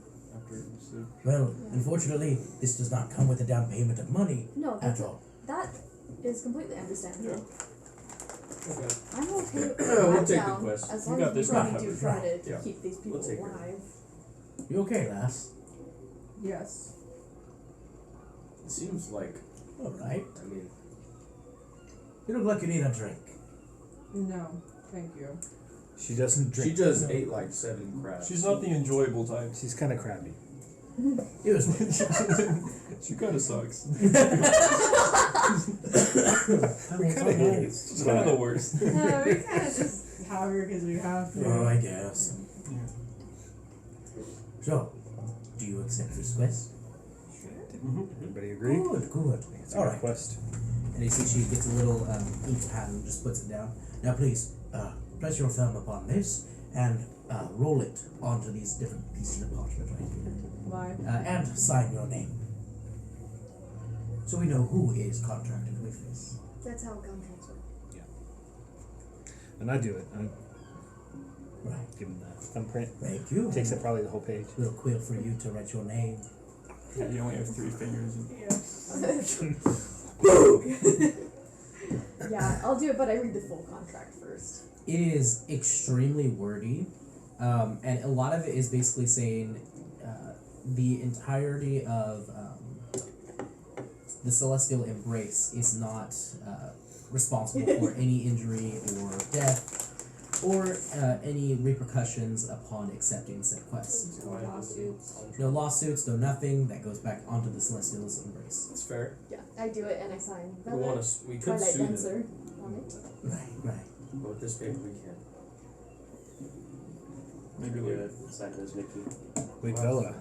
we sleep. Well, Yeah. unfortunately, this does not come with a down payment of money No, at that's all. that is completely understandable. Okay. I'm okay with We'll that take the down, quest. as We long got as we this really one do covered. try Right. to Yeah. keep these people We'll take her. alive. You okay, lass? Yes. It seems like, All right. I mean, You look like you need a drink. No, thank you. She doesn't drink. she just ate like 7 crabs. She's not the enjoyable type. She's kind of crabby. Excuse me. She kind of sucks. We kind of hate it. She's kind of the worst. No, we kind of just have her because we have to. Oh, I guess. Yeah. So, do you accept this quest? Everybody agree? Good, good. It's a All good right. quest. And you see she gets a little ink pad and just puts it down. Now, please, place your thumb upon this and roll it onto these different pieces of parchment right here. Why? And sign your name. So we know who is contracted with this. That's how contracts work. And I do it. I Right. give him the thumbprint. Thank you. Takes up probably the whole page. Little quill for you to write your name. Yeah, you only have 3 fingers. Yeah, I'll do it, but I read the full contract first. It is extremely wordy, and a lot of it is basically saying the entirety of the Celestial Embrace is not responsible for any injury or death or any repercussions upon accepting said quest. No lawsuits. No lawsuits, no nothing. That goes back onto the Celestial's Embrace. It's fair. Yeah, I do it and I sign. We want to. We could Twilight sue them, Dancer on it. Right, right. but with this paper we can. Maybe Do later. it. Sign it as Nikki. Wait, Bella,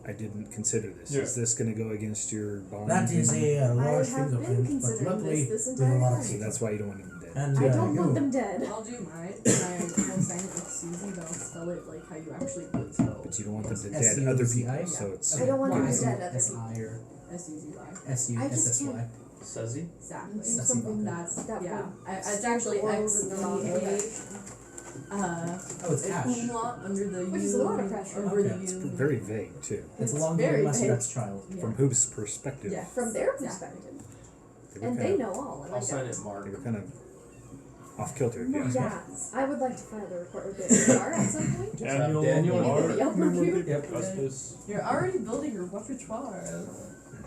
I didn't consider this. Yeah. Is this going to go against your bond? That is a large I have been fingerprint, but considering luckily this with a entire lot of time. So that's why you don't want him dead. And I don't you. want them dead. I'll do mine. I will sign it with Susie, but I'll spell it like how you actually would spell. But you don't want them to dead S-U-Z-I? other people. Yeah. So it's I don't want them Why? dead other S-I or S-U-Z-Y. S-U, I just S-S-Y. Suzy? Exactly. Do That's something That's that yeah. would It's steer actually the world X in the wrong E A. direction. Oh, it's An Ash. umlaut under the Which U. is a lot of pressure. Over Okay. the it's U. very vague too. It's a It's long very less vague. Muskrat's child. Yeah. From whose perspective? Yeah. From their Yeah. perspective. They were And kind they of, know all. And I'll I sign don't. it, Mark. They were kind of off kilter. If you ask me. Yeah, I would like to file a report with the HR at some point. Daniel, Daniel Maybe Mark, with the Yelp review. Yep. Augustus. You're already building your repertoire of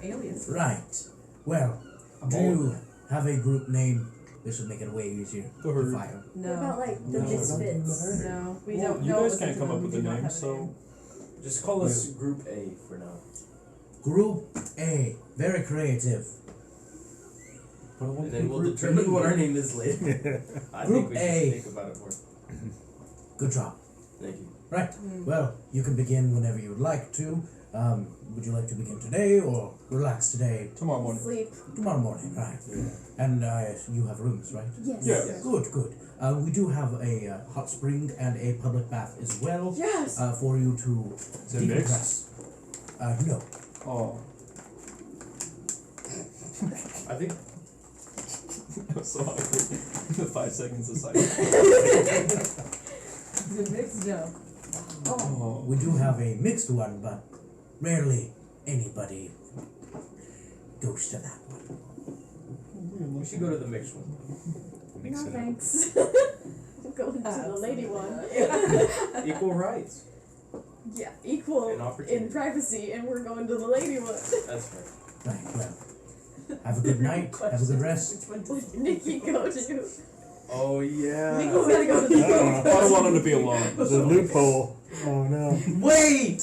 aliases. Right. Well, I'm do all you have a group name? This would make it way easier The to Herd. file. What about No. like the No. Misfits? No. We Well, don't you know. guys can't come up with a name, so Just call us Group A for now. Group A. Very creative. And then we'll determine what our name is later. I Group think we A. should think about it more. Good job. Thank you. Right. Well, you can begin whenever you would like to. Would you like to begin today or relax today? tomorrow morning. Sleep. Tomorrow morning, right? And you have rooms, right? Yes. Yeah. Good, good. We do have a hot spring and a public bath as well Yes. for you to Is it mixed? decompress. No. Oh. I think That was so awkward. The 5 seconds of silence. The mixed no. Oh. We do have a mixed one, but rarely anybody goes to that one. we should go to the mixed one. Mix No it up. thanks. I'm going to the lady one. Equal rights Yeah, equal and opportunity. in privacy, and we're going to the lady one. That's fair. Right, well. Have a good night. Have a good rest. Which one did Nikki go to. Oh yeah. Nikki's gotta go to the I don't want him to be alone. The loophole. Oh no. Wait!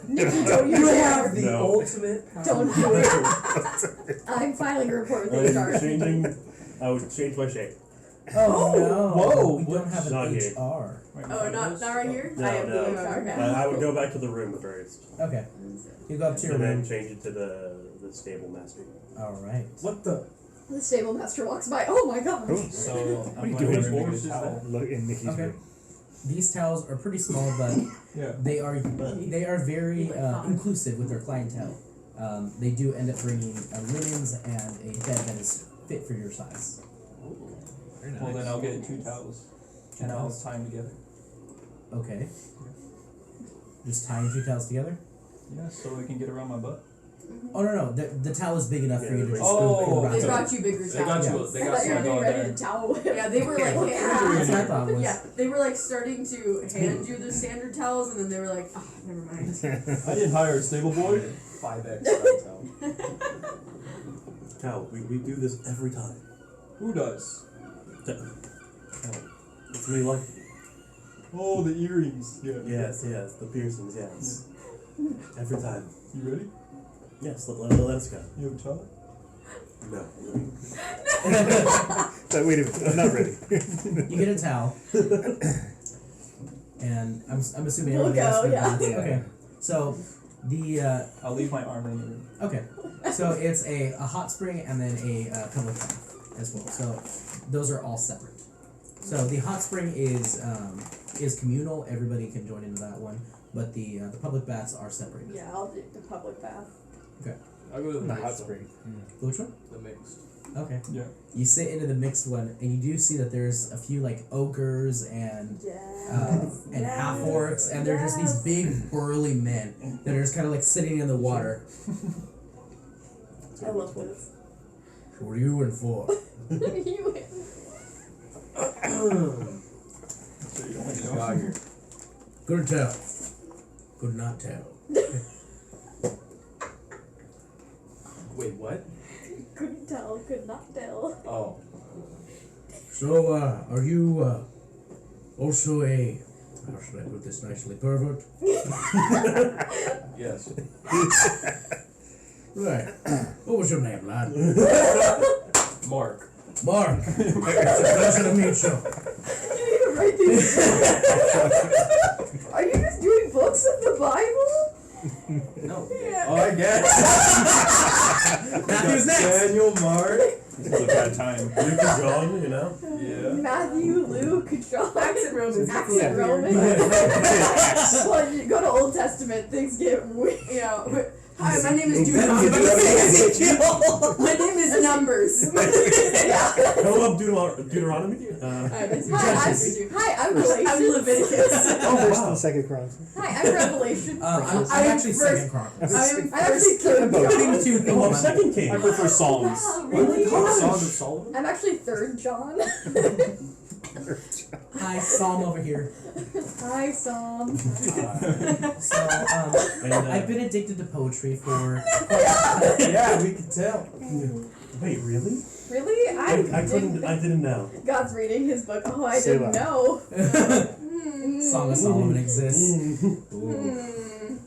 Nikki, don't You you have dare. the No. ultimate power. Don't do it. I'm filing a report with HR. I would change my shape. Oh no. Whoa, We don't have not an here. HR. Oh, not right here? No, I have no. the okay. I would go back to the room first, Okay. You go up to your and then room. change it to the stable master. Alright. What the? The stable master walks by. Oh my god. So, What are I'm you going doing? to What make is a that? towel. Look in Nikki's Okay. room. These towels are pretty small, but Yeah. they are very inclusive with their clientele. They do end up bringing linens and a bed that is fit for your size. Very nice. Well, then I'll get 2 towels. And I'll tie them together. Okay. Just tying two towels together? Yeah, so they can get around my butt. Oh no, the towel is big enough for you to just Oh, go around. They it. brought you bigger They got towels. you. They I got thought you were some getting on ready there. to towel whip. Yeah, they were like, That's what I thought was. yeah, they were like starting to hand you the standard towels, and then they were like, oh, never mind. I didn't hire a stable boy. 5X style. Cal, we do this every time. Who does? Cal, it's me like Oh, the earrings. Yeah. yes, the piercings, yes. Every time. You ready? Yes, let us go. You have a towel? No. But wait a minute, I'm not ready. You get a towel, and I'm assuming We'll everybody else go, did yeah. that. Okay. So the I'll leave my arm in the room. okay, so it's a hot spring and then a public bath as well. So those are all separate. So the hot spring is communal. Everybody can join into that one, but the public baths are separated. Yeah, I'll do the public bath. I'll go to the The mixed hot one. spring. Which one? The mixed. Okay. Yeah. You sit into the mixed one, and you do see that there's a few like ogres and Yes. and half orcs, and they're just these big burly men that are just kind of like sitting in the water. I love this. What are you in for? You So you don't Just know. got here. Good tell. Could not tell. Wait, what? couldn't tell, could not tell. Oh. So, are you, also a, how should I put this nicely, pervert? Yes. Right. What was your name, lad? Mark. Mark. It's a pleasure to meet you. You need to write these. Are you just doing books of the Bible? No. Yeah. Oh, I guess. Matthew's next. Daniel, Mark. This is a bad time. Luke and John, you know? Yeah. Matthew, Luke, John. Accent Romans. Accent Romans. Well, you go to Old Testament, things get weird. Yeah. Hi, my name is Deuteronomy. My name is Numbers. Hello, I'm Deuteronomy. Hi, I'm Galatians. I'm Leviticus. First and second Chronicles. Hi, I'm Revelation. I'm I'm actually first- second Chronicles. I'm actually third. Between two Oh, I'm things. second king. I prefer Psalms. Wow, really? Song of Solomon? I'm actually third John. Hi, Psalm over here. Hi, Psalm. So And, I've been addicted to poetry for. Yeah, we can tell. wait, really? Really? I didn't know. God's reading his book. Oh, I Say didn't that. know. Song of Solomon exists. Mm. Ooh.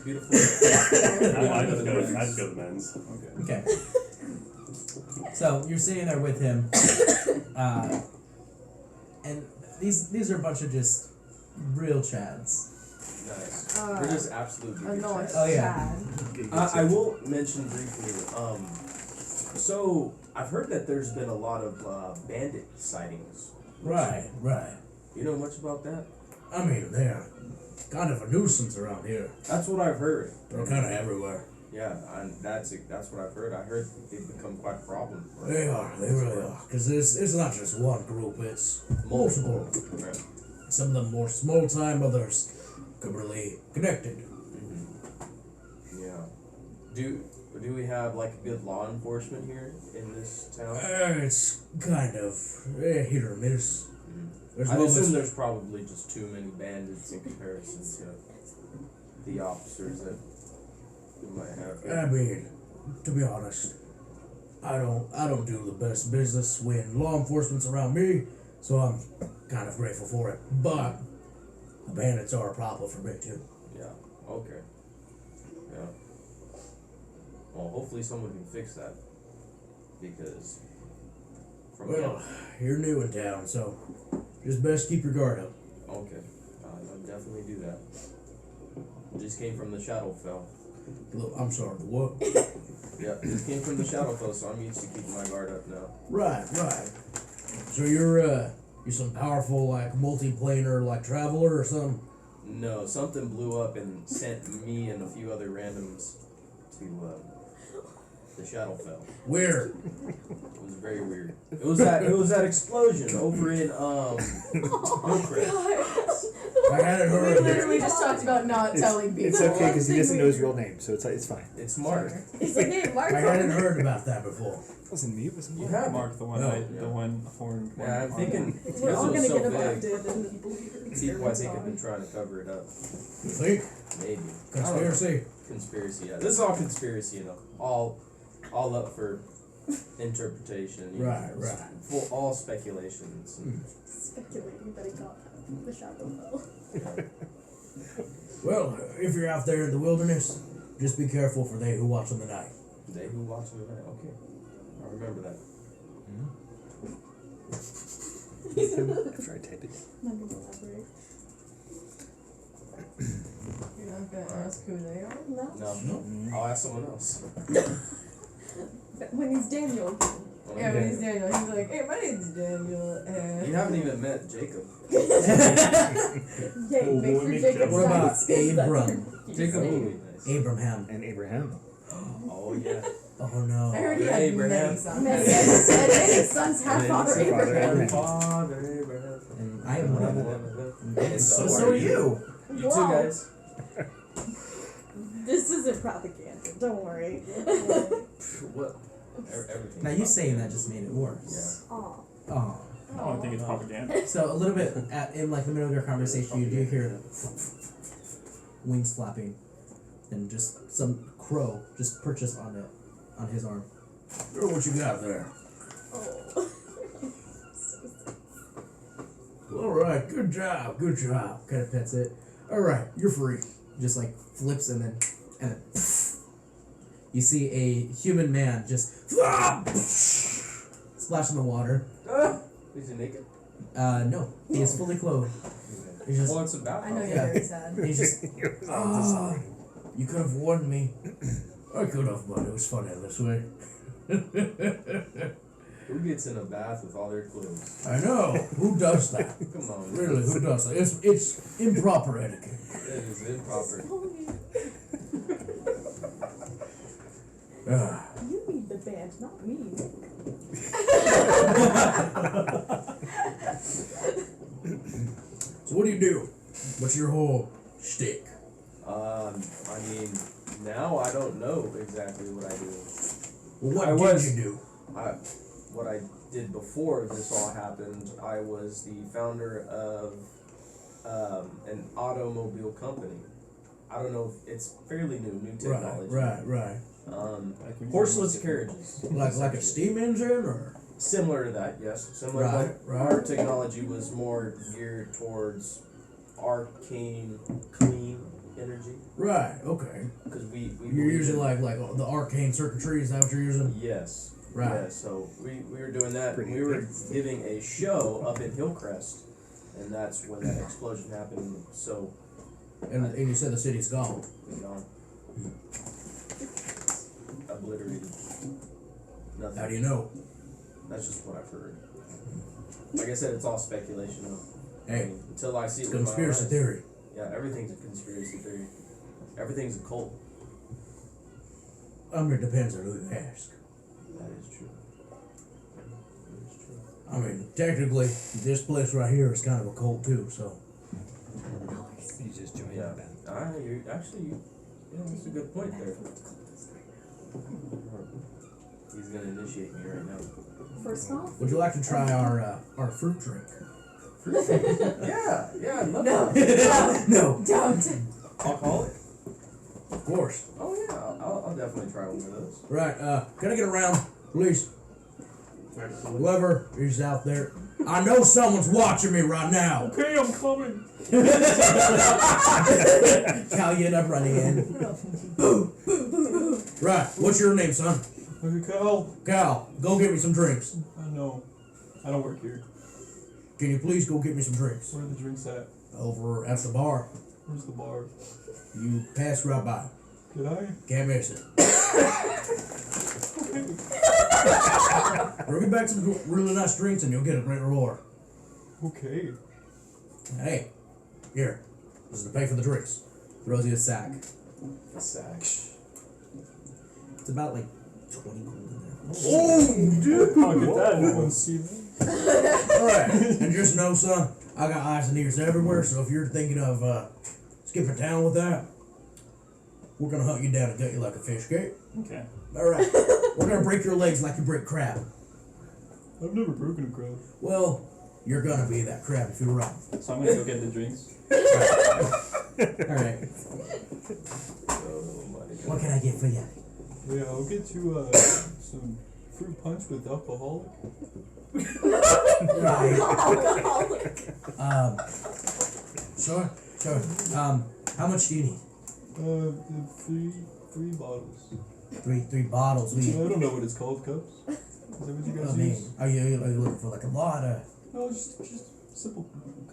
Beautiful. I just go to men's. Okay. Okay. So you're sitting there with him, and these are a bunch of just real chads. Nice. Uh, We're just absolute A nice Oh, yeah. I will mention briefly, so I've heard that there's been a lot of bandit sightings. Right. You know much about that? I mean, they're kind of a nuisance around here. That's what I've heard. They're kind of everywhere. Yeah, and that's what I've heard. I heard they've become quite a problem. They really are. Because it's not just one group, it's multiple. Right. Some of them more small time, others really connected. Yeah. Do we have like good law enforcement here in this town? It's kind of hit or miss. There's I moments. assume there's probably just too many bandits in comparison to the officers that we might have here. I mean, to be honest, I don't do the best business when law enforcement's around me, so I'm kind of grateful for it. But the bandits are a problem for me too. Yeah. Okay. Yeah. Well, hopefully someone can fix that. Because Well, you're new in town, so just best keep your guard up. okay, I'll definitely do that. Just came from the Shadowfell. Look, I'm sorry, but what? Yeah, just came from the Shadowfell, so I'm used to keeping my guard up now. Right. So you're some powerful like multi-planar like traveler or something? No, something blew up and sent me and a few other randoms to the shadow fell. Weird. It was very weird. It was that explosion over in Hillcrest. I hadn't We heard of it. literally just talked about not telling people. It's okay because he doesn't know his Weird. real name, so it's fine. It's Mark. It's like, hey, Mark. I hadn't heard about that before. Wasn't me. It was You have Mark, the one, No. the one horned one. Yeah, I'm thinking We're because all it gonna was so get big. abducted and People, I think, have been trying to cover it up. You think? Maybe. Conspiracy. Conspiracy. Yeah, this is all conspiracy, all up for interpretation. Right, It's right. Full, all speculations. speculating that it got the shadow fell. Well, if you're out there in the wilderness, just be careful for they who watch in the night. They who watch in the night. Okay, I remember that. After I type it. Not gonna elaborate. You're not gonna ask who they are? No. No, I'll ask someone else. When he's Daniel. Yeah, but he's Daniel. He's like, hey, my name's Daniel. You haven't even met Jacob. Yay, Oh, make boy, for make Jacob's Jacob. What about nice, 'cause that's Abram? what Jacob you will say. be nice. Abraham. And Abraham. Oh yeah. Oh no. I heard he Yeah, had Abraham. many sons. Many sons have And Father then Abraham. Father Abraham. And I am one of them. And So are you. You too, Wow. guys. This isn't propaganda, don't worry. What? Everything. Now you saying that just made it worse. Yeah. Aw. Oh. I don't think it's propaganda. So a little bit in like the middle of your conversation, you do hear wings flapping, and just some crow just perches on it, on his arm. Look what you got there. Oh. All right, good job, good job. Kind of pets it. All right, you're free. Just like flips and then you see a human man just splash in the water. Is he naked? No, he is fully clothed. He's just Well, it's about. I know you're Yeah. very sad. he's just Ah, you could have warned me. I could have, but it was funny this way. Who gets in a bath with all their clothes? I know. Who does that? Come on. Really, who does that? It's improper etiquette. It is improper. Ah. You need the band, not me. So what do? What's your whole shtick? I mean, now I don't know exactly what I do. Well, what I did was- you do? What I did before this all happened, I was the founder of an automobile company. I don't know if it's fairly new technology. Right. Horseless carriages. Like a steam engine or? Similar to that, yes. Similar, but Right. our technology was more geared towards arcane, clean energy. Right. Okay. Because we You're believe using in- like the arcane circuitry. Is that what you're using? Yes. Right. Yeah, so we were doing that. Pretty We were good. giving a show up in Hillcrest, and that's when that explosion happened. So, And you said the city's gone. you know, obliterated. Nothing. How do you know? That's just what I've heard. Like I said, it's all speculation. Though. I Hey, mean, until I see it's it with my conspiracy eyes. theory. Yeah, everything's a conspiracy theory. Everything's a cult. It depends on who you ask. That is true. That is true. I mean, technically, this place right here is kind of a cult too. So You just joined Yeah. the band. Yeah, that's a good point there. He's gonna initiate me right now. First off, would you like to try our fruit drink? Yeah, I'd love No. that. No. Don't. Alcoholic? Of course. Oh yeah, I'll definitely try one of those. Right. Can I get around, please? Whoever is out there, I know someone's watching me right now. Okay, I'm coming. Cal, you end up running in. Right. What's your name, son? Okay, Cal. Cal. Go get me some drinks. No, I don't work here. Can you please go get me some drinks? Where are the drinks at? Over at the bar. Where's the bar? You pass right by. Did I? Can't miss it. Bring me back some really nice drinks and you'll get a great reward. Okay. Hey, here. This is to pay for the drinks. Throws you a sack. A sack. It's about like 20 gold in there. Oh, dude! I'll get that. No one's seen that. Alright, and just know, son, I got eyes and ears everywhere, so if you're thinking of skipping town with that, we're gonna hunt you down and gut you like a fish, okay? Okay. Alright. We're gonna break your legs like you break crab. I've never broken a crab. Well, you're gonna be that crab if you're right. So I'm gonna go get the drinks. Alright. Oh my god. What can I get for you? Yeah, I'll get you some fruit punch with alcoholic. Right. Alcoholic. Sure. How much do you need? Three bottles. Three bottles. I don't know what it's called, cups. Is that what you guys I mean, use? are you looking for like a lot or? No, just simple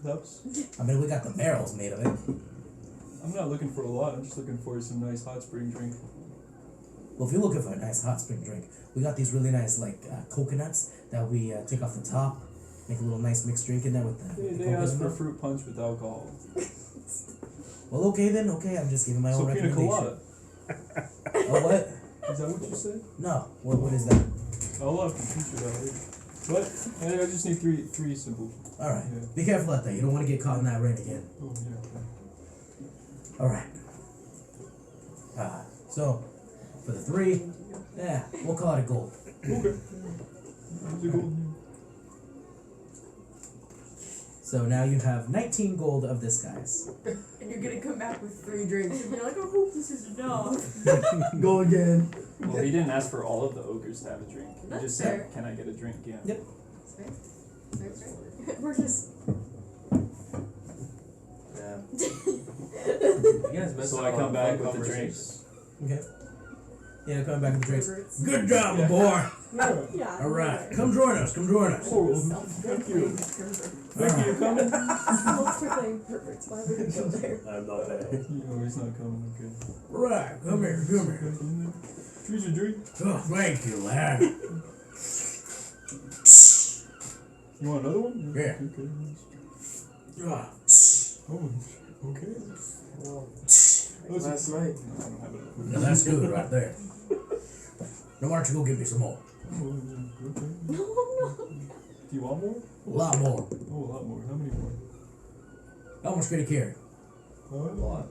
cups. I mean, we got the barrels made of it. I'm not looking for a lot. I'm just looking for some nice hot spring drink. Well, if you're looking for a nice hot spring drink, we got these really nice like coconuts that we take off the top, make a little nice mixed drink in there with the. They coconut asked for milk. fruit punch with alcohol. Well, okay then. Okay, I'm just giving my So own pina recommendation. colada. Oh, what? Is that what you said? No. What is that? I'll have to teach you that later. But I just need three simple. All right. Yeah. Be careful out there. You don't want to get caught in that rain again. Oh yeah. All right. So for the 3, yeah, we'll call it a gold. Okay. Here's a golden. So now you have 19 gold of this guy's. And you're gonna come back with 3 drinks and you're like, I hope this is enough. Go again. Well, he didn't ask for all of the ogres to have a drink. He That's just fair. said, "Can I get a drink?" Yeah. Yep. We're just. Yeah. You guys missed So out I on come fun back with the conversations. drinks. Okay. Yeah, coming back with the drinks. Good job, my boy. Yeah. All right, come join us. Come join us. Oh, thank you. Thank you. You coming? Self-proclaimed perverts. Why would we go there? I'm not there. Oh, he's not coming. Okay. All right, come here. Come here. Here's your drink. Oh, thank you, lad. You want another one? Yeah. Okay. Ah, Oh, okay. Well, Last last night. No, I don't have it. now that's good right there. Now why don't you go get me some more? Oh, okay. No, no. Do you want more? A lot more. Oh, a lot more. How many more? How much can you carry? A lot.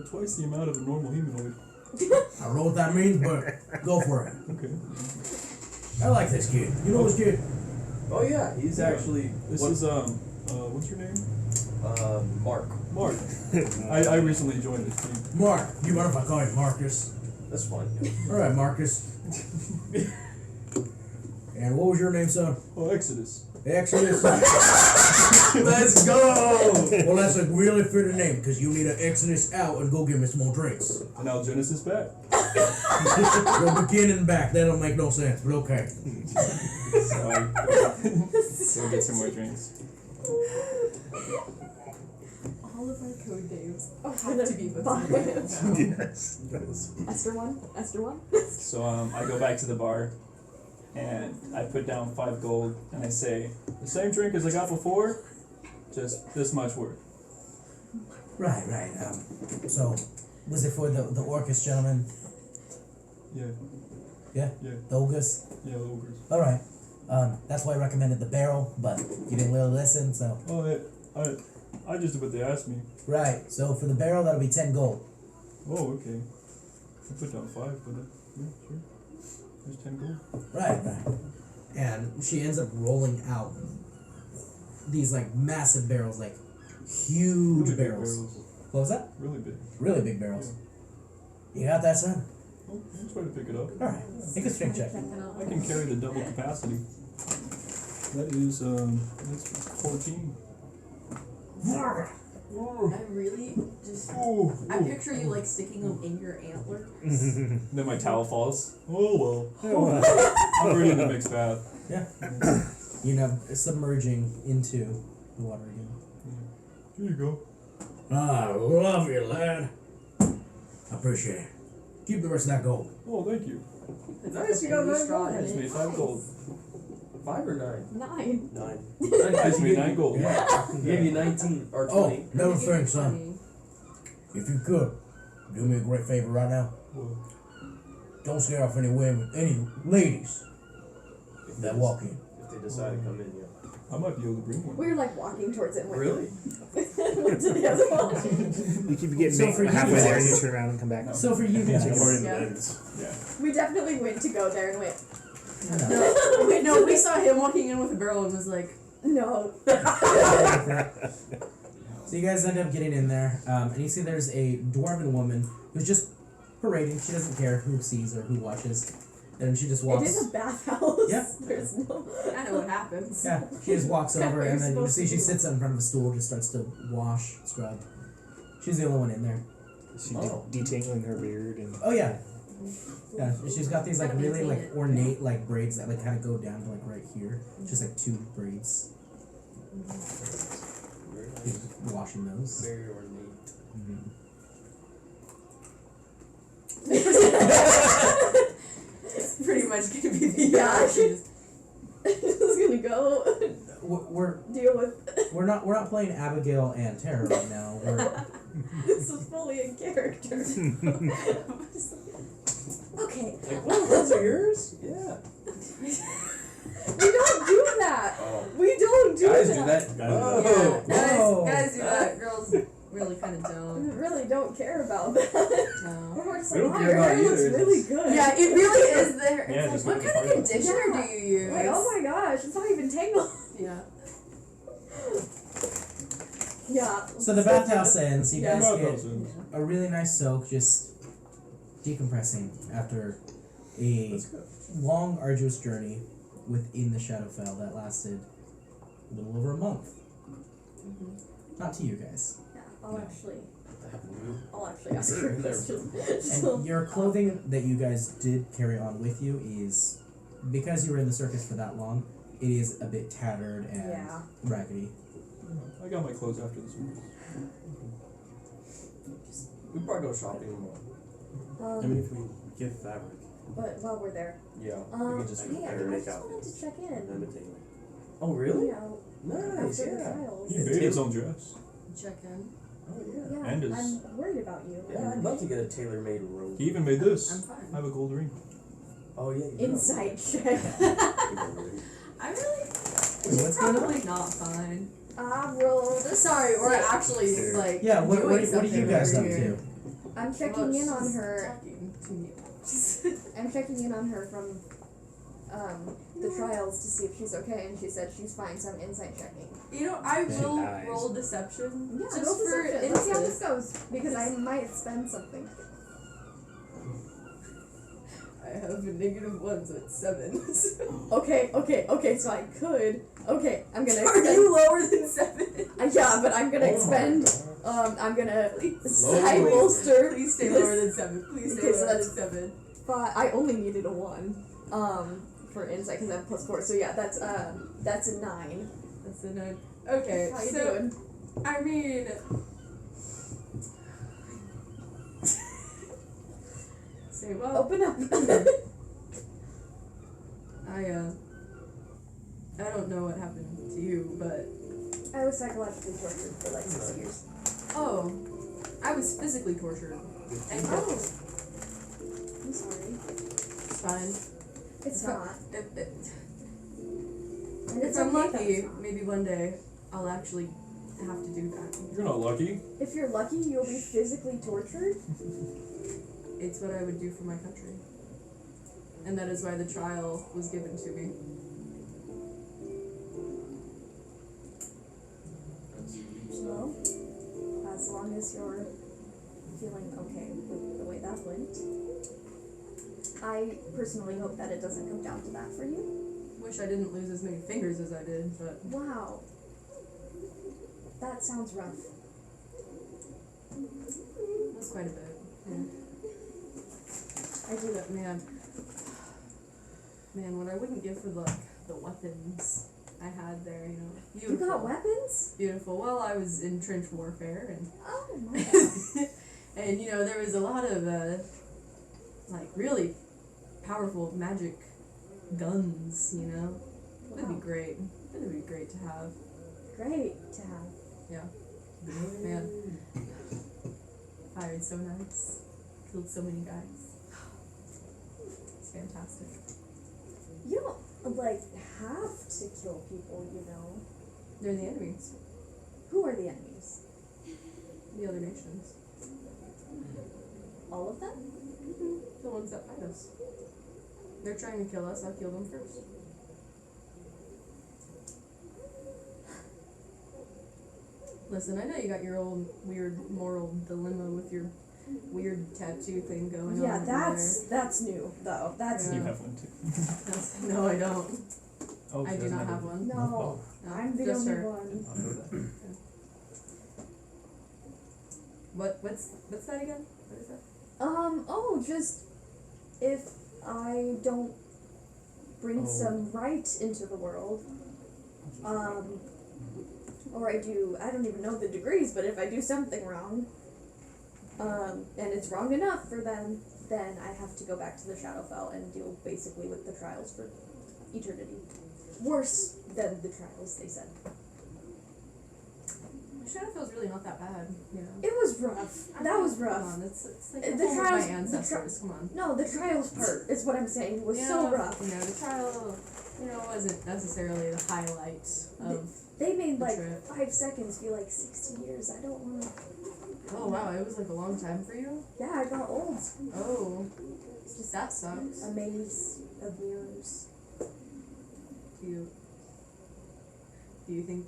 Twice the amount of a normal humanoid. I don't know what that means, but go for it. Okay. I like this kid. You know this kid? Oh yeah, he's actually. This is what's your name? Mark. Mark. I recently joined this team. Mark. You mind if I call you Marcus? That's fine. All right, Marcus. And what was your name, son? Oh, Exodus. Exodus. Let's go. Well, that's a really fitting name because you need to Exodus out and go get me some more drinks. And now Genesis back. Go beginning back. That don't make no sense, but okay. So I go get some more drinks. All of our code names Oh, have to be with Fine. some names now. Yes, that was. Esther 1? Esther 1? So I go back to the bar, and I put down 5 gold, and I say, the same drink as I got before, just this much worth. Right. So, was it for the Orcus gentleman? Yeah. Yeah? Yeah. The Ogres? Yeah, ogres. Alright. That's why I recommended the barrel, but you didn't really listen, so. Oh, I just did what they asked me. Right. So for the barrel, that'll be 10 gold. Oh, okay. I put down 5, but yeah, sure. There's 10 gold. Right. And she ends up rolling out these like massive barrels, like huge Really big barrels. barrels. What was that? Really big. Really big barrels. You got that, son? Oh, I'll try to pick it up. Alright. Make a strength check. I can carry the double capacity. That is, that's 14. I really just. I picture you like sticking them in your antler. Then my towel falls. Oh well. Oh, I'm already in the mixed bath. Yeah. You know, submerging into the water again. Here you go. Ah, love you, lad. I appreciate it. Keep the rest of that gold. Oh, thank you. Nice, you got 9 straw gold. in I just it. made 5 gold. 5 or 9? 9. 9. I just made 9 gold. He gave you 19 or 20. Oh, another thing, son. If you could, do me a great favor right now. Well, don't scare off any women, any ladies that walk in. If they decide to come in, yeah. I might be able to bring one. We were like walking towards it. And Really? went to the other one. You keep getting So for you halfway there and guys- you turn around and come back. So for you Take a guys, part in Yeah. the lens. We definitely went to go there and went, No, we saw him walking in with a barrel and was like, no. so you guys end up getting in there, and you see there's a dwarven woman who's just parading. She doesn't care who sees or who watches, and she just It walks. is a bathhouse. Yep. There's no. I know what happens. Yeah, she just walks over, What are you and then you supposed see to she do? sits up in front of a stool, just starts to wash, scrub. She's the only one in there. She Oh. detangling her beard and Oh yeah, yeah. She's got these like Gotta really maintain like it. ornate like braids that like kind of go down to like right here, just like two braids. Very nice. She's washing those. Very ornate. It's pretty much gonna be the Yeah. she's Just gonna go We're deal with. we're not playing Abigail and Tara right now. We're This is fully in character. Okay. Like, what? Those are yours? Yeah. We don't do that. Oh. We don't do Guys that. do that. Guys Oh. do yeah, Whoa. guys do that. Girls really kind of We don't. really don't care about that. No. We're just We like, don't wow, care your about hair looks either. really good. Yeah, it really is there. Yeah, It's just like, what look kind at of the conditioner Yeah. do you use? Like, oh my gosh, it's not even tangled. Yeah. Yeah. so the bathhouse ends. You Yeah. guys get Bathhouse. a really nice soak, just decompressing after a That's good. long, arduous journey within the Shadowfell that lasted a little over a month. Not to you guys. Yeah, I'll actually That ask her a question. And your clothing that you guys did carry on with you is, because you were in the circus for that long, it is a bit tattered and Yeah. raggedy. I got my clothes after this one. We probably go shopping tomorrow. I mean, if we give fabric, But while we're there, Yeah. We can just hey, I better make just out wanted to check in. I'm a tailor. Oh really? You know, Nice. after the Yeah. trials. He made his own dress. Check in. Oh yeah. Yeah, And his- I'm worried about you. Yeah, I'd love to get a tailor-made robe. He even made this. I'm fine. I have a gold ring. Oh yeah. you do. Insight check. I really. Wait, what's going on? Probably not fine. I rolled. Sorry, we're Six. actually like. Yeah, what doing are you something guys over up here. to? I'm checking Well, in on she's her. talking to me. I'm checking in on her from the trials to see if she's okay, and she said she's fine. So I'm insight checking. You know, I She will dies. roll deception Yeah, just roll for deception. Let's see how this interest. goes because I might spend something. I have a -1, so it's 7. Okay. So I could. Okay, I'm gonna. Are you lower than 7? Yeah, but I'm gonna Oh my expend. God. I'm gonna Please, side Lower. bolster. please stay this lower than 7. Please stay Okay, so lower than that's 7. I only needed a 1. For insight because I have +4. So yeah, that's a 9. That's a 9. Okay, How you so doing? I mean. Say well. Open up. I don't know what happened to you, but I was psychologically tortured for like 6 years. oh, I was physically tortured. And Oh. I'm sorry. it's fine. It's not. And If it's I'm okay that lucky, it's not. maybe one day I'll actually have to do that. You're not lucky. If you're lucky, you'll be physically tortured. It's what I would do for my country. And that is why the trial was given to me. Well, as long as you're feeling okay with the way that went, I personally hope that it doesn't come down to that for you. Wish I didn't lose as many fingers as I did, but Wow. That sounds rough. that's quite a bit. Yeah. I do But man, what I wouldn't give for the weapons I had there, you know. You Beautiful. got weapons? Beautiful. Well, I was in trench warfare, and Oh my god. and you know there was a lot of like really powerful magic guns. You know, that'd be Wow. great. That'd be great to have. Great to have. Man, fired so nice, killed so many guys. It's fantastic. You don't, like, have to kill people, you know. They're the enemies. Who are the enemies? The other nations. All of them? The ones that fight us. They're trying to kill us, I'll kill them first. Listen, I know you got your old weird moral dilemma with your weird tattoo thing going on. Yeah, over that's new, though. That's Yeah. You new. have one too. there. No, I don't. Oh, I she do doesn't not have it. one. No, No, I'm the just only her. one. I'll know that. What's that again? What is that? Just if I don't bring Oh. some right into the world, or I don't even know the degrees, but if I do something wrong, and it's wrong enough for them, then I have to go back to the Shadowfell and deal basically with the trials for eternity. Worse than the trials, they said. Shadowfell's really not that bad, you know. It was rough. That was rough. Come on, it's like The the home of my trials- the ancestors. Come on. No, the trials part is what I'm saying was You so know, rough. You know, the trial, wasn't necessarily the highlight of. They made The like trip. 5 seconds feel like 60 years. I don't want to. Oh wow, it was like a long time for you. Yeah, I got old. Oh, it's just that sucks. A maze of years. Do you think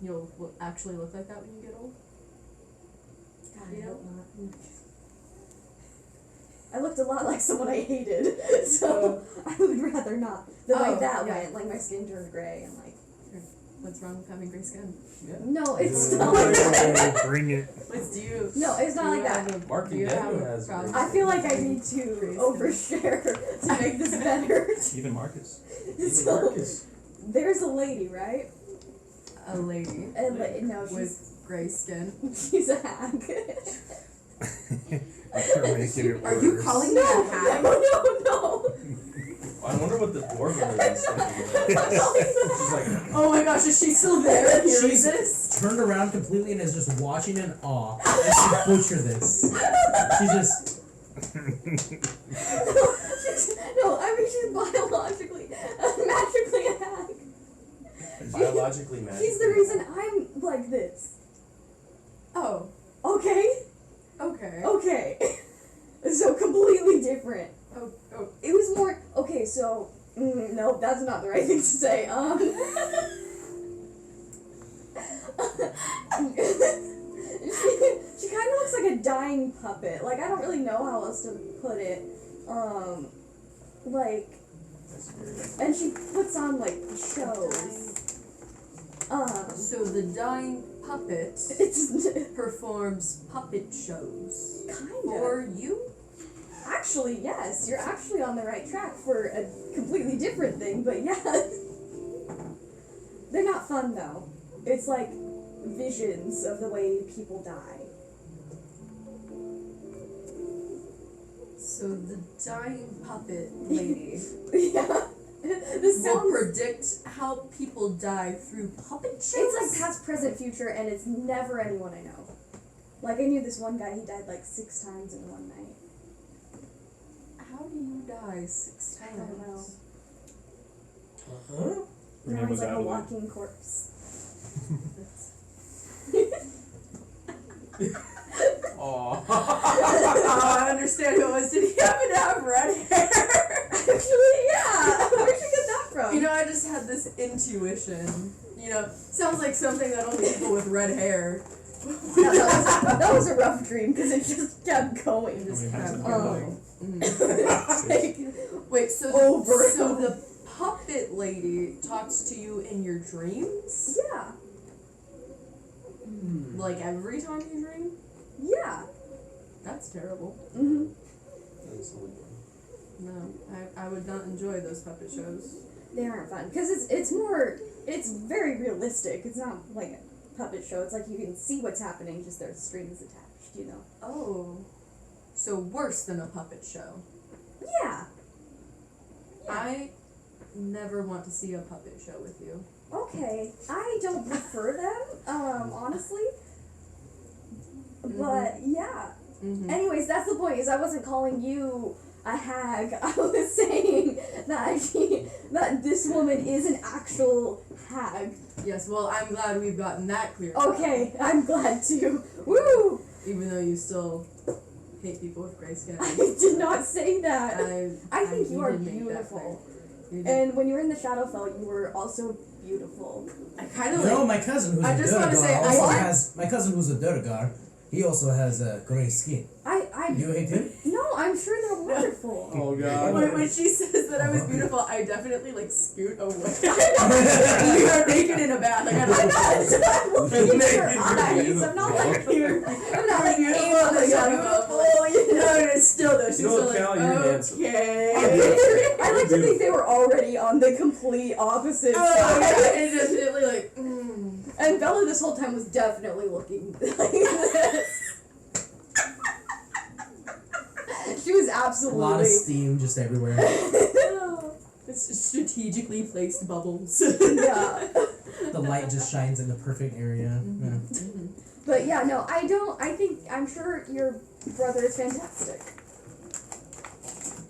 you'll actually look like that when you get old? God, I Yeah. hope not. I looked a lot like someone I hated, so I would rather not. The way Oh, that yeah. went, like my skin turned gray and like. What's wrong with having gray skin? No, it's not like that. Oh, bring it. Do you? No, it's not do like you that. have a- Mark do you have Daniel a has problem? gray I feel like I with need to gray skin? overshare to make this better. Even Marcus. Even So, Marcus. there's a lady, right? A lady No, she's with gray skin. she's a hag. You're making it Are you worse. calling me a hag? No. I wonder what the dwarven lady's thinking of. She's like, Oh my gosh, is she still there? Hearing She's this? turned around completely and is just watching in awe as she butcher this. She's just She's biologically, magically a hag. biologically magic. She's the reason I'm like this. Oh, Okay? okay. Okay. So completely different. Oh, It was more, okay, so, no, that's not the right thing to say. She kind of looks like a dying puppet. Like, I don't really know how else to put it. Like, That's weird. and she puts on, like, shows. So the dying puppet It's performs puppet shows kind for of. you? Actually, yes, you're actually on the right track for a completely different thing, but yeah. They're not fun, though. It's like visions of the way people die. So the dying puppet lady Yeah. This will sounds. predict how people die through puppet shows? It's like past, present, future, and it's never anyone I know. Like, I knew this one guy, he died like 6 times in one night. How do you die 6 times? I don't know. Uh-huh. Her Now name he's was like a Adelaide. walking corpse. Aw. Oh, I understand who it was. Did he happen to have red hair? Actually, yeah. Where'd you get that from? You know, I just had this intuition. You know, sounds like something that only people with red hair. that was a rough dream because it just kept going. Just We had kept some going. Like, Wait, so Over. so the puppet lady talks to you in your dreams? yeah. Like every time you dream? Yeah. That's terrible. Mm-hmm. That's a weird one. No, I would not enjoy those puppet shows. They aren't fun because it's very realistic. It's not like a puppet show. It's like you can see what's happening, just there's strings attached, you know. Oh. So worse than a puppet show. Yeah. I never want to see a puppet show with you. Okay. I don't prefer them, honestly. But yeah. Mm-hmm. Anyways, that's the point. Is I wasn't calling you. a hag. I was saying that this woman is an actual hag. Yes, well, I'm glad we've gotten that clear. Okay, I'm glad too. Woo! Even though you still hate people with gray skin. I did not say that. I think you are did make that beautiful. clear. You did. And when you were in the Shadowfell, you were also beautiful. I kind of You know, like. my cousin who's I a just wanna say, Durgar I also want- has my cousin who's a Durgar. He also has gray skin. You hate him? No, I'm sure they're wonderful. Oh god. When she says that I was beautiful, I definitely like scoot away. You are naked in a bath. Like, I'm not looking at your eyes. I'm not like You're I'm not like beautiful, aiming on the beautiful. you know. No, it's still though. She's You still know, like, Cal, you're handsome. okay. I like to think they were already on the complete opposite Oh, side. yeah, and definitely like. And Bella this whole time was definitely looking like this. She was A absolutely. lot of steam just everywhere. It's strategically placed bubbles. Yeah. The light just shines in the perfect area. Yeah. But yeah, no, I'm sure your brother is fantastic.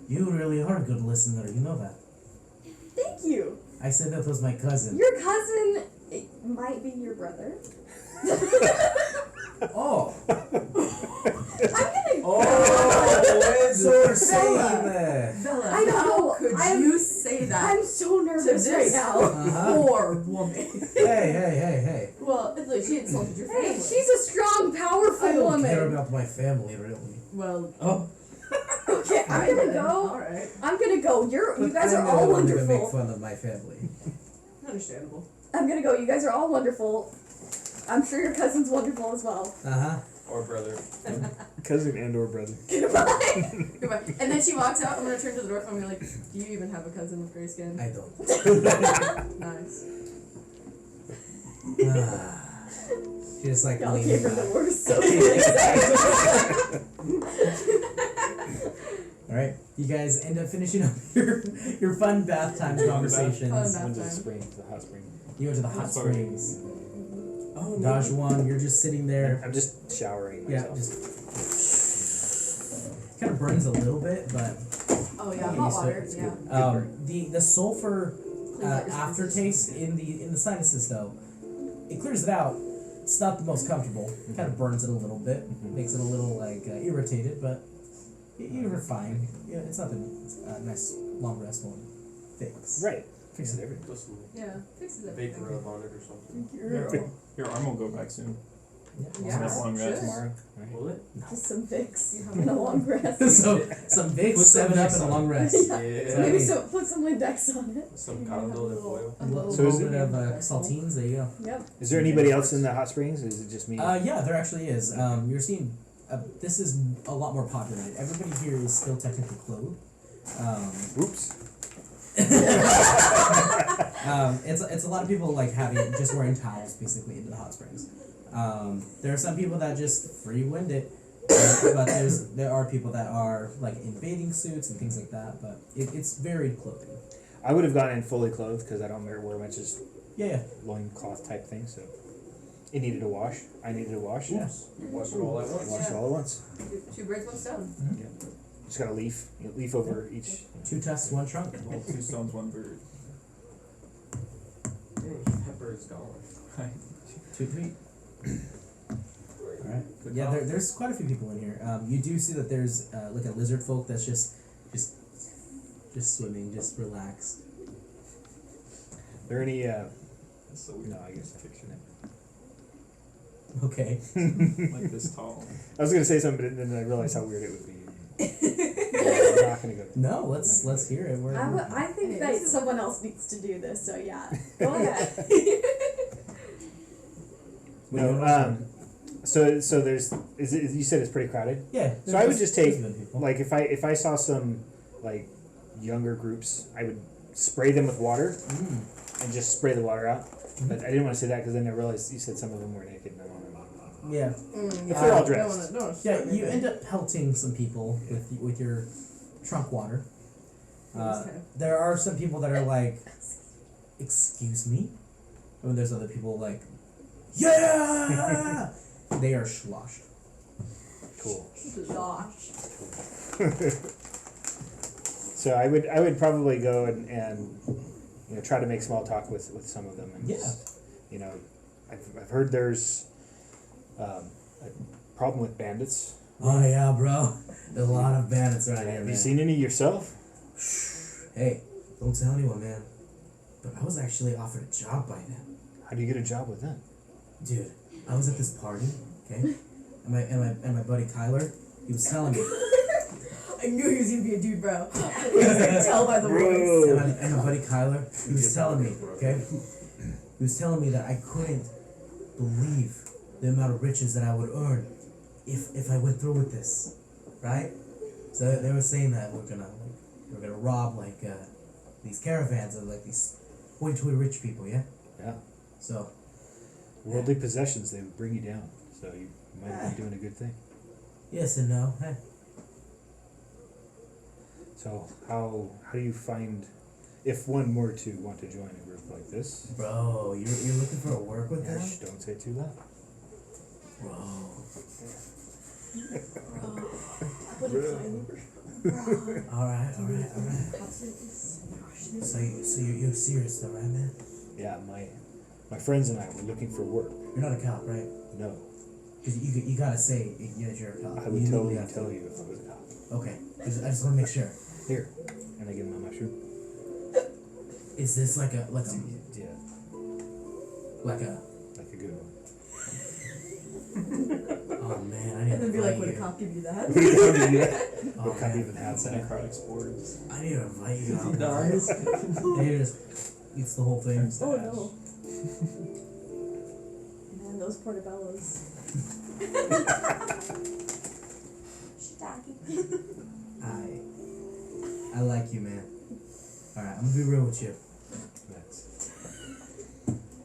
You really are a good listener, you know that. Thank you. I said that was my cousin. Your cousin might be your brother. Oh! I'm gonna Oh, So we're saying that. Bella, I don't how know. could I'm- you say that I'm so nervous to right this now. Uh-huh. poor woman? Hey. Well, it's like she insulted your family. Hey, she's a strong, powerful I don't woman. care about my family, really. Well, Oh. Okay, I'm gonna go. Alright. I'm gonna go. You But guys are I'm all the one gonna make wonderful. fun of my family. Understandable. I'm gonna go. You guys are all wonderful. I'm sure your cousin's wonderful as well. Uh-huh. Or brother. Cousin and or brother. Goodbye. Goodbye. And then she walks out. I'm gonna turn to the door. I'm gonna be like, "Do you even have a cousin with gray skin?" I don't. Nice. She just like Y'all leaning came from back. the worst, so Alright, you guys end up finishing up your fun bath time conversations. Fun bath Went to the time. spring, the hot spring. You went to the hot That's fine. springs. Oh, Dajuan, you're just sitting there. I'm just showering Yeah, myself. just kind of burns a little bit, but Oh yeah, Yeah, hot you said water. it's Yeah. the sulfur Cleans out your aftertaste in the sinuses though, it clears it out. It's not the most comfortable. It kind of burns it a little bit, makes it a little like irritated, but you're fine. Yeah, it's nothing. It's a nice long rest won't fix. Right. Fixes everything. Put some Yeah. Fixes everything. vapor rub on it or something. Your arm will go back soon. Yeah. Nice long should. rest. Tomorrow. Right. Will it? just some Vicks You have and a long rest. So some Vicks, Put some 7 Up, Vicks and a on long rest. Yeah. Maybe put some Lindex on it. Some caldo de pollo. A A little So is little it- bit of saltines. There you go. Yep. Is there anybody else in the hot springs? Or is it just me? Yeah, there actually is. You're seeing. This is a lot more populated. Everybody here is still technically clothed. Oops. It's a lot of people like having just wearing towels basically into the hot springs. There are some people that just free wind it, but there are people that are like in bathing suits and things like that. But it's varied clothing. I would have gone in fully clothed because I don't wear much just Yeah. loincloth type thing. So it needed a wash. I needed a wash. Yeah. Wash it all at once. Wash it all at once. Two birds, one stone. Just got a leaf over each. 2 tusks, 1 trunk. Well, 2 stones, 1 bird. Dang, pepper is gone. 2 tweet. Alright. Good Yeah, call. there's quite a few people in here. You do see that there's like a lizard folk that's just swimming, just relaxed. Are there any? That's so weird. No, I guess fiction Okay. it. Like this tall. I was gonna say something, but then I realized how weird it would be. I'm not gonna go there. No, let's hear it. I think Hey, that this is- someone else needs to do this. So yeah, go ahead. No. So there's. You said it's pretty crowded. Yeah. So I would just take there's been people. like if I saw some like younger groups, I would spray them with water and just spray the water out. But I didn't want to say that because then I realized you said some of them were naked. And I don't know. Yeah. If they're all dressed. Yeah, you end up pelting some people with your trunk water. There are some people that are like, "Excuse me," and there's other people like, "Yeah." They are sloshed. Cool. Gosh. So I would probably go and you know, try to make small talk with some of them and Yeah. just, you know, I've heard there's a problem with bandits. Oh yeah, bro. There's a lot of bandits around here, Have man. you seen any yourself? Hey, don't tell anyone, man. But I was actually offered a job by them. How do you get a job with them? Dude, I was at this party, okay? And my buddy Kyler, he was telling me. I knew he was gonna be a dude, bro. I could tell by the voice. And my buddy Kyler, he was telling me, okay? He was telling me that I couldn't believe the amount of riches that I would earn if I went through with this, right? So they were saying that we're gonna rob these caravans of like these hoity-toity rich people, yeah. Yeah. So Worldly possessions, they would bring you down. So you might be doing a good thing. yes and no. Hey. So how do you find, if one were to want to join a group like this? Bro, you're looking for a work with them? Shh, don't say it too loud. Bro. What a time. Alright. So you're serious though, right, man? Yeah, my friends and I were looking for work. You're not a cop, right? No, Because you gotta say that you're a cop. I would You totally legally have to. tell you if I was a cop. Okay, I just want to make sure. Here, and I give him my mushroom. Is this like a Yeah, like a like a good one. oh man, I need And to then be like, invite would a you. cop give you that? Oh, What cop man. even have That's that? necrotic spores. I need to invite you. He dies. And he just eats the whole thing. Oh no. Man, those portobellos. Shiitake. I like you, man. All right, I'm gonna be real with you.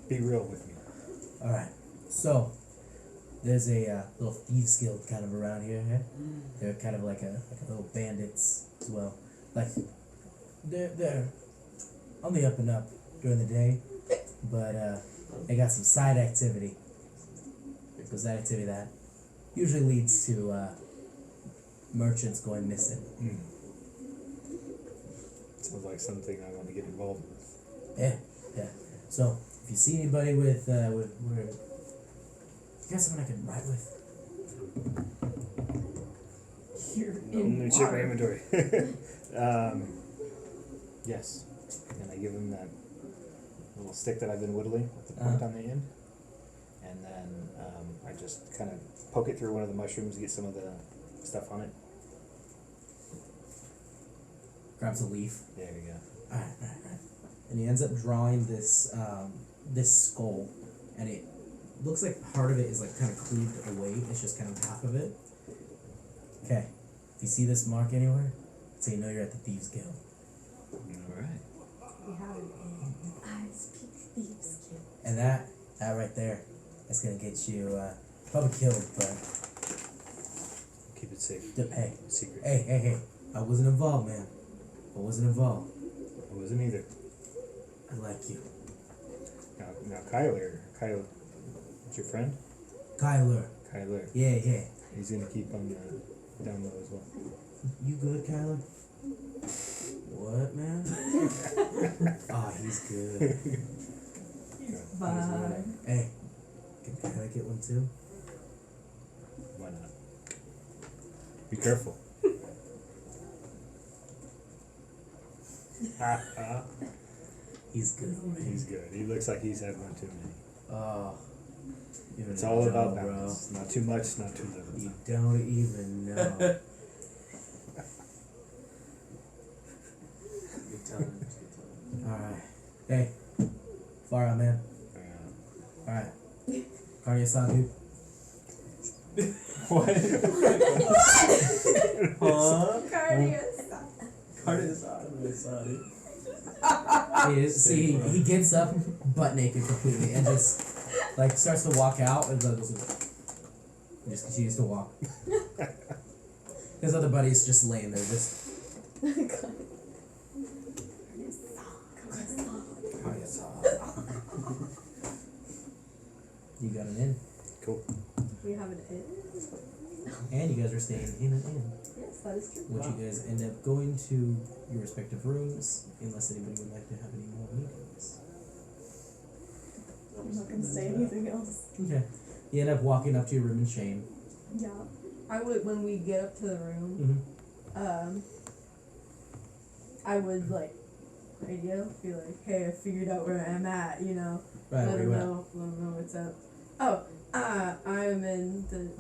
Be real with me. All right, so there's a little thieves guild kind of around here. Yeah? They're kind of like a little bandits as well. Like they're on the up and up during the day, but they got some side activity. So side activity that usually leads to merchants going missing. Sounds like something I want to get involved with. Yeah. So if you see anybody with you got someone I can ride with? You're Let in me check my water. inventory. Yes. And I give him that little stick that I've been whittling with the point on the end. And then I just kind of poke it through one of the mushrooms to get some of the stuff on it. Grabs a leaf. There you go. Alright. And he ends up drawing this this skull, and it looks like part of it is like kind of cleaved away. It's just kind of half of it. Okay. If you see this mark anywhere, so you know you're at the Thieves Guild. Alright. We have an Ice Peak Thieves Guild. And that right there, that's gonna get you probably killed, but Keep it safe. hey, Secret. hey. I wasn't involved, man. I wasn't involved. I wasn't either. I like you. Now Kyler, what's your friend? Kyler. Kyler. Yeah. He's gonna keep on the down low as well. You good, Kyler? What, man? Oh, he's good. Bye. Hey, can I get one too? Why not? Be careful. He's good, man. He's good. He looks like he's had one too many. Oh, you don't It's even all know, about bro. balance. Not too much, not too little. You don't even know. Good times. Alright. Hey, far out, man. Alright. Carne asada, dude. What? Huh? Carne asada. See, he gets up butt naked completely and just like starts to walk out and just continues to walk. His other buddy's just laying there, just. You got him in. Cool. We have an inn. And you guys are staying in an inn, Yes, that is true. which you guys end up going to your respective rooms, unless anybody would like to have any more meetings. I'm not gonna say anything else. Okay. You end up walking up to your room in shame. Yeah. I would, when we get up to the room, Mm-hmm. I would like radio, be like, hey, I figured out where I'm at, you know. Right, let where them you know, let them know what's up. Oh, I'm in the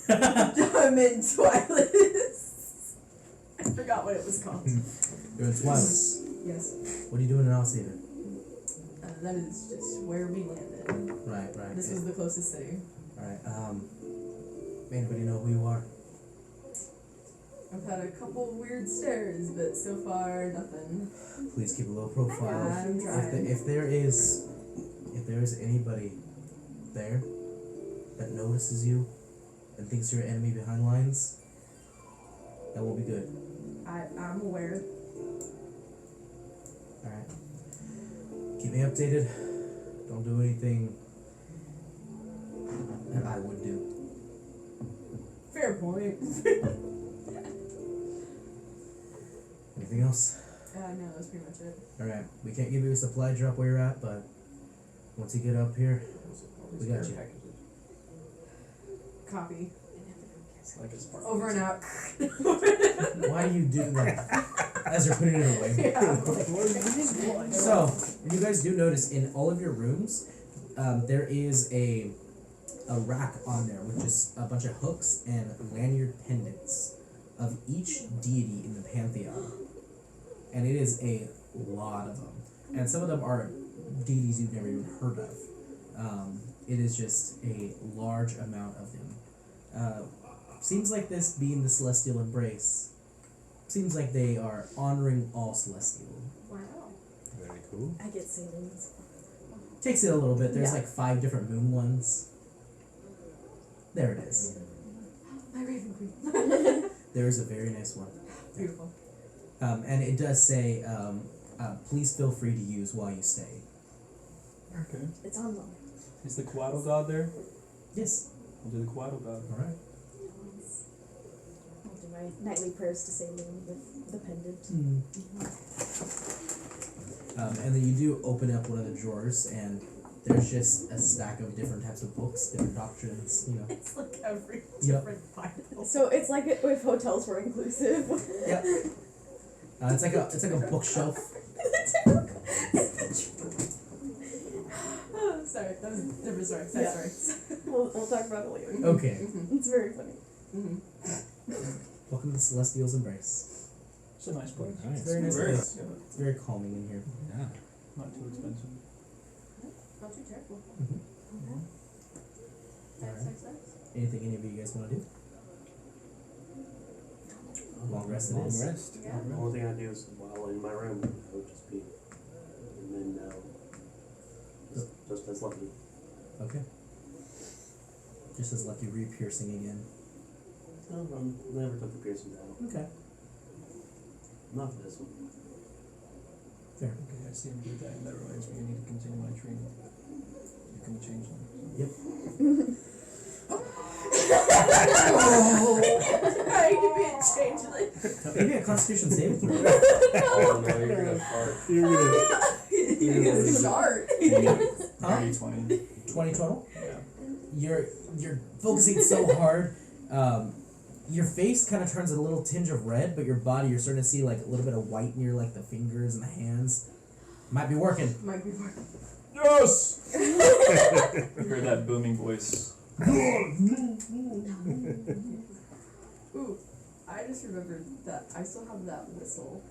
at? I'm in Twilight. I forgot what it was called. You're in Twilight. Yes. What are you doing in Alcedon? That is just where we landed. Right, right. This was the closest city. Alright, anybody know who you are? I've had a couple weird stares, but so far nothing. Please keep a low profile. I'm trying. If there is anybody there that notices you and thinks you're an enemy behind lines, that won't be good. I'm aware. Alright. Keep me updated. Don't do anything that I would do. Fair point. Anything else? No, that's pretty much it. Alright. We can't give you a supply drop where you're at, but once you get up here, we got you. Copy. Like it's part Over and out. Why do you do that? As you're putting it away. Yeah. So, you guys do notice in all of your rooms, there is a rack on there with just a bunch of hooks and lanyard pendants of each deity in the pantheon. And it is a lot of them. And some of them are deities you've never even heard of. It is just a large amount of them. Seems like this being the Celestial Embrace, seems like they are honoring all Celestial. Wow. Very cool. I get salines. Takes it a little bit. There's Yeah. like 5 different moon ones. There it is. My Raven Queen. There is a very nice one. Beautiful. And it does say, please feel free to use while you stay. Okay. It's on loan. Is the Coatl god there? Yes. I'll do the Coatl god. Alright. I'll do my nightly prayers to Saline with the pendant. And then you do open up one of the drawers, and there's just a stack of different types of books, different doctrines, you know. It's like every Yep. different Bible. So it's like if hotels were inclusive. Yep. It's like a bookshelf. Oh, sorry, that was a different story. Yeah. Sorry. We'll talk about it later. Okay. It's very funny. Welcome to the Celestial's Embrace. It's a nice place. Nice. It's very nice Very place. It's very calming in here. Yeah. Not too expensive. Not too terrible. Alright. Anything any of you guys want to do? Long rest it Long is. rest. Yeah. The only thing I do is while in my room, I would just be, and then just as lucky. Okay. Just as lucky re-piercing again. No, never took the piercings out. Okay. Not for this one. Fair. Okay, I see him do that, and that reminds me I need to continue my training. You can change them. Yep. I need to be a changeling. Maybe a Constitution saving throw. Oh no, you're gonna fart. You're gonna. It's start. Huh? 20. 20 total? Yeah. You're focusing so hard. Your face kind of turns a little tinge of red, but your body, you're starting to see like a little bit of white near like the fingers and the hands. Might be working. Might be working. Yes! You heard that booming voice. Ooh, I just remembered that I still have that whistle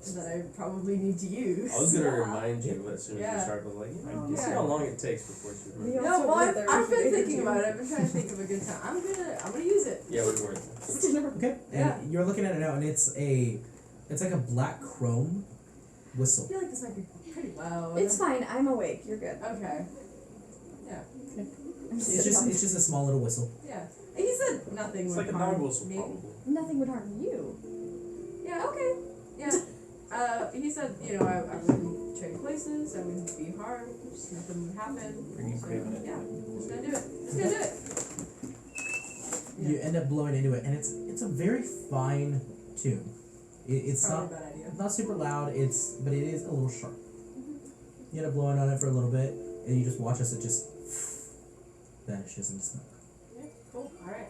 that I probably need to use. I was gonna remind you as soon as Yeah. you start, but like, you know, Yeah. see how long it takes before she Yeah. remembers. No, well, Also whether I've we been should thinking do- about it. I've been trying to think of a good time. I'm gonna use it. Yeah, we were. Okay. And Yeah. you're looking at it now, and it's like a black chrome I whistle. feel like this might be pretty loud. It's fine. I'm awake. You're good. Okay. Yeah. I'm It's just a small little whistle. Yeah. He said nothing It's would like a harm dog whistle, me. probably. Nothing would harm you. Yeah. Okay. Yeah. He said, you know, I wouldn't trade places. I wouldn't be harmed. Just nothing would happen. Bringing So, Craven in. yeah, just gonna do it. Just gonna do it. You end up blowing into it, and it's a very fine tune. It's Probably a bad idea. not super loud. But it is a little sharp. You end up blowing on it for a little bit, and you just watch as it just vanishes into smoke. Yeah, cool. Alright.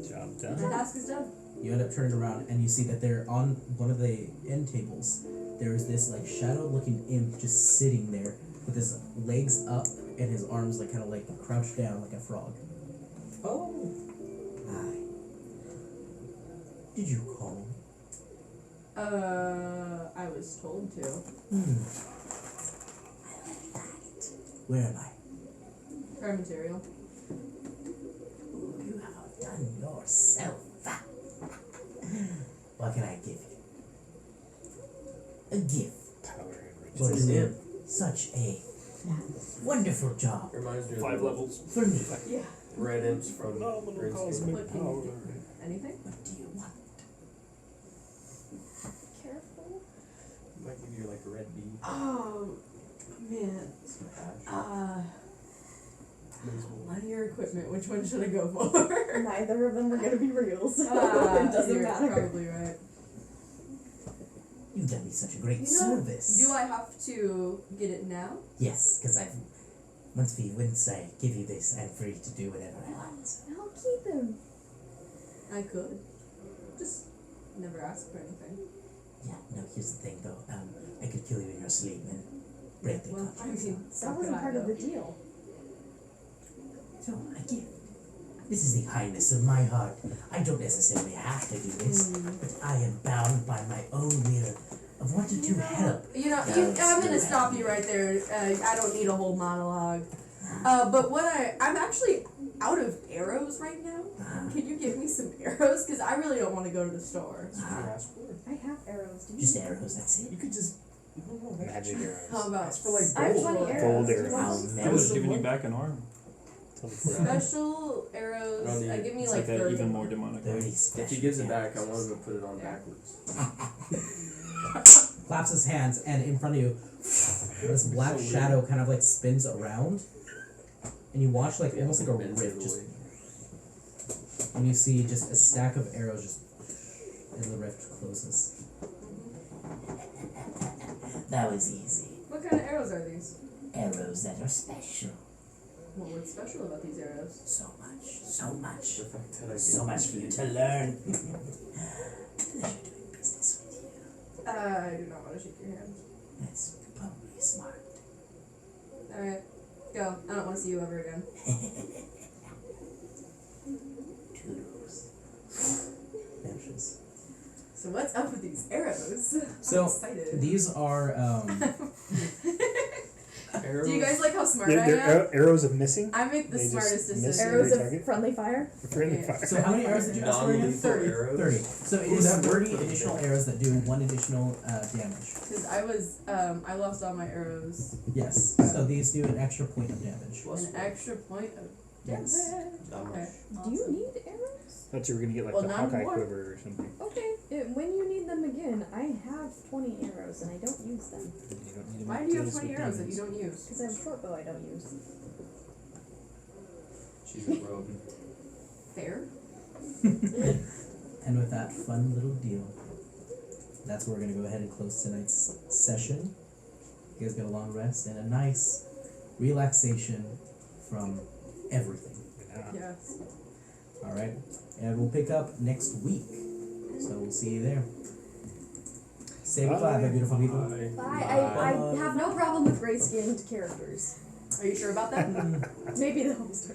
Job The done. task is done. You end up turning around, and you see that there on one of the end tables, there is this like shadow-looking imp just sitting there with his legs up and his arms like kind of like crouched down like a frog. Oh. Hi. Did you call? I was told to. Where am I? Her material. Ooh, you have outdone yourself. What can I give you? A gift Power and riches. for his doing name? such a wonderful job Reminds me of 5 the levels. for me. Yeah. red imps from Phenomenal Grimthane. cosmic What can power. you do? Anything? What do you want? Careful. Might give you like a red bee. Oh, man. Some ash. On your equipment, which one should I go for? Neither of them are gonna be real, so it doesn't you're matter. probably right. You've done me such a great You know, service. Do I have to get it now? Yes, because once I give you this, I'm free to do whatever I want. I'll keep him. I could. Just never ask for anything. Yeah, no, here's the thing though. I could kill you in your sleep and break the Well, I contract. mean, That wasn't part of the deal. So, a gift. This is the kindness of my heart. I don't necessarily have to do this, but I am bound by my own will of wanting to help. I'm gonna stop you right there. I don't need a whole monologue. But I'm actually out of arrows right now. Can you give me some arrows? Because I really don't want to go to the store. That's what you asked for. I have arrows. Do you? Just arrows, that's it. You could just. No, Magic arrows. How about Ask for like I have gold. 20 arrows. Gold Do you arrows. want I'll them? I never would have given you back an arm. special arrows? I don't need Give me It's like like that 30. even more demonic. 30 special If he gives it back, I arrows. want him to put it on backwards. Claps his hands, and in front of you, this black So weird. shadow kind of like spins around, and you watch like almost like a Bends rift it just, away. and you see just a stack of arrows just, and the rift closes. That was easy. What kind of arrows are these? Arrows that are special. Well, what's special about these arrows? So much, so much, The fact that I so gave much it for you to to learn. Pleasure doing business with you. I do not want to shake your hand. That's probably smart. Alright, go. I don't want to see you ever again. Toodles. Vanishes. So what's up with these arrows? So, I'm excited. These are Arrows. Do you guys like how smart They're, I they're am? arrows of missing. I make the They just smartest miss decisions. every Arrows of target? friendly fire. Friendly Yeah. fire. so how many arrows did you ask for again? Non-lethal 30. arrows. 30. So it is 30 additional arrows that do 1 additional damage. Because I lost all my arrows. Yes. So these do an extra point of damage. Plus An extra point of damage. Yes. Not much. Okay. Do you need arrows? Thought you were gonna get like Well, the not Hawkeye anymore. quiver or something. Okay. When you need them again, I have 20 arrows and I don't use them. You don't need to Why make do you have deals 20 with arrows that you demons. don't use? Because I have a short bow I don't use. She's a rogue. Fair. And with that fun little deal, that's where we're going to go ahead and close tonight's session. You guys get a long rest and a nice relaxation from everything. Yeah. Yes. Alright? And we'll pick up next week. So we'll see you there. Say goodbye, my beautiful people. Bye. Bye. I have no problem with gray skinned characters. Are you sure about that? Maybe the host.